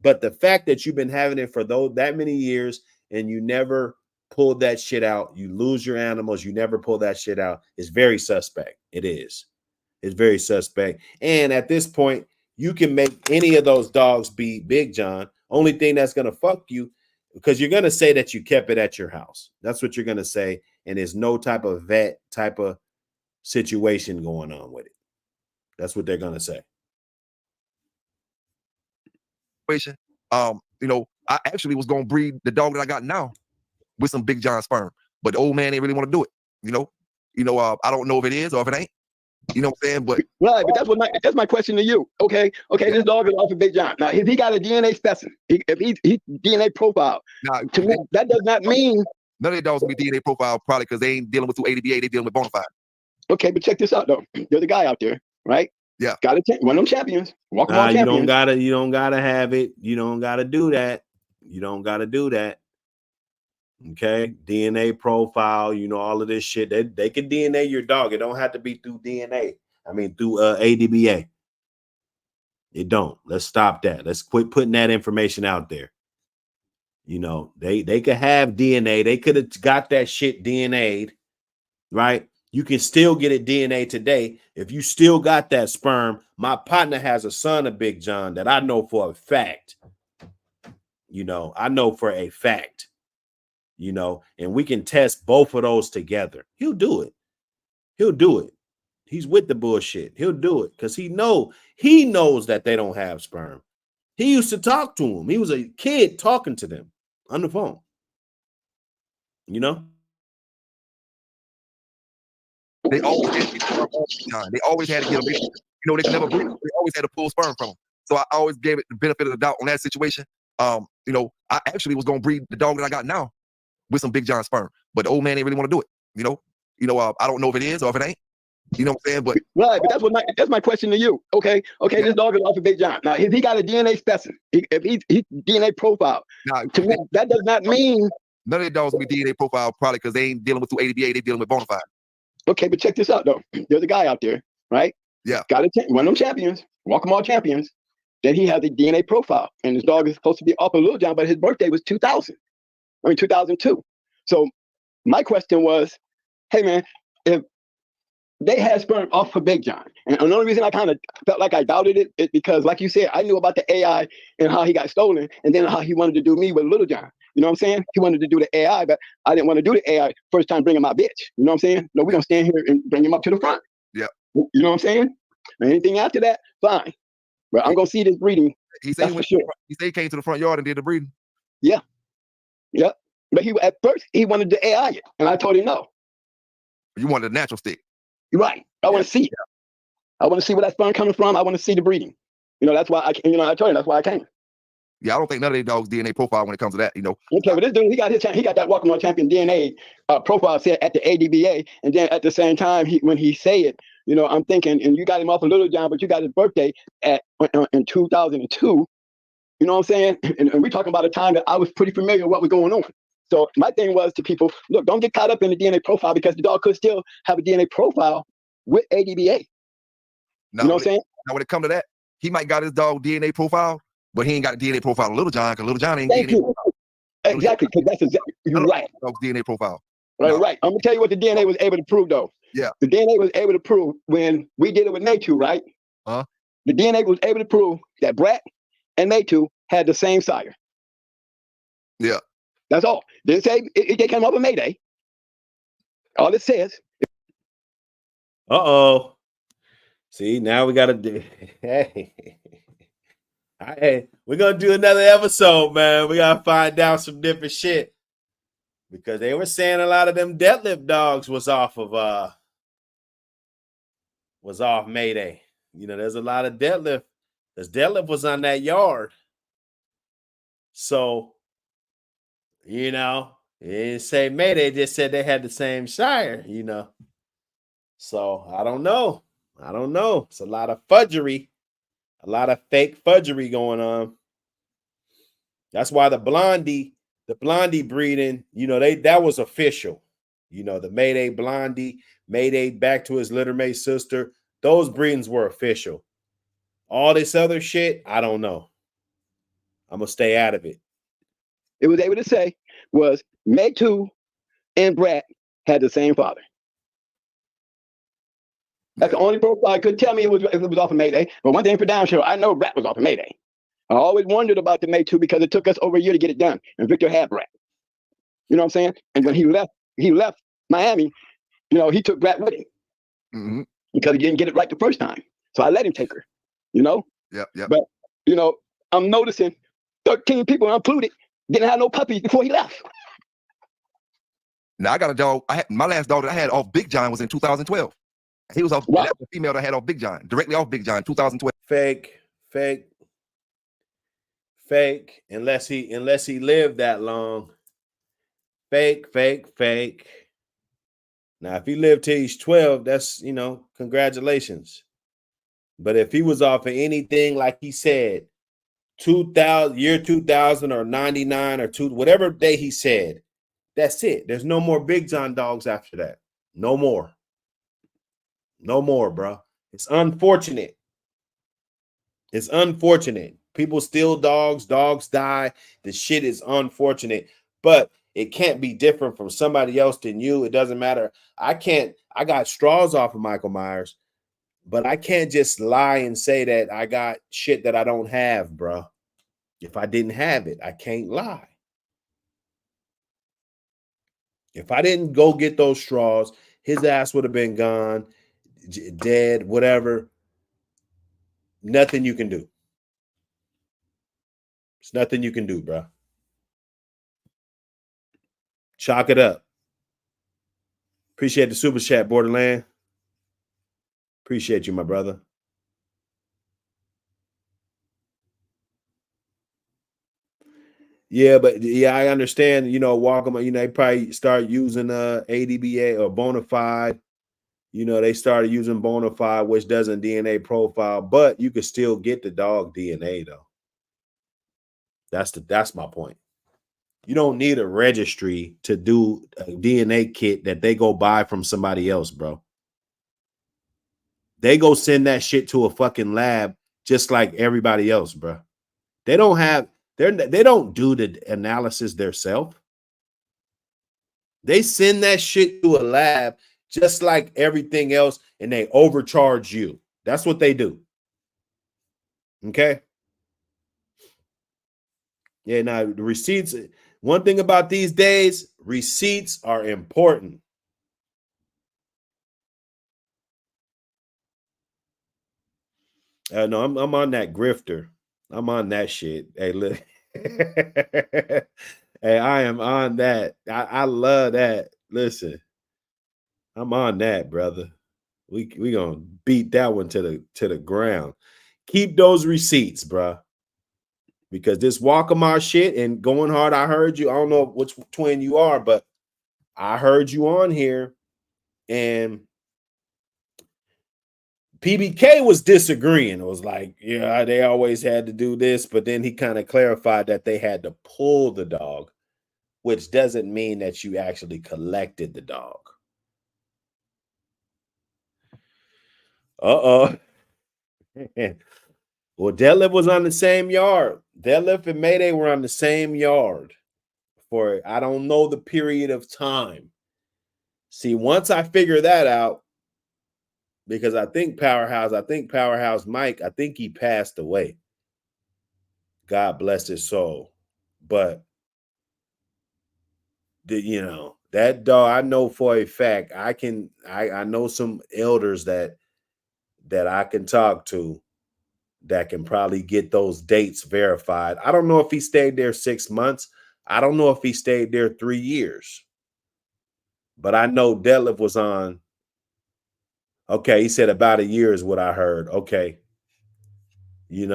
But the fact that you've been having it for that many years and you never pulled that shit out, you lose your animals, you never pull that shit out, is very suspect. It is. It's very suspect. And at this point, you can make any of those dogs be Big John. Only thing that's going to fuck you, because you're going to say that you kept it at your house. That's what you're going to say. And there's no type of vet type of situation going on with it. That's what they're going to say. I actually was going to breed the dog that I got now with some Big John sperm, but the old man didn't really want to do it. I don't know if it is or if it ain't. You know what I'm saying? But right, but that's my question to you. Okay, this dog is off of Big John. Now, if he got a DNA specimen, if he DNA profile, to me, that does not mean none of the dogs will be DNA profile probably because they ain't dealing with through ADBA, they dealing with bona fide. Okay, but check this out though. There's a guy out there, right? Yeah, got one of them champions. Walking on champions. You don't gotta have it. You don't gotta do that. You don't gotta do that. Okay, DNA profile, all of this shit. They can DNA your dog. It don't have to be through DNA. I mean, through ADBA. It don't. Let's stop that. Let's quit putting that information out there. They could have DNA. They could have got that shit DNA'd, right? You can still get it DNA today. If you still got that sperm, my partner has a son of Big John that I know for a fact. I know for a fact. And we can test both of those together. He'll do it. He's with the bullshit. He'll do it because he knows that they don't have sperm. He used to talk to him. He was a kid talking to them on the phone. They always had to get sperm. They always had to get them. They could never breed. They always had to pull sperm from them. So I always gave it the benefit of the doubt on that situation. I actually was going to breed the dog that I got now with some Big John sperm, but the old man didn't really want to do it. I don't know if it is or if it ain't. You know what I'm saying? But right, but that's my question to you. Okay, this dog is off of Big John. Now, if he got a DNA specimen, if he DNA profile, to me, that does not mean none of the dogs will be DNA profile probably because they ain't dealing with through ADBA, they dealing with bona fide. Okay, but check this out though. There's a guy out there, right? Yeah, got one of them champions, walk 'em all champions. That he has a DNA profile, and his dog is supposed to be off of Lil John, but his birthday was 2002. So my question was, hey man, if they had sperm off of Big John, and the only reason I kind of felt like I doubted it is because, like you said, I knew about the AI and how he got stolen, and then how he wanted to do me with Lil John. You know what I'm saying? He wanted to do the AI, but I didn't want to do the AI first time bringing my bitch. You know what I'm saying? No, we're gonna stand here and bring him up to the front. Yeah. You know what I'm saying? And anything after that, fine. But I'm gonna see this breeding. He said he came to the front yard and did the breeding. Yeah. But at first he wanted to AI it, and I told him no. You wanted a natural stick. Right. I want to see it. I want to see where that sperm coming from. I want to see the breeding. That's why I told him that's why I came. Yeah, I don't think none of these dogs DNA profile when it comes to that. Okay, but this dude, he got that walking on champion DNA profile set at the ADBA, and then at the same time, when he say it, You know, I'm thinking, and you got him off of Little John, but you got his birthday in 2002. You know what I'm saying? And we're talking about a time that I was pretty familiar with what was going on. So my thing was to people, look, don't get caught up in the DNA profile because the dog could still have a DNA profile with ADBA. Now, you know what I'm saying? Now, when it comes to that, he might got his dog DNA profile, but he ain't got a DNA profile of Little John because Little John ain't Thank DNA you. profile. Exactly, because that's exactly, you're right. Dog's DNA profile. Right, No. right. I'm going to tell you what the DNA was able to prove, though. Yeah. The DNA was able to prove when we did it with Natu, right? Huh? The DNA was able to prove that Brat and Natu had the same sire. Yeah. That's all. Didn't say it came up with Mayday. All it says. Uh-oh. See, now we got to do. Hey. Hey, we're going to do another episode, man. We got to find out some different shit. Because they were saying a lot of them deadlift dogs was off Mayday. You know, there's a lot of deadlift. This deadlift was on that yard. So, you know, it didn't say Mayday, just said they had the same sire, you know. So I don't know. It's a lot of fudgery, a lot of fake fudgery going on. That's why the blondie breeding, you know, that was official. You know, the Mayday blondie, Mayday back to his littermate sister, those breedings were official. All this other shit, I don't know. I'm gonna stay out of it. It was able to say was Maytu and Brat had the same father. That's the only profile I could tell me if it was off of Mayday. But one thing for damn sure, I know Brat was off of Mayday. I always wondered about the Maytu because it took us over a year to get it done. And Victor had Brat. You know what I'm saying? And when he left Miami, you know, he took Brat with him because he didn't get it right the first time. So I let him take her, you know? Yeah. But, you know, I'm noticing 13 people included didn't have no puppies before he left. Now I got a dog. My last dog that I had off Big John was in 2012. He was off the female that I had off Big John, directly off Big John, 2012. Fake. Unless he lived that long. Fake. Now, if he lived till he's 12, that's, you know, congratulations. But if he was off of anything like he said, 2000 or 99 or whatever day he said, that's it. There's no more Big John dogs after that. No more. No more, bro. It's unfortunate. People steal dogs. Dogs die. The shit is unfortunate. But it can't be different from somebody else than you. It doesn't matter. I got straws off of Michael Myers, but I can't just lie and say that I got shit that I don't have, bro. If I didn't have it, I can't lie. If I didn't go get those straws, his ass would have been gone, dead, whatever. Nothing you can do. There's nothing you can do, bro. Chalk it up. Appreciate the super chat, Borderland. Appreciate you, my brother. Yeah, but yeah, I understand, you know, Walker, you know, they probably start using ADBA or Bonafide. You know, they started using Bonafide, which doesn't DNA profile, but you could still get the dog DNA though. That's my point. You don't need a registry to do a DNA kit that they go buy from somebody else, bro. They go send that shit to a fucking lab just like everybody else, bro. They don't do the analysis themselves. They send that shit to a lab just like everything else, and they overcharge you. That's what they do. Okay? Yeah, now the receipts, one thing about these days, receipts are important. No, I'm on that grifter. I'm on that shit. Hey, look. Hey, I am on that. I love that. Listen, I'm on that, brother. We gonna beat that one to the ground. Keep those receipts, bro. Because this Walkamar shit and going hard, I heard you. I don't know which twin you are, but I heard you on here, and PBK was disagreeing. It was like, yeah, they always had to do this, but then he kind of clarified that they had to pull the dog, which doesn't mean that you actually collected the dog. Uh-oh. Well, Deadlift was on the same yard. Deadlift and Mayday were on the same yard for, I don't know the period of time. See, once I figure that out, because I think Powerhouse Mike, I think he passed away. God bless his soul. But that dog, I know for a fact, I know some elders that I can talk to that can probably get those dates verified. I don't know if he stayed there 6 months. I don't know if he stayed there 3 years. But I know Deadlift was on. Okay, he said about a year is what I heard. Okay. It's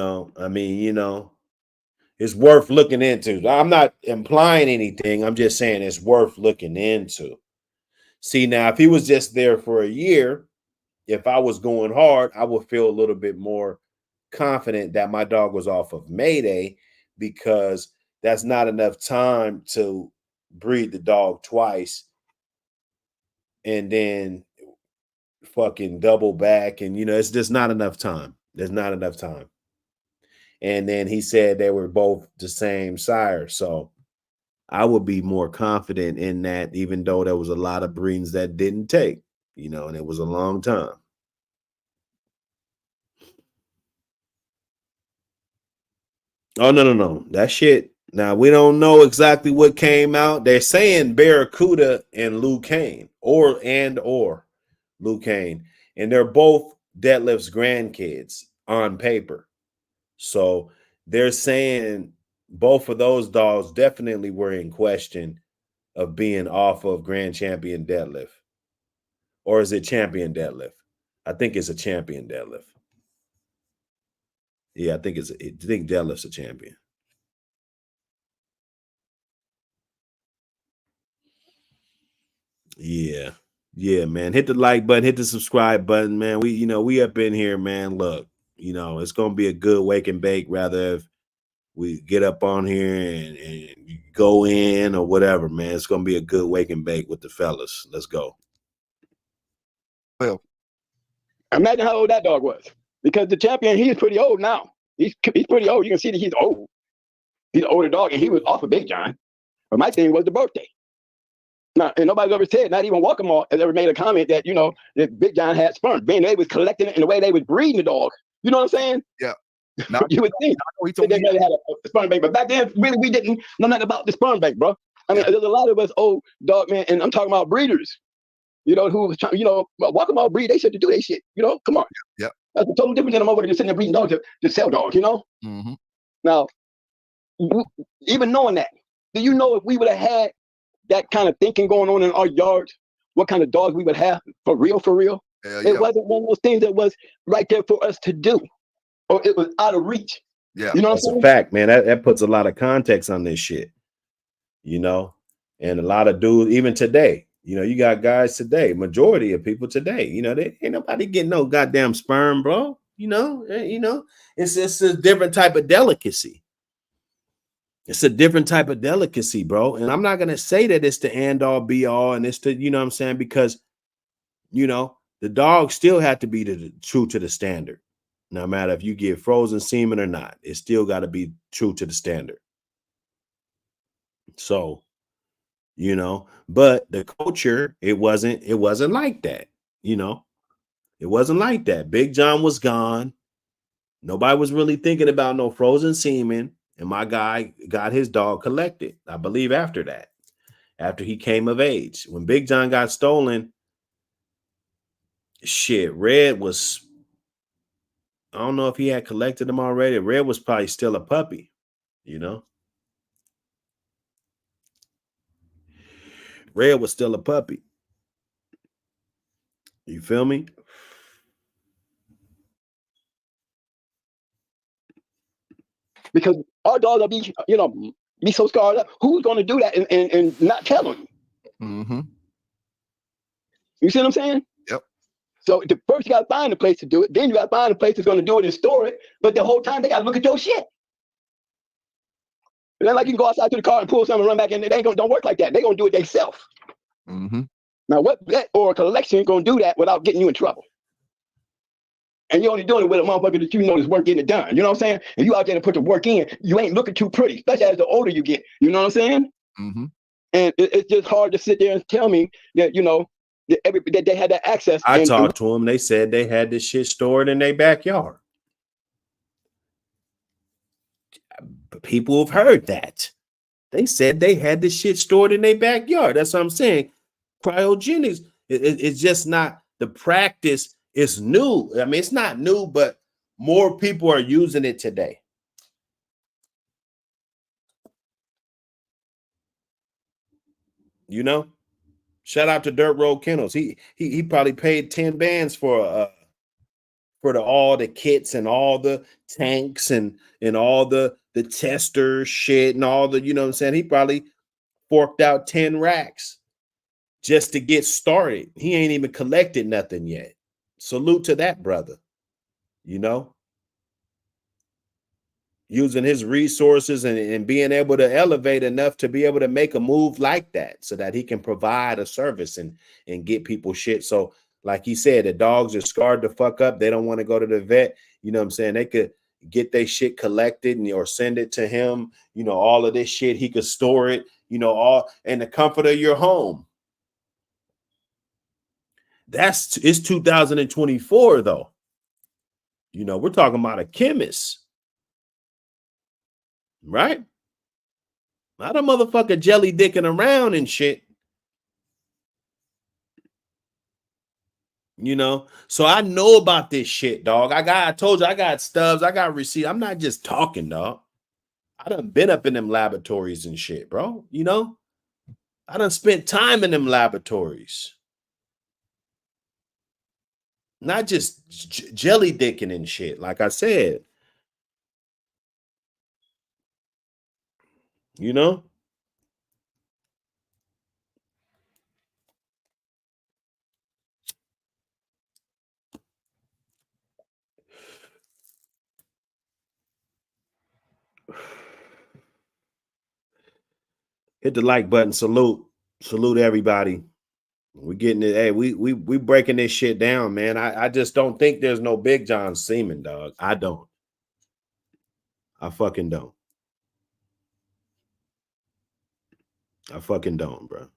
worth looking into. I'm not implying anything. I'm just saying it's worth looking into. See, now, if he was just there for a year, if I was going hard, I would feel a little bit more confident that my dog was off of Mayday, because that's not enough time to breed the dog twice and then fucking double back. And, it's just not enough time. There's not enough time. And then he said they were both the same sire. So I would be more confident in that, even though there was a lot of breedings that didn't take, and it was a long time. Oh, no. That shit. Now, we don't know exactly what came out. They're saying Barracuda and Lou Kane or Lou Kane. And they're both Deadlift's grandkids on paper. So they're saying both of those dogs definitely were in question of being off of Grand Champion Deadlift. Or is it Champion Deadlift? I think it's a Champion Deadlift. Yeah, I think Deadlift's a champion. Yeah. Yeah, man. Hit the like button, hit the subscribe button, man. We up in here, man. Look, it's gonna be a good wake and bake, rather if we get up on here and go in or whatever, man. It's gonna be a good wake and bake with the fellas. Let's go. Well, imagine how old that dog was, because the champion, he's pretty old now. He's pretty old. You can see that he's old. He's an older dog, and he was off of Big John. But my thing was the birthday. Now, and nobody's ever said, not even Walkmore has ever made a comment that, that Big John had sperm. Being they was collecting it in the way they was breeding the dog. You know what I'm saying? Yeah. Now, you would think they may have had a sperm bank, but back then, really, we didn't know nothing about the sperm bank, bro. I mean, there's a lot of us old dog, man, and I'm talking about breeders, who was trying, Walkmore breed, they should do their shit. Come on. Yeah. That's a total difference than I'm over there just sitting there breeding dogs to sell dogs, Mm-hmm. Now, even knowing that, do you know if we would have had that kind of thinking going on in our yards, what kind of dogs we would have for real? It wasn't one of those things that was right there for us to do, or it was out of reach. Yeah, that's a fact, man. That puts a lot of context on this shit, and a lot of dudes, even today, you got guys today, majority of people today, they ain't nobody getting no goddamn sperm, bro. It's just a different type of delicacy. It's a different type of delicacy, bro. And I'm not going to say that it's the end all be all and it's the, what I'm saying? Because, the dogs still have to be true to the standard. No matter if you get frozen semen or not, it still got to be true to the standard. So, but the culture, it wasn't like that, it wasn't like that. Big John was gone. Nobody was really thinking about no frozen semen. And my guy got his dog collected, I believe, after that, after he came of age. When Big John got stolen, shit, Red was, I don't know if he had collected him already. Red was probably still a puppy, Red was still a puppy. You feel me? Because our dogs will be, be so scarred up. Who's going to do that and not tell them? Mm-hmm. You see what I'm saying? Yep. So the first you got to find a place to do it. Then you got to find a place that's going to do it and store it. But the whole time they got to look at your shit. It ain't like you can go outside to the car and pull something and run back in. It ain't gonna don't work like that. They're gonna do it themselves. Mm-hmm. Now, what vet or a collection gonna do that without getting you in trouble? And you're only doing it with a motherfucker that you know is work getting it done. You know what I'm saying? And you out there to put the work in, you ain't looking too pretty, especially as the older you get. You know what I'm saying? Mm-hmm. And it's just hard to sit there and tell me that, you know, that they had that access. I talked to them. They said they had this shit stored in their backyard. People have heard that. They said they had this shit stored in their backyard. That's what I'm saying. Cryogenics, it's just not the practice. It's new. I mean, it's not new, but more people are using it today. You know, shout out to Dirt Road Kennels. He probably paid 10 bands for all the kits and all the tanks and all the tester shit and all the, you know what I'm saying? He probably forked out 10 racks just to get started. He ain't even collected nothing yet. Salute to that brother, you know, using his resources and being able to elevate enough to be able to make a move like that so that he can provide a service and get people shit. So like he said, the dogs are scarred the fuck up. They don't want to go to the vet. You know what I'm saying? They could get their shit collected or send it to him. You know, all of this shit, he could store it, you know, all in the comfort of your home. It's 2024 though. You know, we're talking about a chemist, right? Not a motherfucker jelly dicking around and shit. You know, so I know about this shit, dog. I told you, I got stubs, I got receipts. I'm not just talking, dog. I done been up in them laboratories and shit, bro. You know, I done spent time in them laboratories. Not just jelly dicking and shit, like I said. You know? Hit the like button. Salute everybody. We're getting it. Hey, we breaking this shit down, man. I just don't think there's no Big John Semen, dog. I don't. I fucking don't. I fucking don't, bro.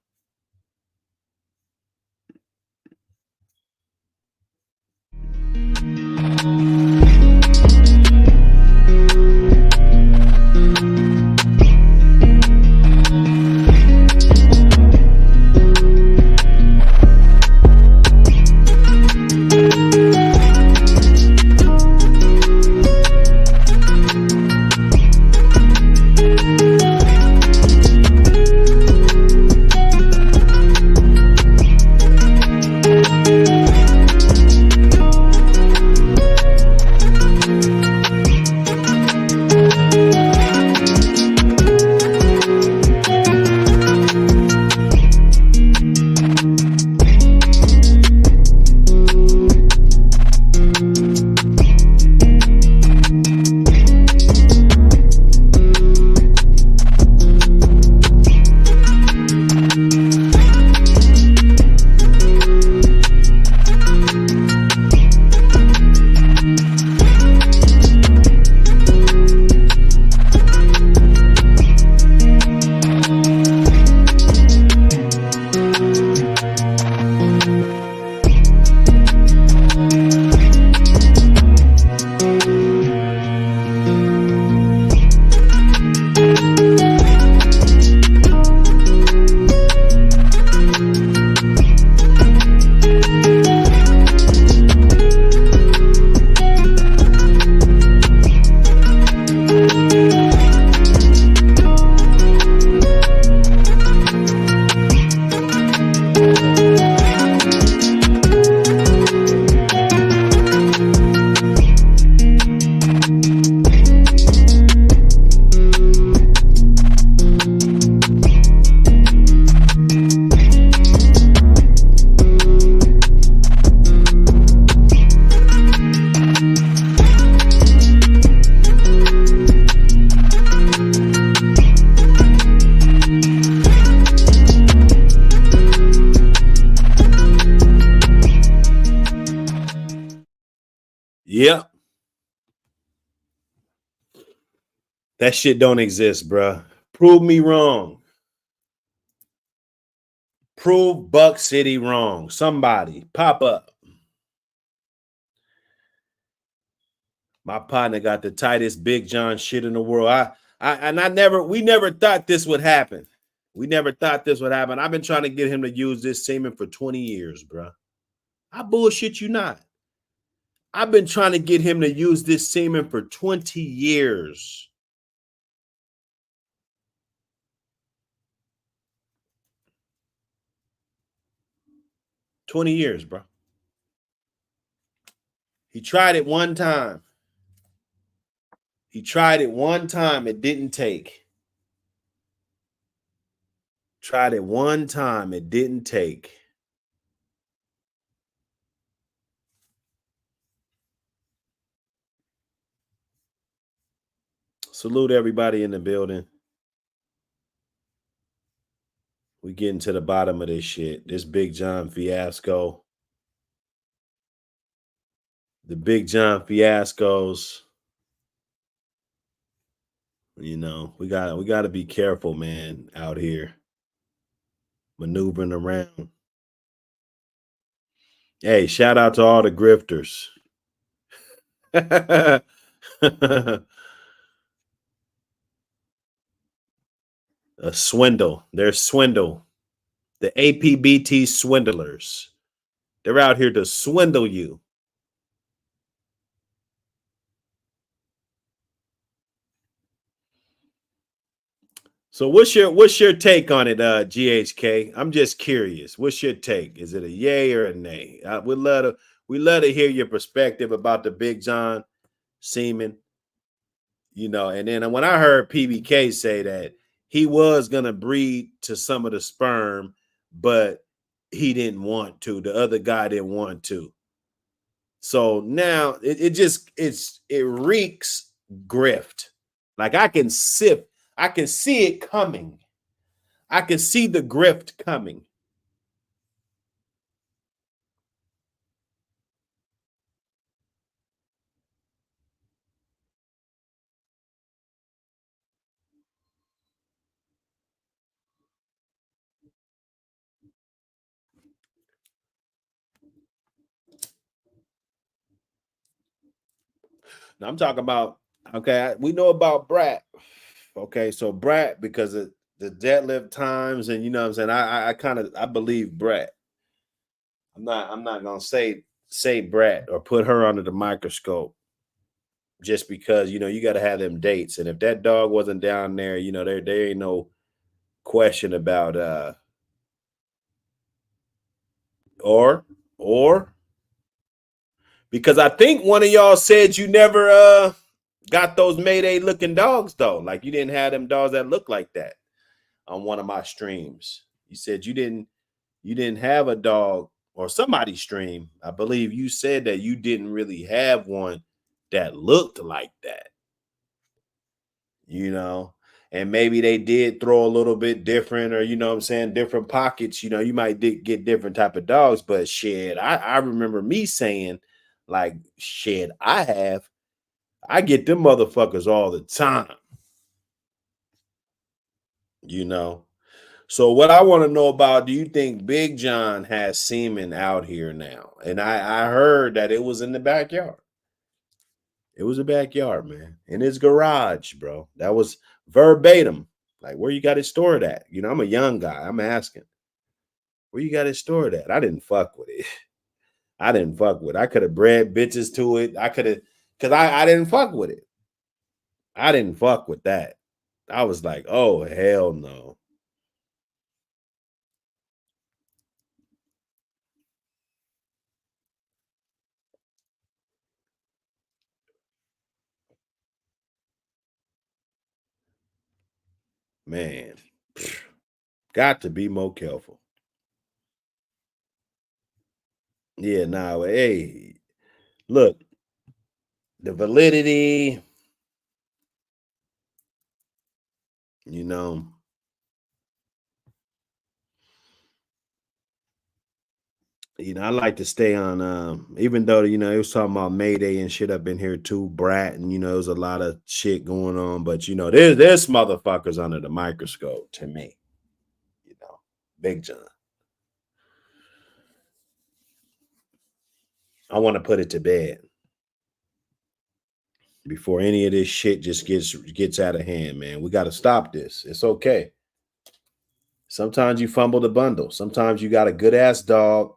That shit don't exist, bruh. Prove me wrong. Prove Buck City wrong. Somebody pop up. My partner got the tightest Big John shit in the world. We never thought this would happen. We never thought this would happen. I've been trying to get him to use this semen for 20 years, bro. I bullshit you not. I've been trying to get him to use this semen for 20 years. $20 bro. He tried it one time. He tried it one time. It didn't take. Tried it one time. It didn't take. Salute everybody in the building. We getting to the bottom of this shit. This Big John fiasco. The Big John fiascos. You know, we got to be careful, man, out here maneuvering around. Hey, shout out to all the grifters. A swindle. They're swindle. The Apbt swindlers. They're out here to swindle you. So what's your take on it, GHK? I'm just curious. What's your take? Is it a yay or a nay? We'd love to hear your perspective about the Big John semen. You know, and then when I heard PBK say that he was gonna breed to some of the sperm, but he didn't want to. The other guy didn't want to. So now it reeks grift. Like I can see it coming. I can see the grift coming. Now I'm talking about, okay, we know about Brat. Okay, so Brat, because of the deadlift times, and you know what I'm saying, I believe Brat. I'm not gonna say Brat or put her under the microscope just because you know you got to have them dates, and if that dog wasn't down there, you know there ain't no question about or because I think one of y'all said you never got those Mayday looking dogs though, like you didn't have them dogs that look like that on one of my streams. You said you didn't have a dog, or somebody's stream, I believe you said that you didn't really have one that looked like that, you know, and maybe they did throw a little bit different, or you know what I'm saying, different pockets, you know, you might get different type of dogs, but shit, I remember me saying like, shit, I get them motherfuckers all the time, you know. So what I want to know about, do you think Big John has semen out here now? And I heard that it was in the backyard. It was a backyard, man. In his garage, bro. That was verbatim. Like, where you got it stored at? You know, I'm a young guy. I'm asking. Where you got it stored at? I didn't fuck with it. I didn't fuck with it. I could have bred bitches to it. I could have, because I didn't fuck with it. I didn't fuck with that. I was like, oh, hell no. Man, got to be more careful. Yeah, nah, hey, look, the validity, you know, I like to stay on, even though, it was talking about Mayday and shit up in here too, Brat, and, there's a lot of shit going on, but, there's motherfuckers under the microscope to me, Big John. I want to put it to bed before any of this shit just gets out of hand, man. We got to stop this. It's okay. Sometimes you fumble the bundle. Sometimes you got a good ass dog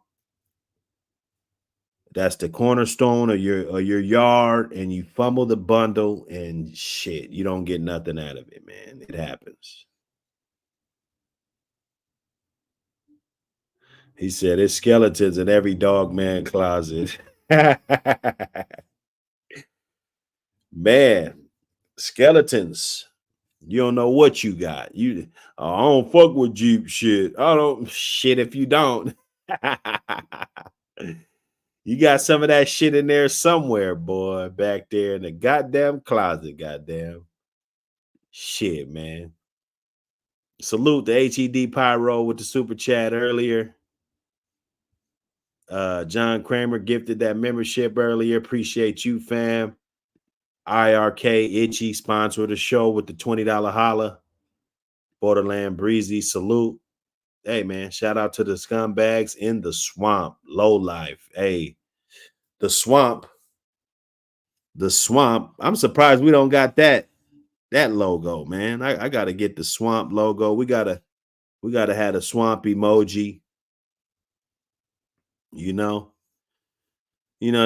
that's the cornerstone of your yard, and you fumble the bundle, and shit, you don't get nothing out of it, man. It happens. He said, "There's skeletons in every dog man closet." Man, skeletons. You don't know what you got. I don't fuck with Jeep shit. I don't shit if you don't. You got some of that shit in there somewhere, boy, back there in the goddamn closet, goddamn. Shit, man. Salute the HED Pyro with the super chat earlier. John Kramer gifted that membership earlier. Appreciate you, fam. IRK Itchy sponsored the show with the $20 holla. Borderland Breezy, salute. Hey, man, shout out to the scumbags in the swamp. Low life. Hey, the swamp. The swamp. I'm surprised we don't got that logo, man. I gotta get the swamp logo. We gotta have a swamp emoji. None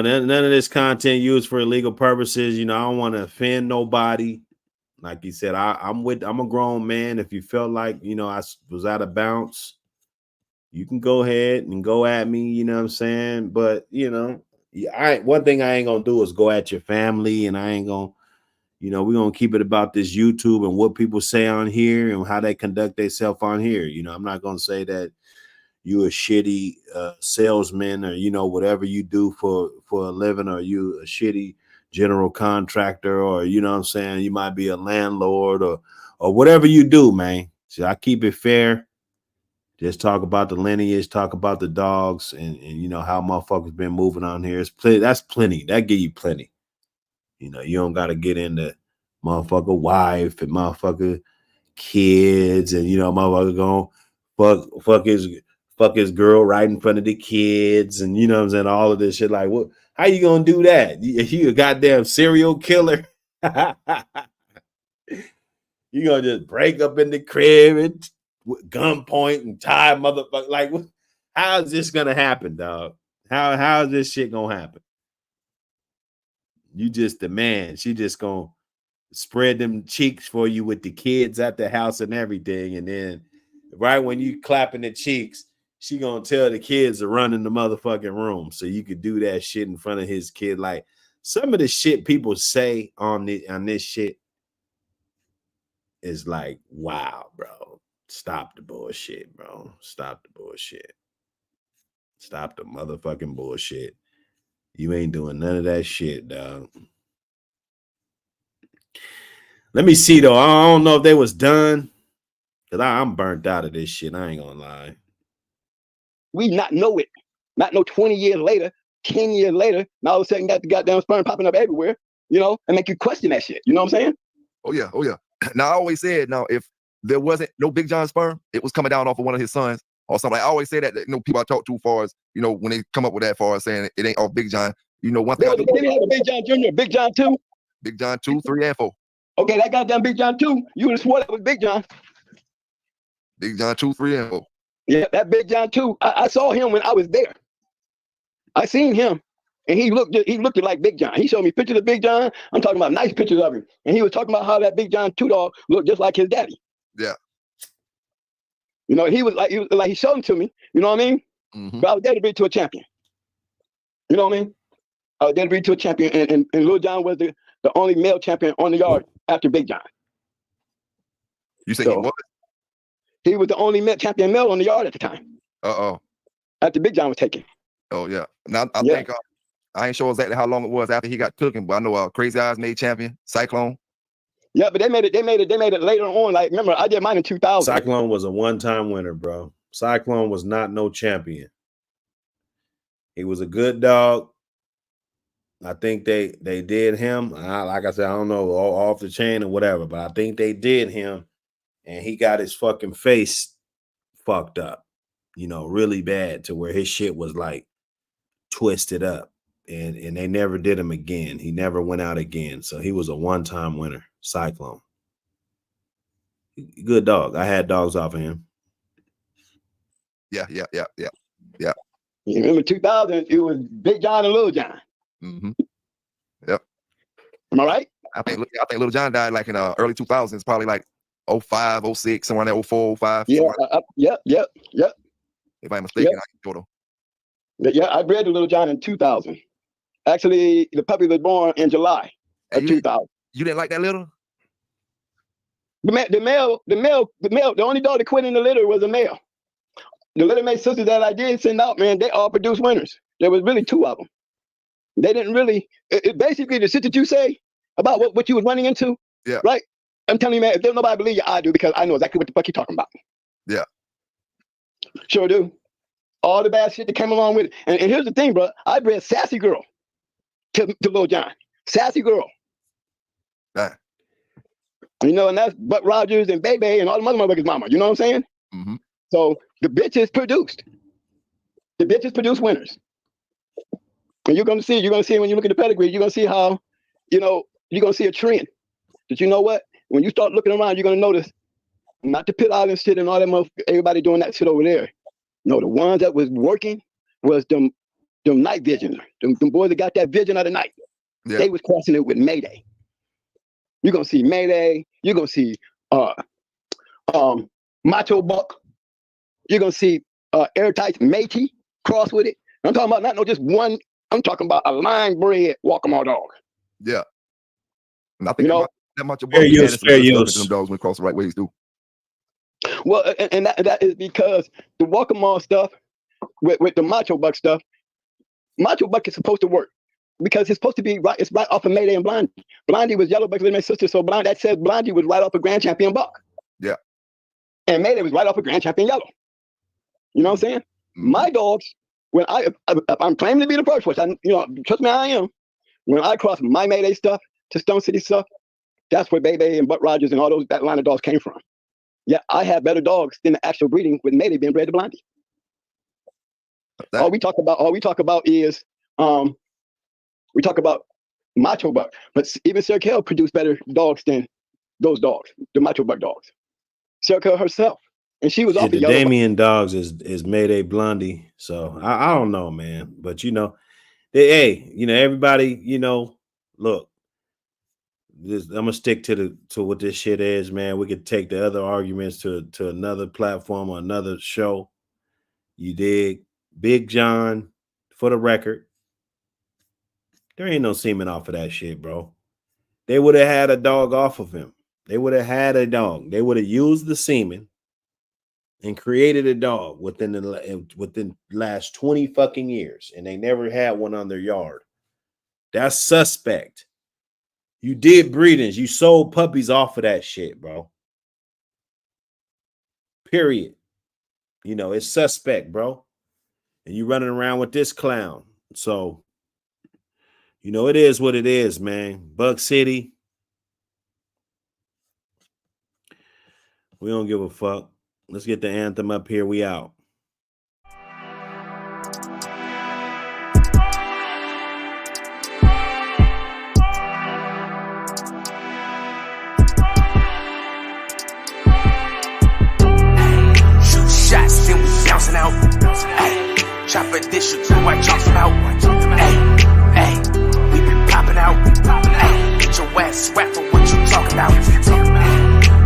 of this content used for illegal purposes. I don't want to offend nobody. Like you said, I'm a grown man. If you felt like, I was out of bounds, you can go ahead and go at me, you know what I'm saying? But, one thing I ain't going to do is go at your family, and I ain't going to, we're going to keep it about this YouTube and what people say on here and how they conduct themselves on here. I'm not going to say that you a shitty salesman, or, whatever you do for a living, or you a shitty general contractor, or, you know what I'm saying, you might be a landlord, or whatever you do, man. So I keep it fair. Just talk about the lineage, talk about the dogs, and how motherfuckers been moving on here. That's plenty. That give you plenty. You don't got to get into motherfucker wife and motherfucker kids, and motherfucker going fuck his girl right in front of the kids, and what I'm saying, all of this shit. Like, what? How you gonna do that? You a goddamn serial killer? You gonna just break up in the crib and gunpoint and tie motherfucker? Like, how is this gonna happen, dog? How is this shit gonna happen? You just the man. She just gonna spread them cheeks for you with the kids at the house and everything, and then right when you clapping the cheeks, she gonna tell the kids to run in the motherfucking room so you could do that shit in front of his kid. Like, some of the shit people say on this shit is like, wow, bro. Stop the bullshit, bro. Stop the bullshit. Stop the motherfucking bullshit. You ain't doing none of that shit, dog. Let me see, though. I don't know if they was done, because I'm burnt out of this shit. I ain't gonna lie. We not know it. Not know 20 years later, 10 years later, now all of a sudden got the goddamn sperm popping up everywhere, and make you question that shit. You know what I'm saying? Oh yeah. Now I always said, if there wasn't no Big John sperm, it was coming down off of one of his sons or something. I always say that, people I talk to, far as when they come up with that, far as saying it ain't off Big John. One thing. They have a Big John Jr., Big John 2. Big John 2, 3, and 4. Okay, that goddamn Big John 2, you would have swore that was Big John. Big John 2, 3, and 4. Yeah, that Big John 2. I saw him when I was there. I seen him, and he looked like Big John. He showed me pictures of Big John. I'm talking about nice pictures of him, and he was talking about how that Big John 2 dog looked just like his daddy. Yeah. He was like he showed him to me. You know what I mean? Mm-hmm. But I was there to be to a champion. You know what I mean? I was there to be to a champion, and Lil John was the only male champion on the yard after Big John. You say he was? He was the only champion male on the yard at the time. After Big John was taken. Oh yeah. Now I think I ain't sure exactly how long it was after he got taken, but I know Crazy Eyes made champion, Cyclone. Yeah, but they made it later on. Like, remember, I did mine in 2000. Cyclone was a one-time winner, bro. Cyclone was not no champion. He was a good dog. I think they did him. Like I said, I don't know, off the chain or whatever, but I think they did him, and he got his fucking face fucked up, really bad, to where his shit was like twisted up, and they never did him again. He never went out again. So he was a one-time winner. Cyclone. Good dog. I had dogs off of him. Yeah. You remember 2000? It was Big John and Little John. Mm-hmm. Yep. Am I right? I think Little John died like in early 2000s, probably like 05, 06, somewhere in there, 04, 05. Yeah. Yep. If I'm mistaken, I can go to. Yeah, I bred the Little John in 2000. Actually, the puppy was born in July of 2000. You didn't like that little? The male, the only dog that quit in the litter was a male. The Little May sisters that I did send out, man, they all produced winners. There was really 2 of them. They didn't really, basically the shit that you say about what you was running into, yeah, right? I'm telling you, man, if there's nobody believe you, I do, because I know exactly what the fuck you're talking about. Yeah. Sure do. All the bad shit that came along with it. And here's the thing, bro. I bred Sassy Girl to Lil John. Sassy Girl. Right. And that's Buck Rogers and Bebe and all the motherfuckers' mama. You know what I'm saying? Mm-hmm. So the bitches produced. The bitches produce winners. And you're gonna see when you look at the pedigree, you're gonna see how, you're gonna see a trend. But you know what? When you start looking around, you're gonna notice not the Pit Island shit and all that everybody doing that shit over there. No, the ones that was working was them night vision. Them boys that got that vision of the night. Yeah. They was crossing it with Mayday. You're gonna see Mayday, you're gonna see Macho Buck, you're gonna see Airtight Matey cross with it. I'm talking about not just one, I'm talking about a line bred Walk'em dog. Yeah. And I think that Macho Buck fair use. Them dogs went across the right ways too. Well, and that is because the Walk'em stuff with the Macho Buck stuff, Macho Buck is supposed to work because it's supposed to be right. It's right off of Mayday and Blondie. Blondie was Yellow Buck's little sister, so that says Blondie was right off of Grand Champion Buck. Yeah. And Mayday was right off of Grand Champion Yellow. You know what I'm saying? Mm-hmm. My dogs, when I'm claiming to be the first one, trust me, I am. When I cross my Mayday stuff to Stone City stuff, that's where Bebe and Buck Rogers and all that line of dogs came from. Yeah, I have better dogs than the actual breeding with Mayday being bred to Blondie. All we talk about is we talk about Macho Buck, but even Sarah Kell produced better dogs than those dogs, the Macho Buck dogs. Sarah Kell herself, and she was off the Damien dogs is Mayday Blondie, so I don't know, man, but everybody, look. I'm gonna stick to what this shit is, man. We could take the other arguments to another platform or another show. You dig? Big John, for the record, there ain't no semen off of that shit, bro. They would have had a dog off of him. They would have had a dog. They would have used the semen and created a dog within the last 20 fucking years, and they never had one on their yard. That's suspect. You did breedings. You sold puppies off of that shit, bro. Period. It's suspect, bro. And you running around with this clown. So, it is what it is, man. Buck City. We don't give a fuck. Let's get the anthem up here. We out. Out, ay, chop a dish or two, white chalks out, ay, we been popping out, ay, get your ass whacked for what you talking about,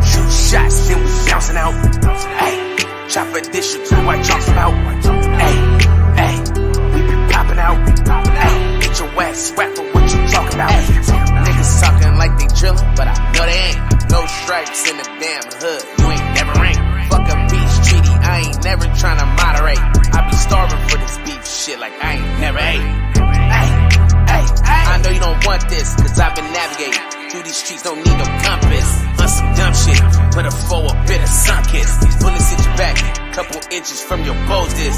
shoot shots, then we bouncing out, ay, chop a dish or two, white chalks out, ay, we been popping out, ay, get your ass whacked for what you talking about, niggas talking like they drillin', but I know they ain't, no stripes in the damn hood, you ain't never ring, fuck a peace treaty, I ain't never tryna moderate. I be starving for this beef shit like I ain't never ate. I know you don't want this, cause I've been navigating through these streets, don't need no compass. On some dumb shit, put a foe a bit of sun kiss. Bullets hit your back, couple inches from your bows this.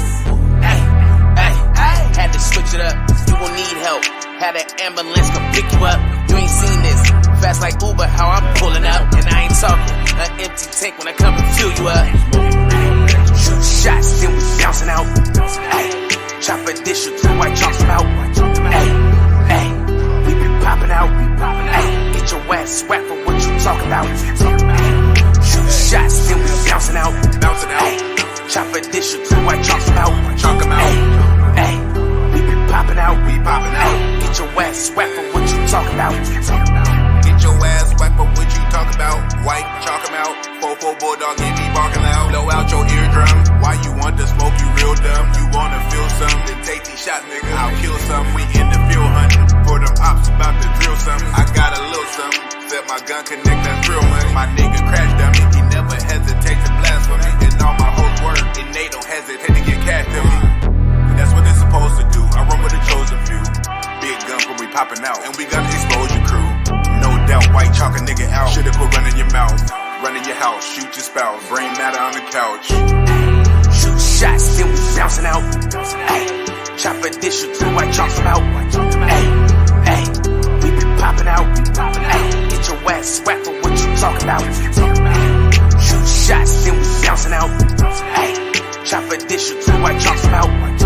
had to switch it up. You gon' need help. Had an ambulance come pick you up. You ain't seen this. Fast like Uber, how I'm pulling up. And I ain't talking. An empty tank when I come and fill you up. Shoot shots, then we bouncing out. Ay, chop a dish or two, I chop them out. Ay, ay, we be popping out. Ay, get your ass whacked for what you talk about. Shoot shots, then we bouncing out. Ay, chop a dish or two, I chop them out. Ay, ay, we be popping out. Ay, get your ass whacked for what you talk about. Get your ass whacked for what you talk about. White, chalk 'em out. 4-4 bulldog, get me barking loud. Blow out your eardrum. Why you want to smoke? You real dumb. You wanna feel something? Then take these shots, nigga. I'll kill some. We in the field hunting for them ops about to drill something. I got a little something. Set my gun connect, that's real money. My nigga crash dummy. He never hesitate to blast for me. And all my hoes work, and they don't hesitate to get cash to me. That's what they're supposed to do. I run with the chosen few. Big guns when we popping out, and we gonna expose your crew. No doubt, white chalk a nigga out. Shoulda put run in your mouth, run in your house, shoot your spouse, brain matter on the couch. Shoot shots, then we bouncing out. Ay, chop a dish or two, I chop them out. Ay, ay, we be popping out. Ay, get your ass whacked for what you talk about. Shoot shots, then we bouncing out. Ay, chop a dish or two, I chop them out.